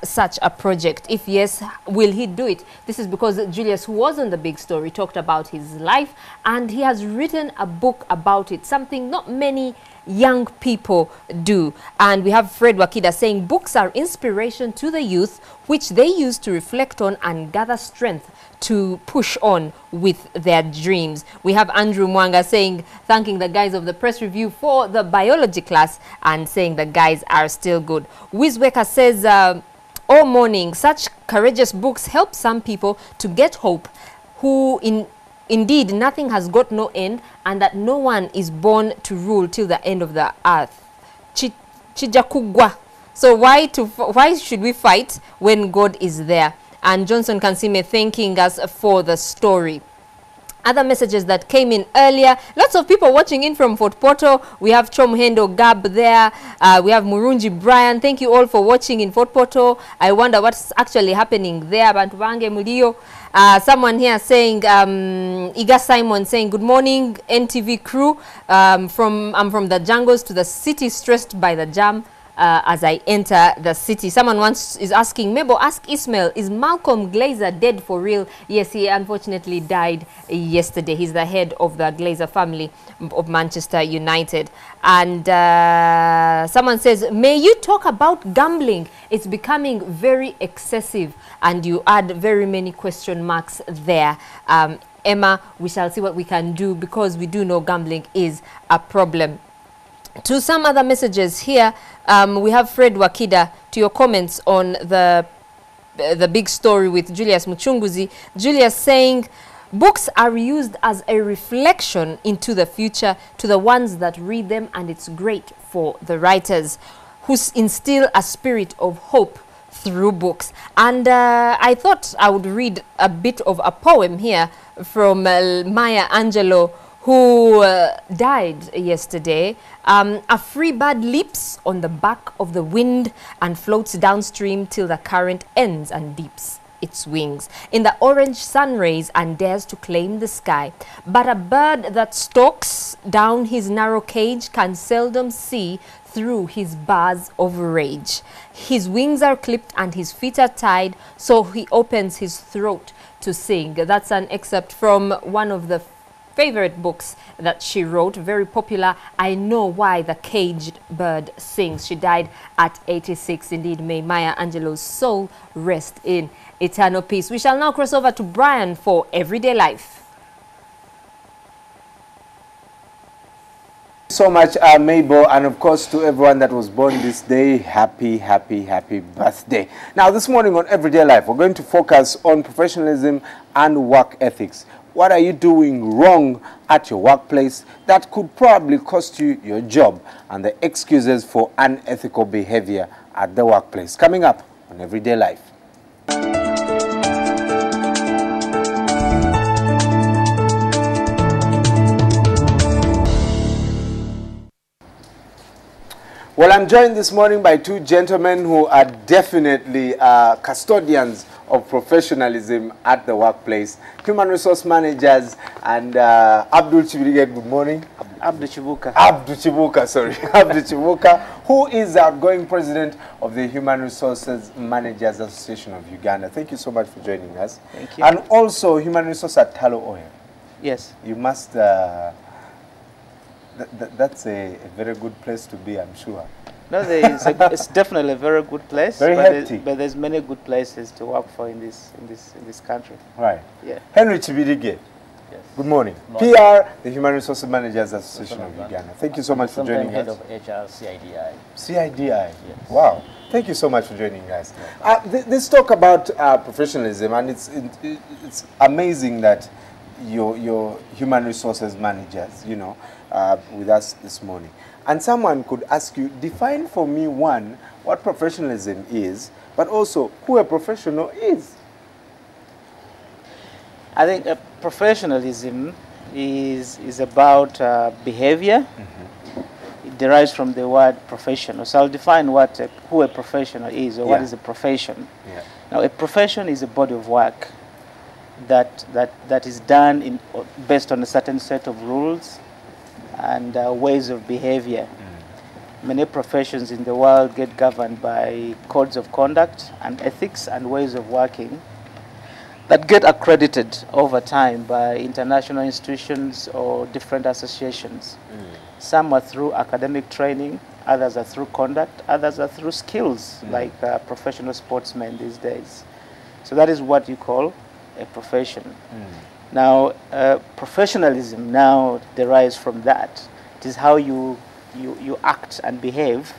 such a project. If yes, will he do it? This is because Julius, who was on The Big Story, talked about his life and he has written a book about it, something not many young people do. And we have Fred Wakida saying books are inspiration to the youth, which they use to reflect on and gather strength to push on with their dreams. We have Andrew Mwanga saying, thanking the guys of the press review for the biology class and saying the guys are still good. Wizweka says, all morning, such courageous books help some people to get hope, who indeed nothing has got no end, and that no one is born to rule till the end of the earth. Chijakugwa. So why should we fight when God is there? And Johnson Kansime thanking us for the story. Other messages that came in earlier. Lots of people watching in from Fort Portal. We have Chomhendo Gab there. We have Murunji Brian. Thank you all for watching in Fort Portal. I wonder what's actually happening there. Bantubange Mulio. Someone here saying, Iga Simon saying, good morning, NTV crew. I'm from the jungles to the city, stressed by the jam. As I enter the city. Someone is asking, Mebo, ask Ismail, is Malcolm Glazer dead for real? Yes, he unfortunately died yesterday. He's the head of the Glazer family of Manchester United. And someone says, may you talk about gambling? It's becoming very excessive. And you add very many question marks there. Emma, we shall see what we can do because we do know gambling is a problem. To some other messages here, we have Fred Wakida, to your comments on the big story with Julius Muchunguzi. Julius saying, books are used as a reflection into the future to the ones that read them, and it's great for the writers who instill a spirit of hope through books. And I thought I would read a bit of a poem here from Maya Angelou, who died yesterday. A free bird leaps on the back of the wind and floats downstream till the current ends and dips its wings in the orange sun rays and dares to claim the sky. But a bird that stalks down his narrow cage can seldom see through his bars of rage. His wings are clipped and his feet are tied, so he opens his throat to sing. That's an excerpt from one of the favorite books that she wrote, very popular, I Know Why the Caged Bird Sings. She died at 86. Indeed, may Maya Angelou's soul rest in eternal peace. We shall now cross over to Brian for Everyday Life. So much, Mabel, and of course to everyone that was born this day, happy birthday. Now this morning on Everyday Life, we're going to focus on professionalism and work ethics. What are you doing wrong at your workplace that could probably cost you your job, and the excuses for unethical behavior at the workplace? Coming up on Everyday Life. Well, I'm joined this morning by two gentlemen who are definitely custodians of professionalism at the workplace. Human resource managers and Abdul Chibirige, good morning. Abdul Chibuka. Abdul Chibuka, sorry. Abdul Chibuka, who is the outgoing president of the Human Resources Managers Association of Uganda. Thank you so much for joining us. Thank you. And also human resource at Talo Oil. Yes. You must... that's a very good place to be, I'm sure. No, it's definitely a very good place. Very hectic. But there's many good places to work for in this country. Right. Yeah. Henry Chibirige, Good morning. PR, the Human Resources Managers Association of Uganda. Thank you so much for joining head us. of HR CIDI. CIDI. Yes. Wow. Thank you so much for joining us. Let's talk about professionalism, and it's amazing that your human resources managers, you know, with us this morning. And someone could ask you, define for me, one, what professionalism is, but also who a professional is. I think professionalism is about behavior. It derives from the word professional. So I'll define who a professional is, or what is a profession. Now, a profession is a body of work that is done based on a certain set of rules and ways of behavior. Many professions in the world get governed by codes of conduct and ethics and ways of working that get accredited over time by international institutions or different associations. Some are through academic training, others are through conduct, others are through skills, like professional sportsmen these days. So that is what you call a profession. Now, professionalism now derives from that. It is how you act and behave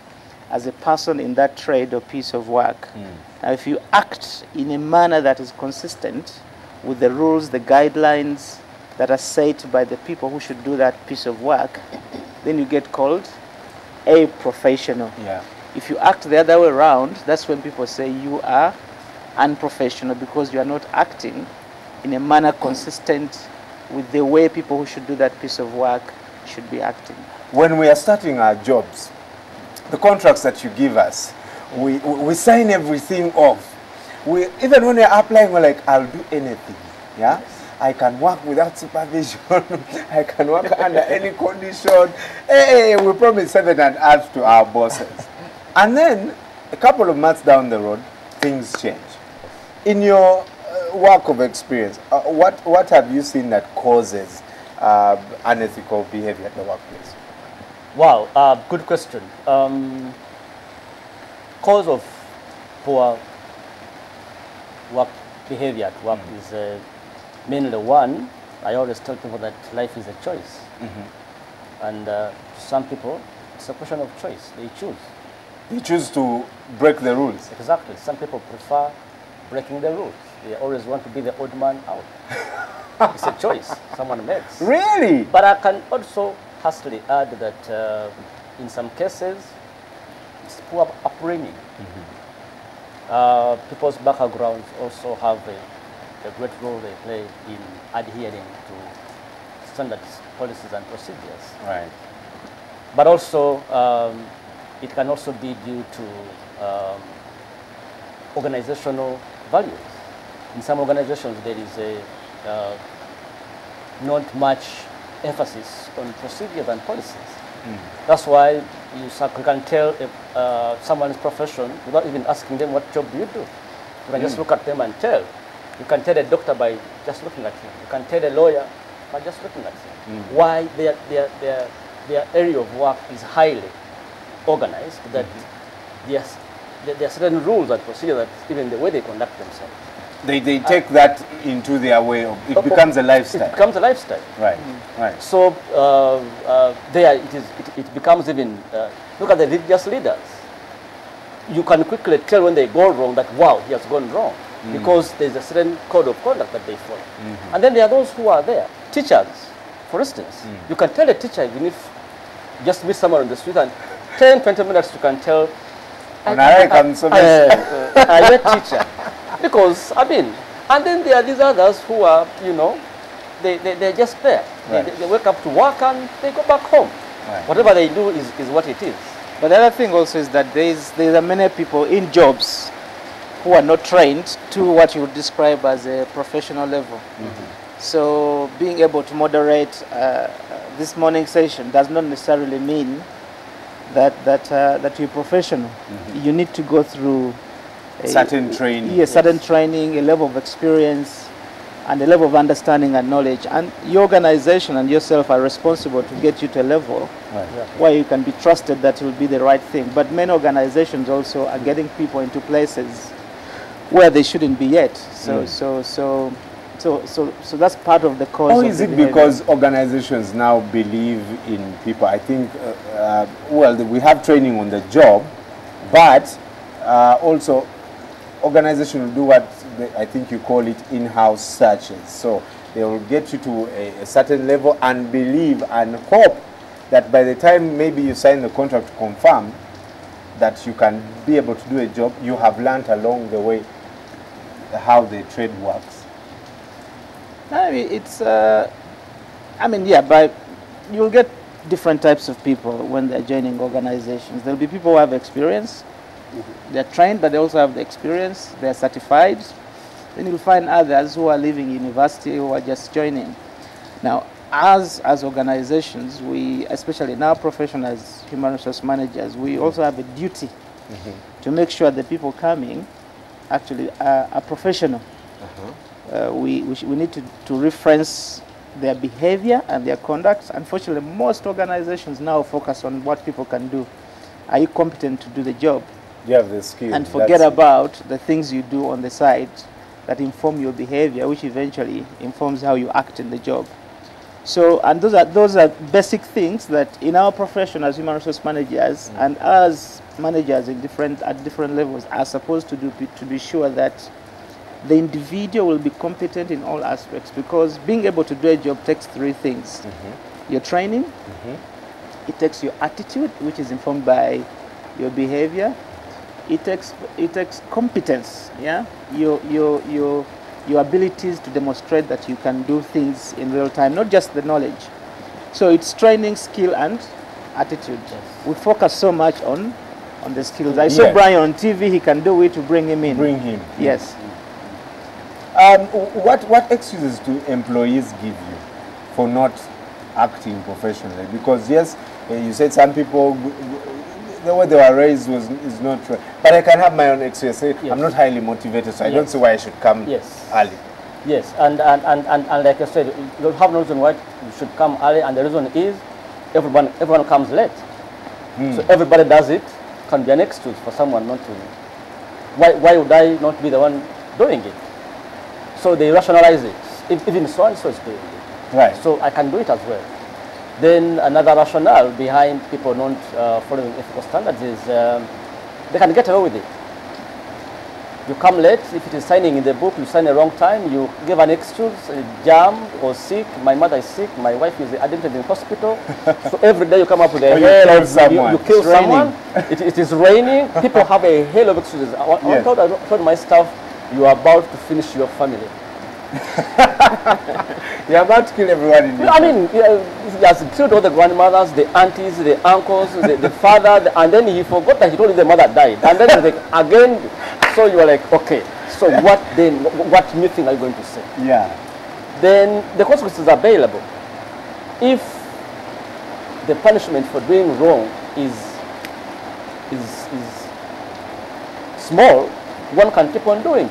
as a person in that trade or piece of work. Now, if you act in a manner that is consistent with the rules, the guidelines that are set by the people who should do that piece of work, then you get called a professional. If you act the other way around, that's when people say you are unprofessional, because you are not acting in a manner consistent with the way people who should do that piece of work should be acting. When we are starting our jobs, the contracts that you give us, we sign everything off. Even when you're applying, we're like, I'll do anything. Yeah? I can work without supervision. I can work under any condition. Hey, we promise heaven and earth to our bosses. And then, a couple of months down the road, things change. In your work of experience, what have you seen that causes unethical behavior at the workplace? Wow, good question. Cause of poor work behavior at work is mainly one. I always tell people that life is a choice. And some people, it's a question of choice. They choose. They choose to break the rules. Exactly. Some people prefer breaking the rules. They always want to be the odd man out. It's a choice someone makes. Really? But I can also hastily add that in some cases, it's poor upbringing. People's backgrounds also have a great role they play in adhering to standards, policies, and procedures. Right. But also, it can also be due to organizational values. In some organizations, there is not much emphasis on procedures and policies. That's why you can tell someone's profession without even asking them, what job do you do? You can just look at them and tell. You can tell a doctor by just looking at him. You can tell a lawyer by just looking at him. Why their area of work is highly organized, that there are certain rules and procedures that even the way they conduct themselves. They take that into their way of, it becomes a lifestyle. It becomes a lifestyle. Right, right. So there it becomes even, look at the religious leaders. You can quickly tell when they go wrong that, wow, he has gone wrong. Because there's a certain code of conduct that they follow. And then there are those who are there. Teachers, for instance. You can tell a teacher, even if you just meet someone on the street and 10, 20 minutes you can tell, I'm a teacher. Because, I mean, and then there are these others who are, you know, they're just there. Right. They wake up to work and they go back home. Right. Whatever they do is what it is. But the other thing also is that there are many people in jobs who are not trained to what you would describe as a professional level. So being able to moderate this morning session does not necessarily mean that you're professional. You need to go through certain training. Yes, certain training, a level of experience, and a level of understanding and knowledge. And your organization and yourself are responsible to get you to a level where you can be trusted that it will be the right thing. But many organizations also are getting people into places where they shouldn't be yet. So So that's part of the cause. Or of is the it behavior. because organizations now believe in people? I think, well, we have training on the job, but also organization will do what I think you call it in-house searches. So they will get you to a certain level and believe and hope that by the time maybe you sign the contract to confirm that you can be able to do a job, you have learned along the way how the trade works. I mean, it's, I mean, yeah, but you'll get different types of people when they're joining organizations. There'll be people who have experience. They're trained, but they also have the experience. They're certified. Then you'll find others who are leaving university who are just joining. Now, as organizations, we, especially in our profession as human resource managers, we also have a duty to make sure the people coming actually are professional. We need to reference their behavior and their conduct. Unfortunately, most organizations now focus on what people can do. Are you competent to do the job? You have the skill. And forget about the things you do on the side that inform your behavior, which eventually informs how you act in the job. So, and those are basic things that in our profession as human resource managers and as managers in at different levels are supposed to do, to be sure that the individual will be competent in all aspects, because being able to do a job takes three things. Your training, it takes your attitude, which is informed by your behavior. It takes competence, yeah, your abilities to demonstrate that you can do things in real time, not just the knowledge. So it's training, skill, and attitude. We focus so much on the skills. I saw Brian on TV; he can do it. To bring him in. Bring him. Yes. What excuses do employees give you for not acting professionally? Because yes, you said some people, the way they were raised is not true. But I can have my own excuse. I'm not highly motivated, so I don't see why I should come early. Yes, and like I said, you have no reason why you should come early, and the reason is everyone comes late. So everybody does it. Can be an excuse for someone not to. Why would I not be the one doing it? So they rationalize it. Even so and so is doing it. Right. So I can do it as well. Then another rationale behind people not following ethical standards is they can get away with it. You come late, if it is signing in the book, you sign the wrong time, you give an excuse, jam or sick, my mother is sick, my wife is admitted in hospital. So every day you come up with a hell of, you kill someone, it is raining, people have a hell of excuses. I told my staff, you are about to finish your family. You're about to kill everyone in your family. He has killed all the grandmothers, the aunties, the uncles, the father, and then he forgot that he told you the mother died. And then like, again, so you are like, okay, so what then, what new thing are you going to say? Yeah. Then the consequences are available. If the punishment for doing wrong is small, one can keep on doing.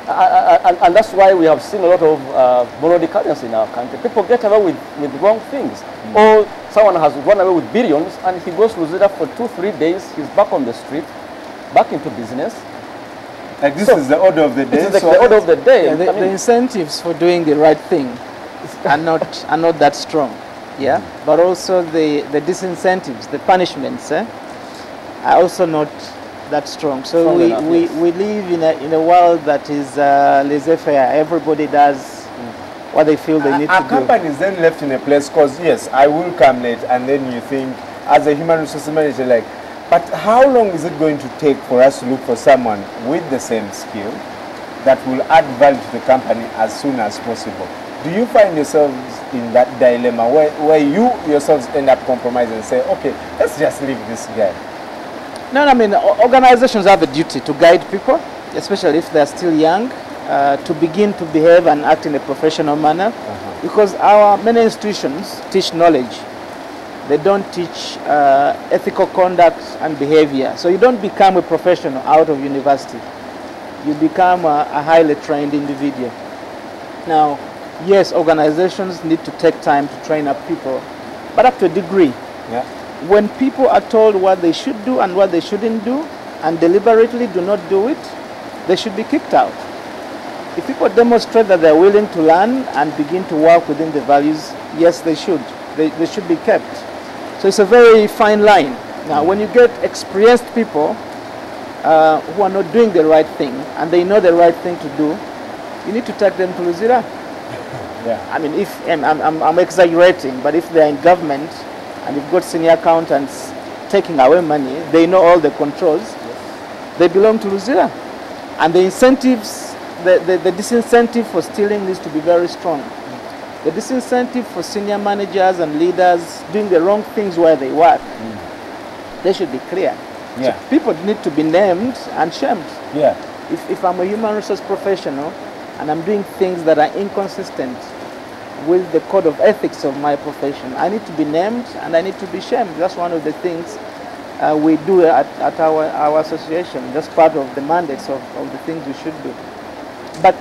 And that's why we have seen a lot of moral decadence in our country. People get away with wrong things. Or someone has run away with billions and he goes to Rosetta for 2-3 days, he's back on the street, back into business. Like this is the order of the day. This is the order of the day. Yeah, the incentives for doing the right thing are not that strong. Yeah, but also the disincentives, the punishments, are also not that strong. So we live in a world that is laissez-faire. Everybody does what they feel they need to do. Our company is then left in a place because yes, I will come late, and then you think as a human resource manager, like, but how long is it going to take for us to look for someone with the same skill that will add value to the company as soon as possible? Do you find yourselves in that dilemma where you yourselves end up compromising and say, okay, let's just leave this guy? No, I mean, organizations have a duty to guide people, especially if they're still young, to begin to behave and act in a professional manner, because our many institutions teach knowledge. They don't teach ethical conduct and behavior. So you don't become a professional out of university. You become a highly trained individual. Now, yes, organizations need to take time to train up people, but up to a degree. Yeah. When people are told what they should do and what they shouldn't do, and deliberately do not do it, they should be kicked out. If people demonstrate that they're willing to learn and begin to work within the values, yes, they should. They should be kept. So it's a very fine line. Now, when you get experienced people who are not doing the right thing and they know the right thing to do, you need to take them to Luzira. Yeah. I mean, if I'm exaggerating, but if they're in government and you've got senior accountants taking away money, they know all the controls. Yes. They belong to Luzira, and the incentives, the disincentive for stealing needs to be very strong. The disincentive for senior managers and leaders doing the wrong things where they work, they should be clear. Yeah. So people need to be named and shamed. Yeah. If I'm a human resource professional and I'm doing things that are inconsistent with the code of ethics of my profession, I need to be named and I need to be shamed. That's one of the things we do at our association. That's part of the mandates of the things we should do. But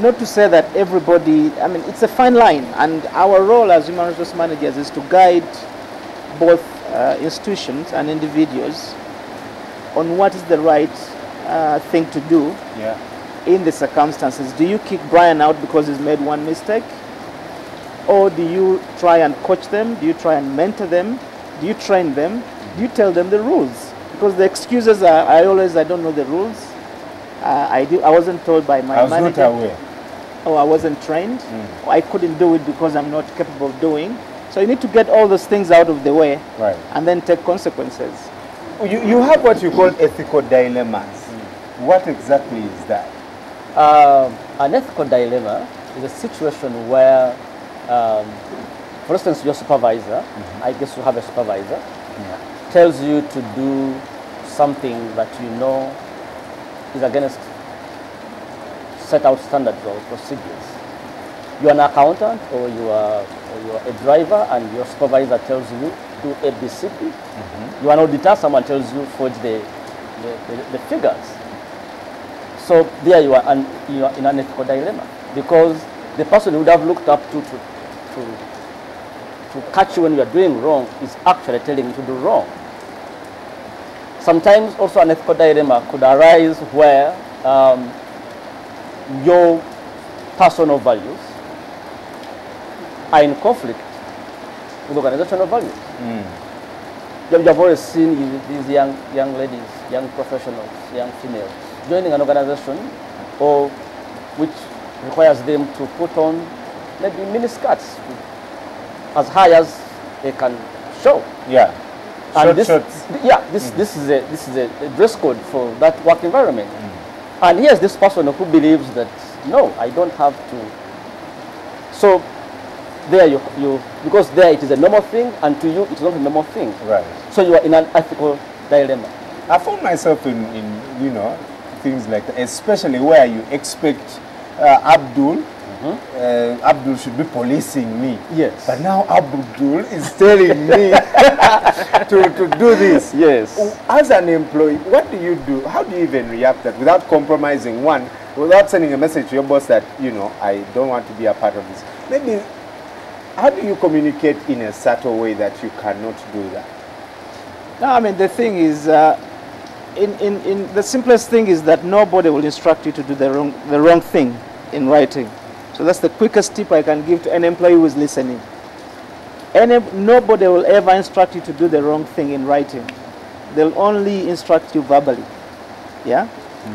not to say that everybody, I mean, it's a fine line, and our role as human resource managers is to guide both institutions and individuals on what is the right thing to do in the circumstances. Do you kick Brian out because he's made one mistake? Or do you try and coach them? Do you try and mentor them? Do you train them? Do you tell them the rules? Because the excuses are, I don't know the rules. I wasn't told by my manager. I was not aware. Or I wasn't trained. Or I couldn't do it because I'm not capable of doing. So you need to get all those things out of the way, and then take consequences. You have what you call ethical dilemmas. What exactly is that? An ethical dilemma is a situation where, for instance, your supervisor, I guess you have a supervisor, tells you to do something that you know is against set out standards or procedures. You are an accountant or you are a driver and your supervisor tells you do ABCD. You are an auditor, someone tells you forge the figures. So there you are in an ethical dilemma, because the person who would have looked up to catch you when you are doing wrong is actually telling you to do wrong. Sometimes also an ethical dilemma could arise where your personal values are in conflict with organizational values. You have always seen these young ladies, young professionals, young females joining an organization or which requires them to put on maybe miniskirts as high as they can show. Yeah. And this is a dress code for that work environment. And here's this person who believes that no, I don't have to. So there you because there it is a normal thing, and to you it's not a normal thing. Right. So you are in an ethical dilemma. I found myself in things like that, especially where you expect Abdul should be policing me. Yes. But now Abdul is telling me to do this. Yes. As an employee, what do you do? How do you even react that without compromising, one, without sending a message to your boss that, I don't want to be a part of this? Maybe, how do you communicate in a subtle way that you cannot do that? No, I mean, the thing is, the simplest thing is that nobody will instruct you to do the wrong thing in writing. So that's the quickest tip I can give to an employee who is listening. Nobody will ever instruct you to do the wrong thing in writing. They'll only instruct you verbally,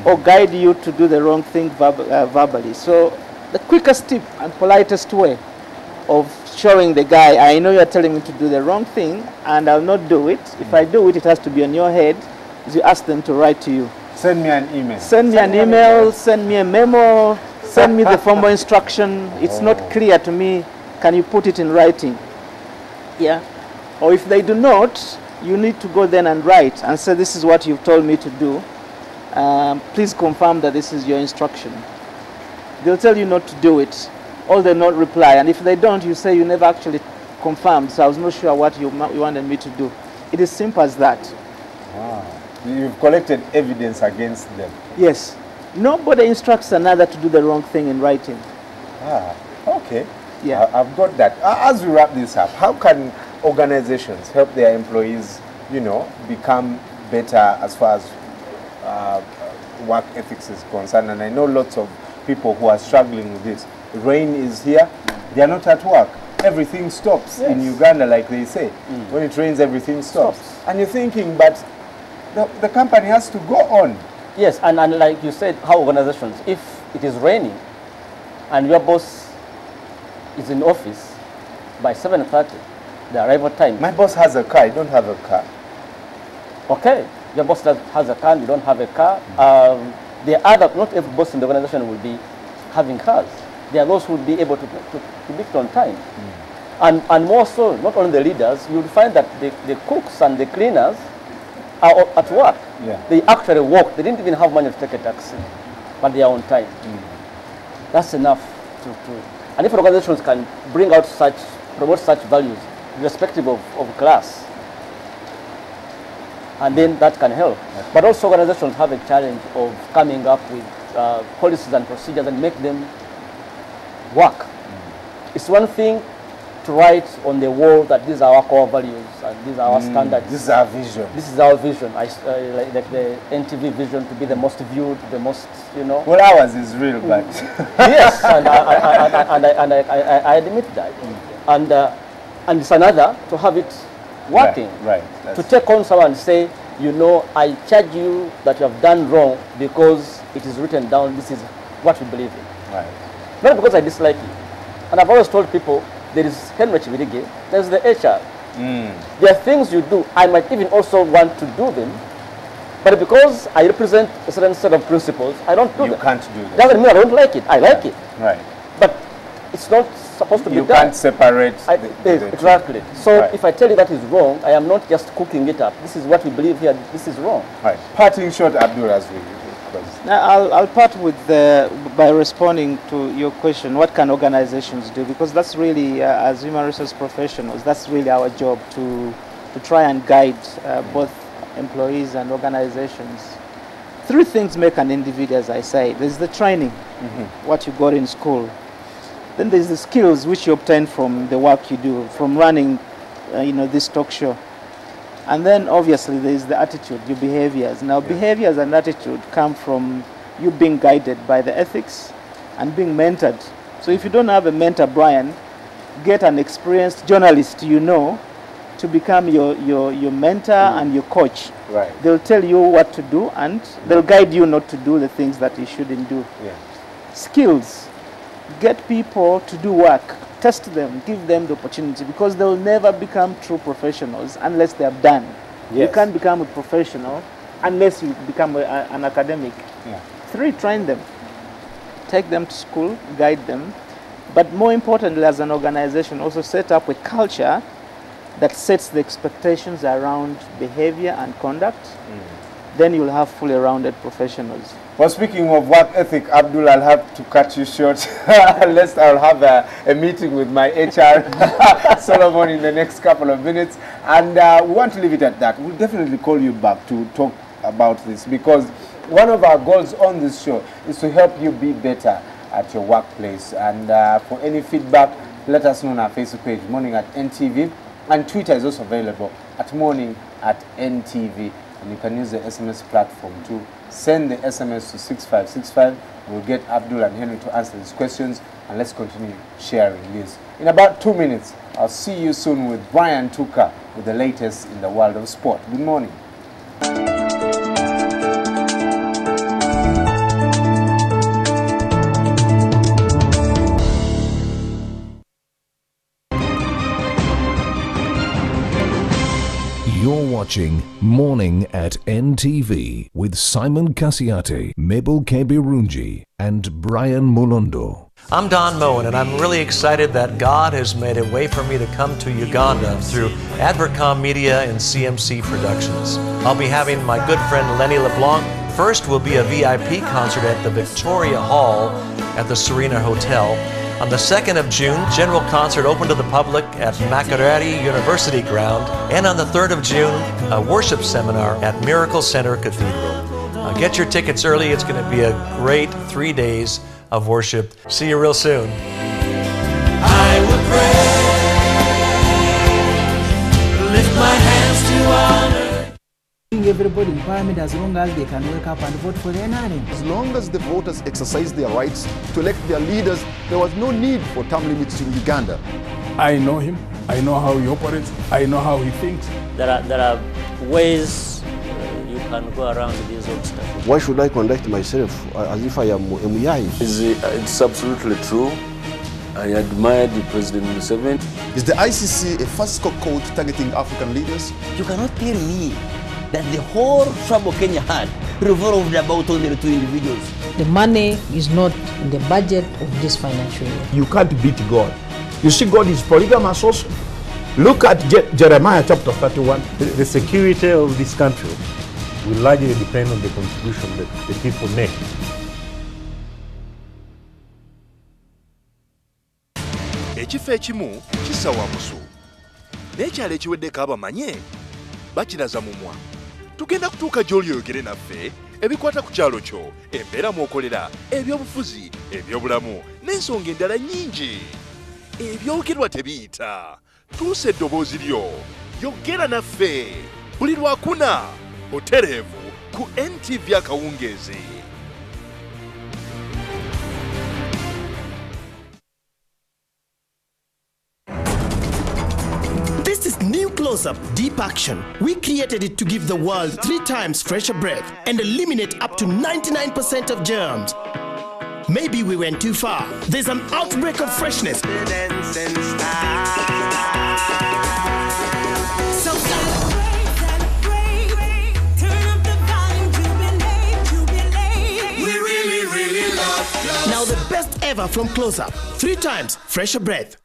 or guide you to do the wrong thing verbally. So the quickest tip and politest way of showing the guy, I know you're telling me to do the wrong thing and I'll not do it. If I do it, it has to be on your head. Is you ask them to write to you. Send me an email. Send me an email, send me a memo, send me the formal instruction. It's not clear to me. Can you put it in writing? Yeah. Or if they do not, you need to go then and write and say, this is what you've told me to do. Please confirm that this is your instruction. They'll tell you not to do it, or they'll not reply. And if they don't, you say you never actually confirmed, so I was not sure what you wanted me to do. It is simple as that. Wow. You've collected evidence against them. Yes. Nobody instructs another to do the wrong thing in writing. Okay. Yeah. I've got that. As we wrap this up, how can organizations help their employees, become better as far as work ethics is concerned? And I know lots of people who are struggling with this. Rain is here, they are not at work. Everything stops in Uganda, like they say. When it rains, everything stops. And you're thinking, but the company has to go on. Yes, and like you said, how organizations, if it is raining and your boss is in office by 7:30, the arrival time. My boss has a car, I don't have a car. Okay, your boss has a car, you don't have a car. Not every boss in the organization will be having cars. There are those who will be able to be on time. And more so, not only the leaders, you will find that the cooks and the cleaners are at work. They actually walk. They didn't even have money to take a taxi, but they are on time. That's enough and if organizations can bring out promote such values, irrespective of class, and then that can help. But also organizations have a challenge of coming up with policies and procedures and make them work. It's one thing to write on the wall that these are our core values and these are our standards. This is our vision. This is our vision. Like the NTV vision to be the most viewed, the most, Well, ours is real, but yes, and I admit that. And it's another to have it working. Right. To take on someone and say, I charge you that you have done wrong because it is written down. This is what we believe in. Right. Not because I dislike you. And I've always told people, there is Henry Chivirige, there's the HR. There are things you do, I might even also want to do them, but because I represent a certain set of principles, I don't do them. You can't do that. Doesn't mean I don't like it, I like it. Right. But it's not supposed to be done. You can't separate exactly. So if I tell you that is wrong, I am not just cooking it up. This is what we believe here, this is wrong. Right. Parting shot, Abdul, as we Now, I'll part with by responding to your question, what can organizations do? Because that's really, as human resource professionals, that's really our job to try and guide both employees and organizations. Three things make an individual, as I say. There's the training, what you got in school. Then there's the skills which you obtain from the work you do, from running, this talk show. And then obviously there is the attitude, your behaviors. Now behaviors and attitude come from you being guided by the ethics and being mentored. So if you don't have a mentor, Brian, get an experienced journalist to become your mentor and your coach. Right. They'll tell you what to do and they'll guide you not to do the things that you shouldn't do. Skills. Get people to do work. Test them, give them the opportunity, because they'll never become true professionals unless they have done. You can't become a professional unless you become an academic. 3, train them. Take them to school, guide them. But more importantly, as an organization, also set up a culture that sets the expectations around behavior and conduct. Then you'll have fully rounded professionals. Well, speaking of work ethic, Abdul, I'll have to cut you short unless I'll have a meeting with my HR, Solomon, in the next couple of minutes. And we want to leave it at that. We'll definitely call you back to talk about this, because one of our goals on this show is to help you be better at your workplace. And for any feedback, let us know on our Facebook page, Morning at NTV. And Twitter is also available at Morning at NTV. And you can use the SMS platform to send the SMS to 6565. We'll get Abdul and Henry to answer these questions, and let's continue sharing this. In about 2 minutes, I'll see you soon with Brian Tuka with the latest in the world of sport. Good morning. You're watching Morning at NTV with Simon Kasiate, Mabel Kebirunji, and Brian Mulondo. I'm Don Moen, and I'm really excited that God has made a way for me to come to Uganda through Advertcom Media and CMC Productions. I'll be having my good friend Lenny LeBlanc. First will be a VIP concert at the Victoria Hall at the Serena Hotel. On the 2nd of June, general concert open to the public at Makerere University Ground. And on the 3rd of June, a worship seminar at Miracle Center Cathedral. Get your tickets early. It's going to be a great 3 days of worship. See you real soon. I will pray, lift my hands to honor. everybody in Parliament as long as they can wake up and vote for the NRM. As long as the voters exercise their rights to elect their leaders, there was no need for term limits in Uganda. I know him. I know how he operates. I know how he thinks. There are ways you can go around these obstacles. Why should I conduct myself as if I am Muyai? It's absolutely true. I admire the President Museveni. Is the ICC a fiscal code targeting African leaders? You cannot tell me that the whole trouble Kenya had revolved about only the 2 individuals. The money is not in the budget of this financial year. You can't beat God. You see, God is polygamous also. Look at Jeremiah chapter 31. The security of this country will largely depend on the contribution that the people make. Ekifo ekimu kisawa musu n'ekyalo ekiweddeko abamanye bakiraza mumwa. Tugenda kutuuka gy'oli oyogere naffe ebikwata ku kyalo kyo, embeera mw'okolera, ebyobufuzi, ebyobulamu n'ensonga endala nnyingi. Ebyogerwa tebiyita. Tuusa eddoboozi lyo, yogera naffe buli Lwakuna otereevu ku NTV akawungeezi. This is New Close-Up Deep Action. We created it to give the world 3 times fresher breath and eliminate up to 99% of germs. Maybe we went too far. There's an outbreak of freshness. So celebrate, turn up the volume, jubilate. We really love. Now the best ever from Close-Up. 3 times fresher breath.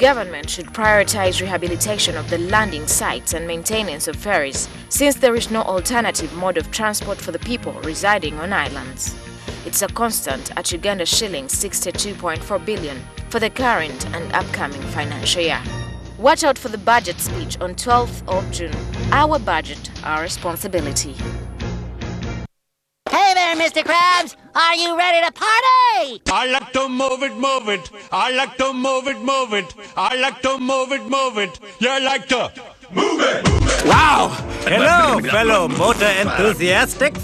Government should prioritize rehabilitation of the landing sites and maintenance of ferries, since there is no alternative mode of transport for the people residing on islands. It's a constant at Uganda shillings 62.4 billion for the current and upcoming financial year. Watch out for the budget speech on 12th of June. Our budget, our responsibility. Hey there, Mr. Krabs! Are you ready to party? I like to move it, move it. I like to move it, move it. I like to move it, move it. You like to move it, move it. Wow! Hello, fellow motor enthusiastics.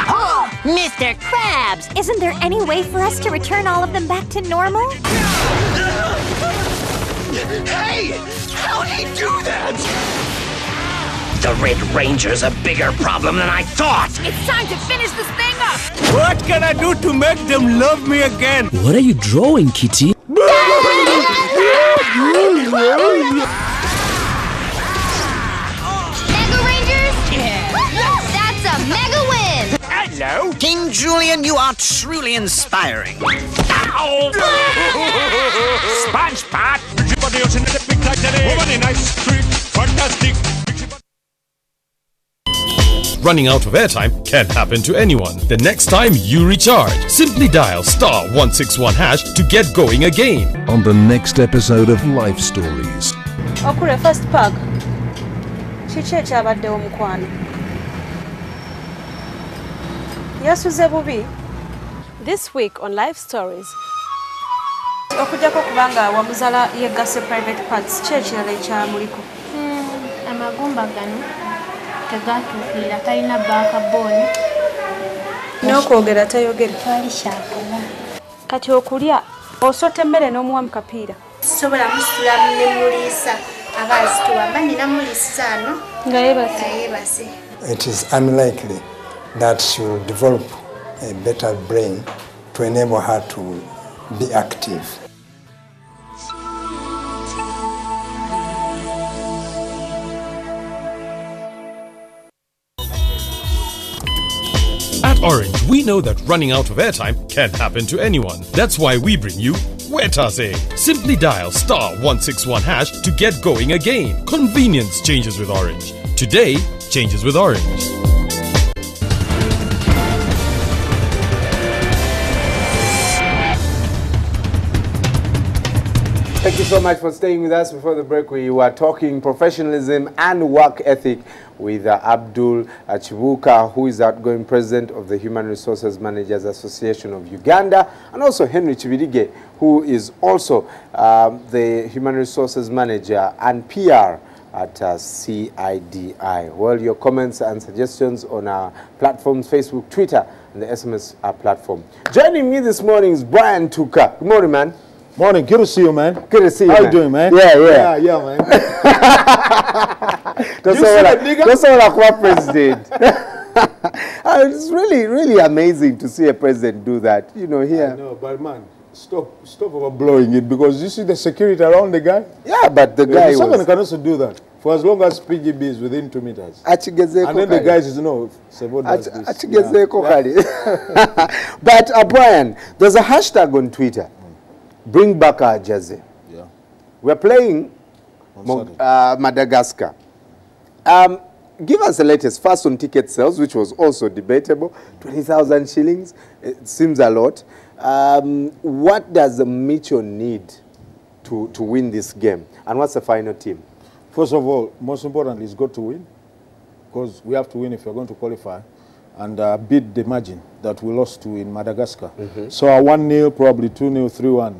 Oh, Mr. Krabs! Isn't there any way for us to return all of them back to normal? Hey! How'd he do that? The Red Ranger's a bigger problem than I thought! It's time to finish this thing up! What can I do to make them love me again? What are you drawing, Kitty? Mega Rangers? That's a mega win! Hello? King Julian, you are truly inspiring. Ow! SpongeBob! Fantastic! Running out of airtime can happen to anyone. The next time you recharge, simply dial *161# to get going again. On the next episode of Life Stories. Okure first pug. Chiche chabadde omukwano. Yasuze bubi. This week on Life Stories. Okujjako kubanga wamuzala yeggase private parts kyekirala ekyamuliko. Amagumba gano tegatuukirira talina baaka booni N'okwogera tayogera. Kati okulya osote emmere n'omuwa mu kapiira. Sobola musitula ne muliisa abazi tuwamba nina muliisa ano nga yeebase. It is unlikely that she will develop a better brain to enable her to be active. At Orange, we know that running out of airtime can happen to anyone. That's why we bring you Wetase. Simply dial *161# to get going again. Convenience changes with Orange. Today changes with Orange. Thank you so much for staying with us. Before the break, we were talking professionalism and work ethic with Abdul Chibuka, who is outgoing president of the Human Resources Managers Association of Uganda, and also Henry Chibidige, who is also the Human Resources Manager and PR at CIDI. Well, your comments and suggestions on our platforms, Facebook, Twitter, and the SMS platform. Joining me this morning is Brian Tuka. Good morning, man. Morning, good to see you, man. Good to see you. How man. you doing, man? Yeah, man. That's all like president. It's really amazing to see a president do that. You know, here. I know, but man, stop overblowing it, because you see the security around the guy. Yeah, but the guy someone can also do that for as long as PGB is within 2 meters. And then the guys is But Brian, there's a hashtag on Twitter. Bring back our jersey. Yeah. We're playing Madagascar. Give us the latest first on ticket sales, which was also debatable. 20,000 shillings. It seems a lot. What does the Micho need to win this game? And what's the final team? First of all, most importantly, it's got to win, because we have to win if we're going to qualify and beat the margin that we lost to in Madagascar. So 1-0, probably 2-0, 3-1.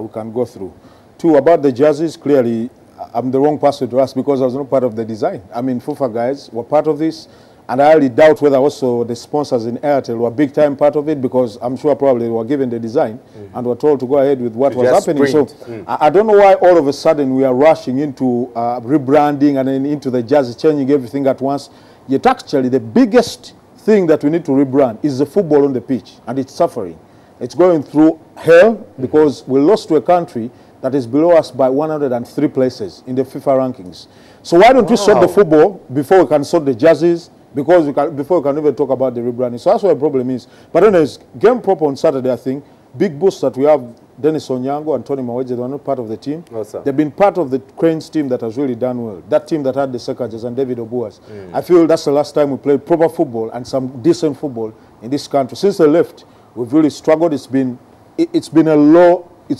We can go through. 2, about the jerseys, clearly I'm the wrong person to ask, because I was not part of the design. I mean, FUFA guys were part of this, and I highly doubt whether also the sponsors in Airtel were big time part of it, because I'm sure probably they were given the design and were told to go ahead with what was happening. So I don't know why all of a sudden we are rushing into rebranding and then into the jersey, changing everything at once. Yet actually the biggest thing that we need to rebrand is the football on the pitch, and it's suffering. It's going through hell, because we lost to a country that is below us by 103 places in the FIFA rankings. So why don't we sort the football before we can sort the jerseys, before we can even talk about the rebranding. So that's what the problem is. But anyways, game proper on Saturday, I think. Big boost that we have Dennis Onyango and Tony Maweje. They are not part of the team. They've been part of the Cranes team that has really done well. That team that had the Sekajas and David Obuas. I feel that's the last time we played proper football and some decent football in this country. Since they left, we've really struggled. It's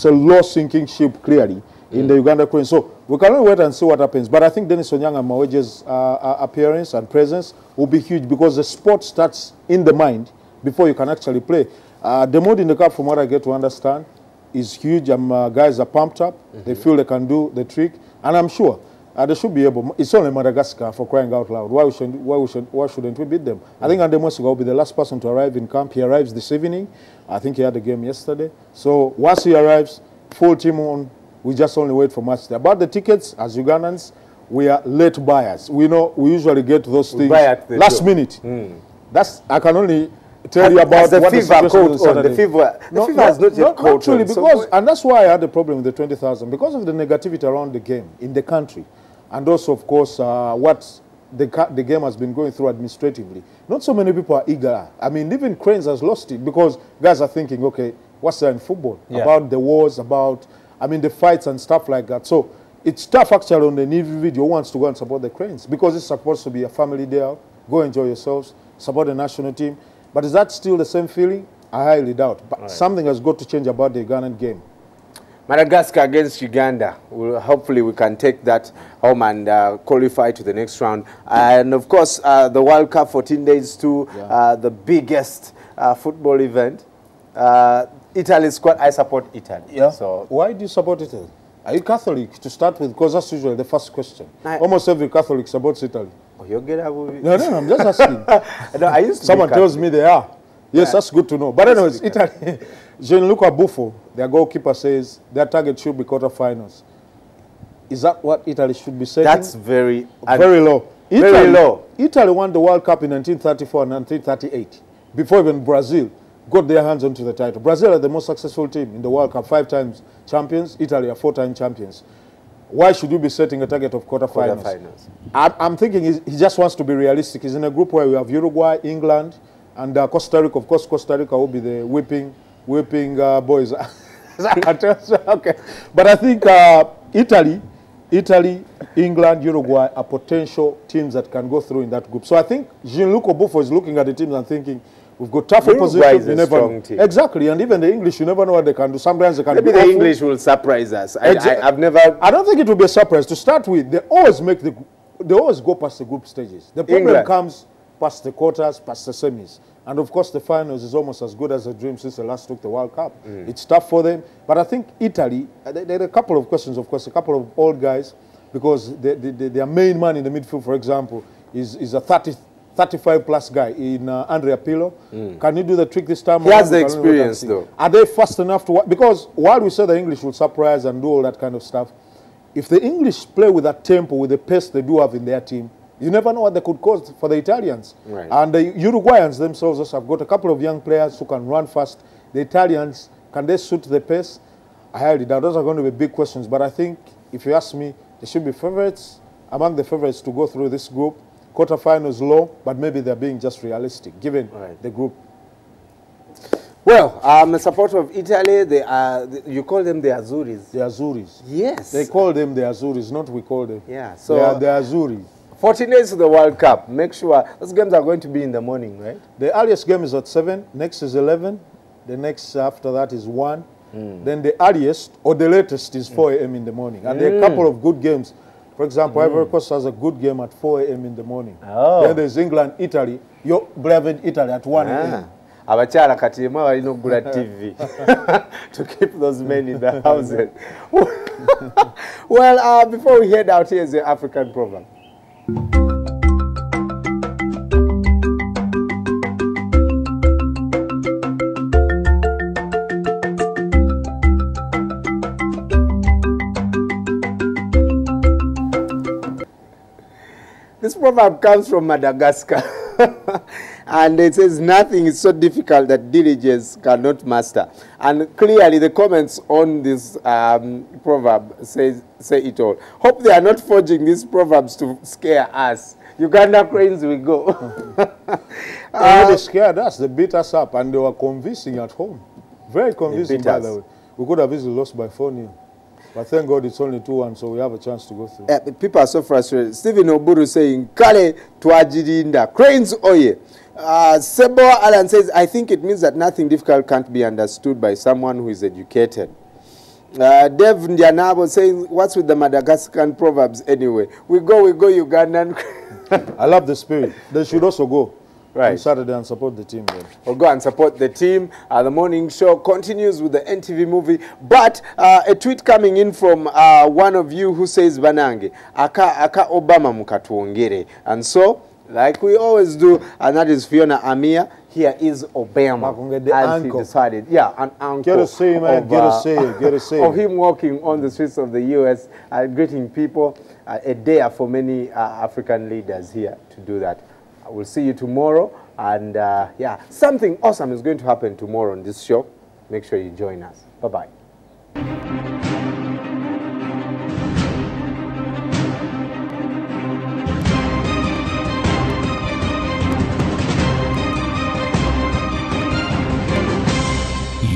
a low sinking ship, clearly, in the Uganda Cranes. So we can only wait and see what happens. But I think Dennis Onyango and Maweje's appearance and presence will be huge, because the sport starts in the mind before you can actually play. The mood in the cup, from what I get to understand, is huge. Guys are pumped up. They feel they can do the trick. And I'm sure they should be able. It's only Madagascar, for crying out loud. Why shouldn't we beat them? I think Ande Mwesiga will be the last person to arrive in camp. He arrives this evening. I think he had a game yesterday. So once he arrives, full team on. We just only wait for match day. About the tickets, as Ugandans, we are late buyers. We know we usually get those things last minute. I can only tell you about the what FIFA the code on. The FIFA has not yet code actually, on. because, and that's why I had a problem with the 20,000, because of the negativity around the game in the country, and also, of course, what the game has been going through administratively. Not so many people are eager. I mean, even Cranes has lost it, because guys are thinking, okay, what's there in football? About the wars, about, I mean, the fights and stuff like that. So it's tough actually on the individual who wants to go and support the Cranes, because it's supposed to be a family day out. Go enjoy yourselves, support the national team. But is that still the same feeling? I highly doubt. But something has got to change about the Ugandan game. Madagascar against Uganda. Hopefully we can take that home and qualify to the next round. And of course, the World Cup, 14 days to the biggest football event. Italy's squad, I support Italy. Yeah. So why do you support Italy? Are you Catholic to start with? Because that's usually the first question. Almost every Catholic supports Italy. Oh, you get no, I'm just asking. No, I used to Someone tells me they are. Yes, that's good to know. But anyways, Italy, Gianluca Buffon, their goalkeeper, says their target should be quarterfinals. Is that what Italy should be setting? That's very low. Very low. Italy won the World Cup in 1934 and 1938, before even Brazil got their hands onto the title. Brazil are the most successful team in the World Cup, 5 times champions. Italy are 4-time champions. Why should you be setting a target of quarterfinals? I'm thinking he just wants to be realistic. He's in a group where we have Uruguay, England, and Costa Rica. Of course, Costa Rica will be the whipping boys. Okay. But I think Italy, England, Uruguay are potential teams that can go through in that group. So I think Gianluca Buffon is looking at the teams and thinking, we've got tougher positions. Is a strong team. Exactly, and even the English, you never know what they can do. Sometimes they can Maybe the English will surprise us. I don't think it will be a surprise. To start with, they always go past the group stages. The problem comes past the quarters, past the semis. And of course, the finals is almost as good as a dream since they last took the World Cup. It's tough for them. But I think Italy, there are a couple of questions, of course, a couple of old guys, because their main man in the midfield, for example, is a 35-plus guy in Andrea Pirlo. Can you do the trick this time? He has the experience, though. Are they fast enough to... Because while we say the English will surprise and do all that kind of stuff, if the English play with that tempo, with the pace they do have in their team, you never know what they could cause for the Italians. Right. And the Uruguayans themselves also have got a couple of young players who can run fast. The Italians, can they suit the pace? I highly doubt. Those are going to be big questions. But I think, if you ask me, they should be favorites, among the favorites to go through this group. Quarterfinals low, but maybe they're being just realistic, given the group. Well, I'm a supporter of Italy. You call them the Azuris. The Azuris. Yes. They call them the Azuris, not we call them. Yeah. So they are the Azzurri. 14 days to the World Cup. Make sure those games are going to be in the morning, right? The earliest game is at 7. Next is 11. The next after that is 1. Then the earliest or the latest is 4 a.m. in the morning. And there are a couple of good games. For example, Ivory Coast has a good game at 4 a.m. in the morning. Then there's England, Italy, your beloved Italy at 1 a.m. Abachala katima walina okugula TV to keep those men in the houses. Well, before we head out, here's the African proverb. This proverb comes from Madagascar. And it says, nothing is so difficult that diligence cannot master. And clearly the comments on this proverb say it all. Hope they are not forging these proverbs to scare us. Uganda cranes will go. They scared us. They beat us up. And they were convincing at home. Very convincing, by the way. We could have easily lost by 4-0. But thank God it's only 2-1, so we have a chance to go through. People are so frustrated. Stephen Oburu saying, Kale tuajirinda, cranes oye. Sebo Alan says, I think it means that nothing difficult can't be understood by someone who is educated. Dev Ndianabo saying, what's with the Madagascan proverbs anyway? We go Ugandan. I love the spirit. They should also go. Right. On Saturday and support the team. Then. We'll go and support the team. The morning show continues with the NTV movie. But a tweet coming in from one of you who says, Banange, aka Obama mukatuongere. And so, like we always do, and that is Fiona Amia. Here is Obama. The as uncle. he decided. Yeah, an uncle. Get to see, man. Get to see. Of him walking on the streets of the U.S. Greeting people. A day for many African leaders here to do that. We'll see you tomorrow, and yeah, something awesome is going to happen tomorrow on this show. Make sure you join us. Bye-bye.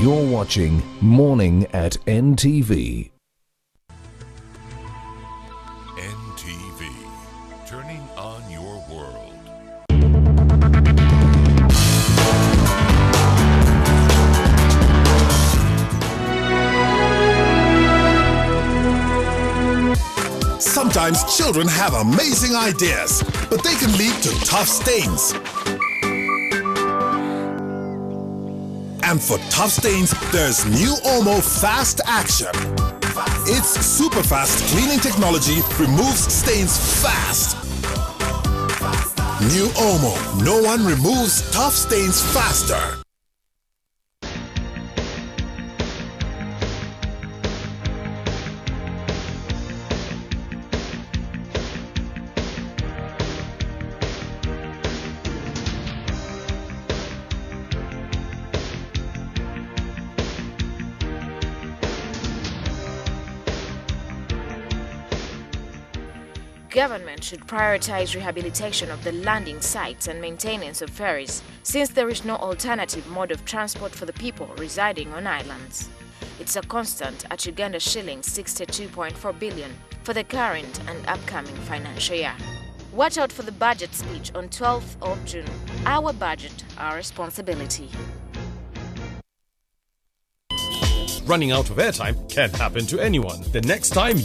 You're watching Morning at NTV. NTV, turning on your world. Sometimes children have amazing ideas, but they can lead to tough stains. And for tough stains, there's new Omo Fast Action. Its super fast cleaning technology removes stains fast. New Omo, no one removes tough stains faster. Government should prioritize rehabilitation of the landing sites and maintenance of ferries, since there is no alternative mode of transport for the people residing on islands. It's a constant at Uganda shillings 62.4 billion for the current and upcoming financial year. Watch out for the budget speech on 12th of June. Our budget, our responsibility. Running out of airtime can happen to anyone. The next time